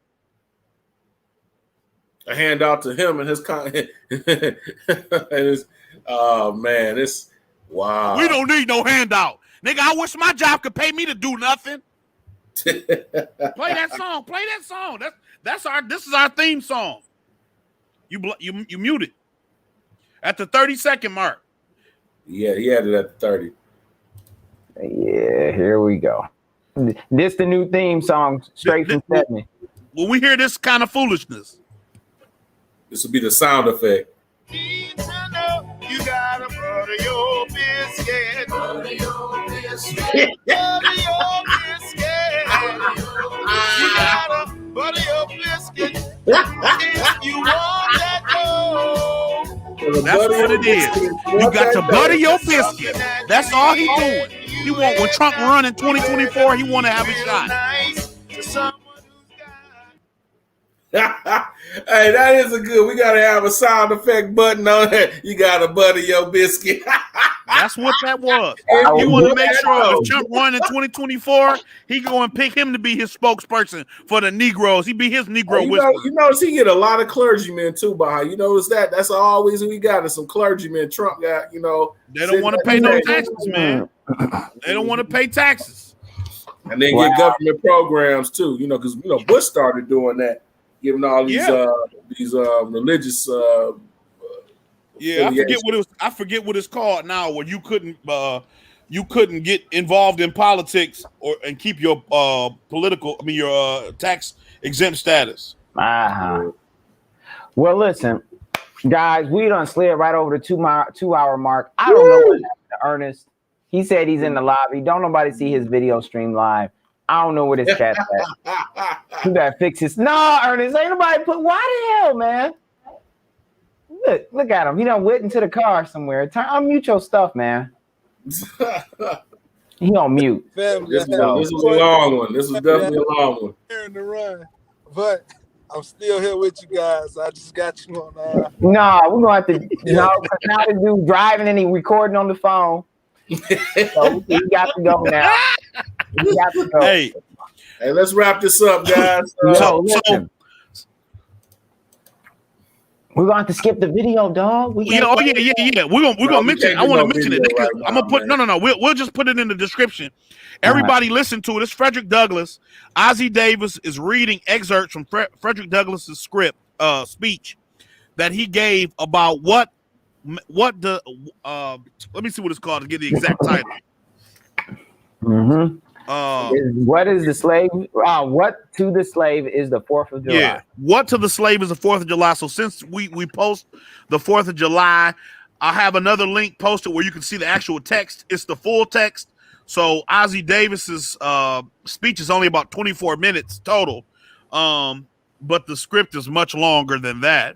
A handout to him and his oh man, it's wow. We don't need no handout. Nigga, I wish my job could pay me to do nothing. Play that song. Play that song. This is our theme song. You muted at the 30-second mark. Yeah, he had it at the 30. Yeah, here we go. This the new theme song straight from Stephanie. When we hear this kind of foolishness, this will be the sound effect. You gotta butter your biscuit. Butter your biscuit. Butter your biscuit. You gotta butter your biscuit. If you want that dough. That's what it is. You got to butter your biscuit. That's all he doing. He want, when Trump run in 2024, he want to have a shot. Hey, that is a good. We gotta have a sound effect button on it. You gotta butter your biscuit. That's what that was. He want to make sure if Trump run in 2024, he go and pick him to be his spokesperson for the Negroes. He be his Negro whisperer. You notice he get a lot of clergymen too behind. You notice that? That's always we got is some clergymen. Trump got, you know. They don't want to pay no taxes, man. They don't want to pay taxes. And then get government programs too. You know, because Bush started doing that. Giving all these religious I forget what it's called now, where you couldn't get involved in politics and keep your your tax exempt status. Well, listen, guys, we done slid right over the 2 hour mark. I don't know what happened to Ernest. He said he's in the lobby. Don't nobody see his video stream live. I don't know what his cat's at. You gotta fix this. No, Ernest, ain't nobody put. Why the hell, man? Look at him. He done went into the car somewhere. Unmute your stuff, man. He on mute. This was a long one. This was definitely a long one. In the run, but I'm still here with you guys. I just got you on. No, we're gonna have to. Now the dude driving and he recording on the phone. So he got to go now. He got to go. Hey, let's wrap this up, guys. Listen. We're gonna have to skip the video, dog. Yeah. We're gonna mention. I want to mention it. Right now, I'm gonna put no. We'll just put it in the description. Everybody listen to it. It's Frederick Douglass. Ozzie Davis is reading excerpts from Frederick Douglass's speech that he gave about what the let me see what it's called to get the exact title. What is the slave? What to the slave is the 4th of July? Yeah, what to the slave is the 4th of July. So since we post the 4th of July, I have another link posted where you can see the actual text. It's the full text. So Ozzie Davis's speech is only about 24 minutes total, but the script is much longer than that.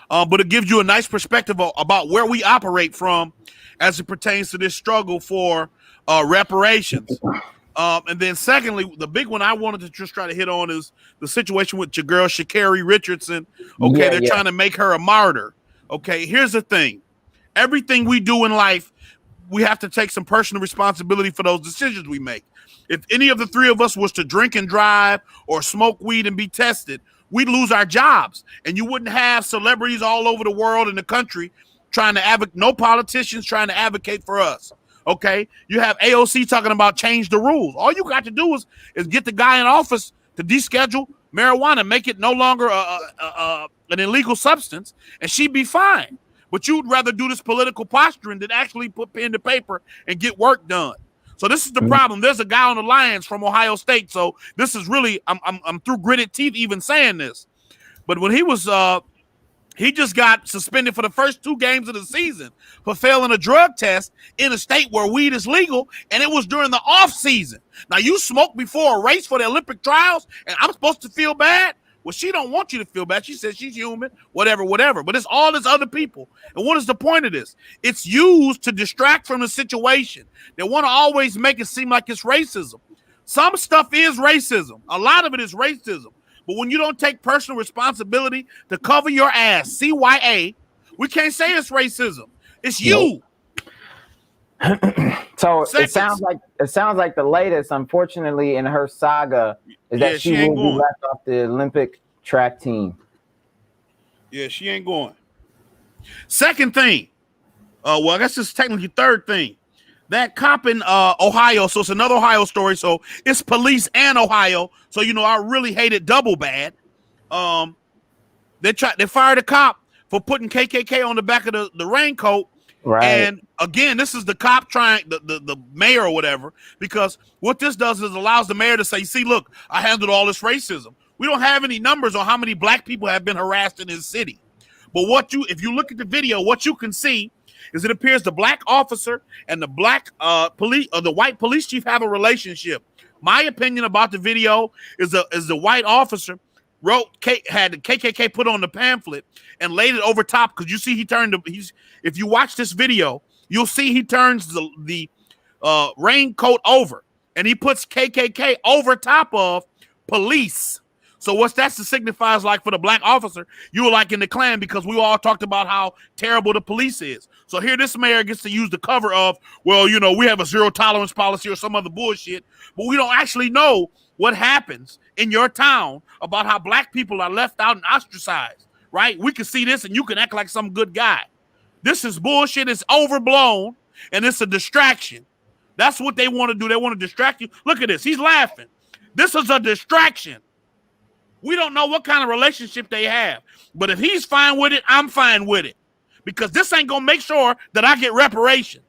But it gives you a nice perspective about where we operate from as it pertains to this struggle for reparations. And then secondly, the big one I wanted to just try to hit on is the situation with your girl, Sha'Carri Richardson. Okay, they're trying to make her a martyr. Okay, here's the thing. Everything we do in life, we have to take some personal responsibility for those decisions we make. If any of the three of us was to drink and drive or smoke weed and be tested, we'd lose our jobs, and you wouldn't have celebrities all over the world and the country trying to advocate, no politicians trying to advocate for us. Okay, you have AOC talking about change the rules. All you got to do is get the guy in office to deschedule marijuana, make it no longer an illegal substance, and she'd be fine. But you'd rather do this political posturing than actually put pen to paper and get work done. So this is the problem. There's a guy on the Lions from Ohio State. So this is really, I'm through gritted teeth even saying this. But when he was he just got suspended for the first 2 games of the season for failing a drug test in a state where weed is legal, and it was during the off season. Now, you smoke before a race for the Olympic trials, and I'm supposed to feel bad? Well, she don't want you to feel bad. She says she's human, whatever. But it's all these other people. And what is the point of this? It's used to distract from the situation. They want to always make it seem like it's racism. Some stuff is racism. A lot of it is racism. But when you don't take personal responsibility to cover your ass, CYA, we can't say it's racism. It's you. So it sounds like the latest, unfortunately, in her saga is that she will be left off the Olympic track team. Yeah, she ain't going. Second thing, well, I guess it's technically third thing. That cop in Ohio, so it's another Ohio story. So it's police and Ohio. So I really hate it double bad. They fired a cop for putting KKK on the back of the raincoat. Right. And again, this is the cop trying the mayor or whatever, because what this does is allows the mayor to say, see, look, I handled all this racism. We don't have any numbers on how many black people have been harassed in this city. But if you look at the video, what you can see is it appears the black officer and the black police or the white police chief have a relationship. My opinion about the video is the white officer had the KKK put on the pamphlet and laid it over top, because you see if you watch this video, you'll see he turns the raincoat over and he puts KKK over top of police. So what's that signifies like for the black officer, you were like in the Klan, because we all talked about how terrible the police is. So here this mayor gets to use the cover of, well, we have a zero tolerance policy or some other bullshit, but we don't actually know what happens in your town about how black people are left out and ostracized, right? We can see this and you can act like some good guy. This is bullshit. It's overblown and it's a distraction. That's what they want to do. They want to distract you. Look at this. He's laughing. This is a distraction. We don't know what kind of relationship they have. But if he's fine with it, I'm fine with it. Because this ain't going to make sure that I get reparations.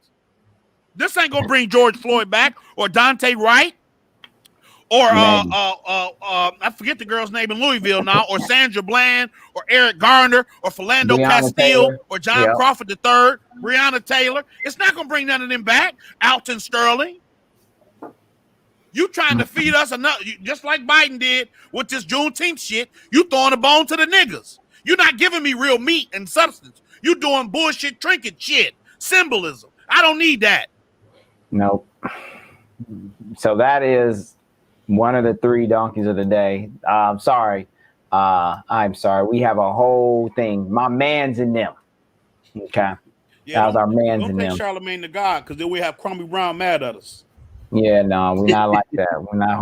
This ain't going to bring George Floyd back or Dante Wright or I forget the girl's name in Louisville now, or Sandra Bland or Eric Garner or Philando Castile or John Crawford III, Breonna Taylor. It's not going to bring none of them back. Alton Sterling. You trying to feed us another, just like Biden did with this Juneteenth shit. You throwing a bone to the niggas. You're not giving me real meat and substance. You doing bullshit trinket shit, symbolism. I don't need that. Nope. So that is one of the 3 donkeys of the day. I'm sorry. We have a whole thing. My man's in them. Okay. Yeah, that was our man's in them. Don't take Charlamagne the God, because then we have Crumby Brown mad at us. Yeah, no, we're not like that. We're not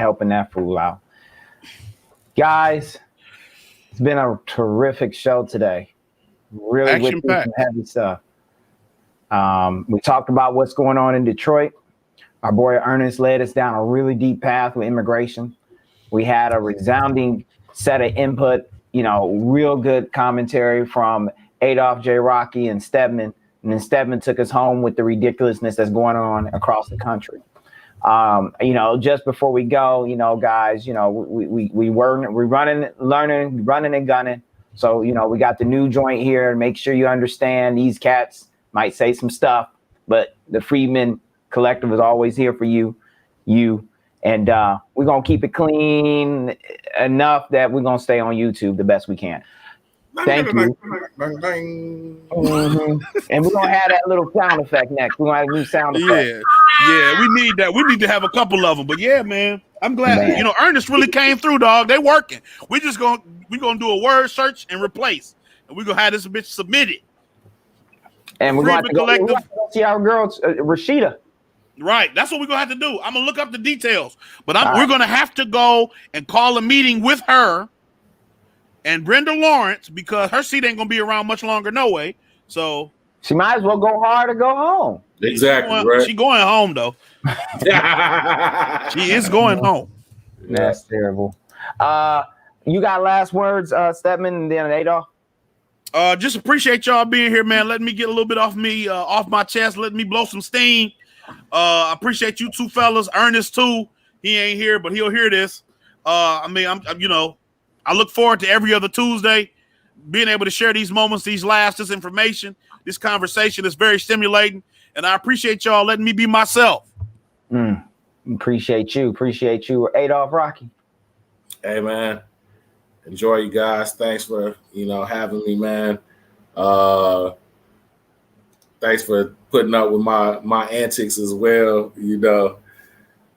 helping that fool out. Guys, it's been a terrific show today. Really with some heavy stuff. We talked about what's going on in Detroit. Our boy Ernest led us down a really deep path with immigration. We had a resounding set of input, real good commentary from Adolph J. Rocky and Stedman. And then Stedman took us home with the ridiculousness that's going on across the country. Just before we go, guys, we're running and gunning. So, we got the new joint here. Make sure you understand these cats might say some stuff, but the Freedmen Collective is always here for you. And we're going to keep it clean enough that we're going to stay on YouTube the best we can. Thank you. Mm-hmm. And we're gonna have that little sound effect next. We're gonna have a new sound effect. Yeah, we need that. We need to have a couple of them. But yeah, man, I'm glad. Ernest really came through, dog. They working. We're gonna do a word search and replace, and we're gonna have this bitch submitted. And we're going to Collective. go see our girl, Rashida. Right. That's what we're going to have to do. I'm going to look up the details. But All we're right. going to have to go and call a meeting with her and Brenda Lawrence because her seat ain't going to be around much longer no way. So she might as well go hard or go home. Exactly, right? She going home, though. She is going home. That's terrible. You got last words, Stedman, and then Adolph? Just appreciate y'all being here, man. Letting me get a little bit off my chest. Letting me blow some steam. I appreciate you two fellas. Ernest too. He ain't here, but he'll hear this. I look forward to every other Tuesday being able to share these moments, this information, this conversation is very stimulating, and I appreciate y'all letting me be myself. Appreciate you. Adolph, Rocky. Hey, man. Enjoy, you guys. Thanks for, having me, man. Thanks for putting up with my antics as well.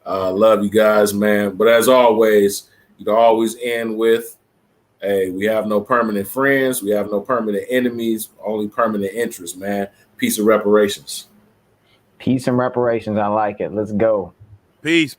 Love you guys, man. But as always, you can always end with, hey, we have no permanent friends. We have no permanent enemies, only permanent interests, man. Peace and reparations. Peace and reparations. I like it. Let's go. Peace.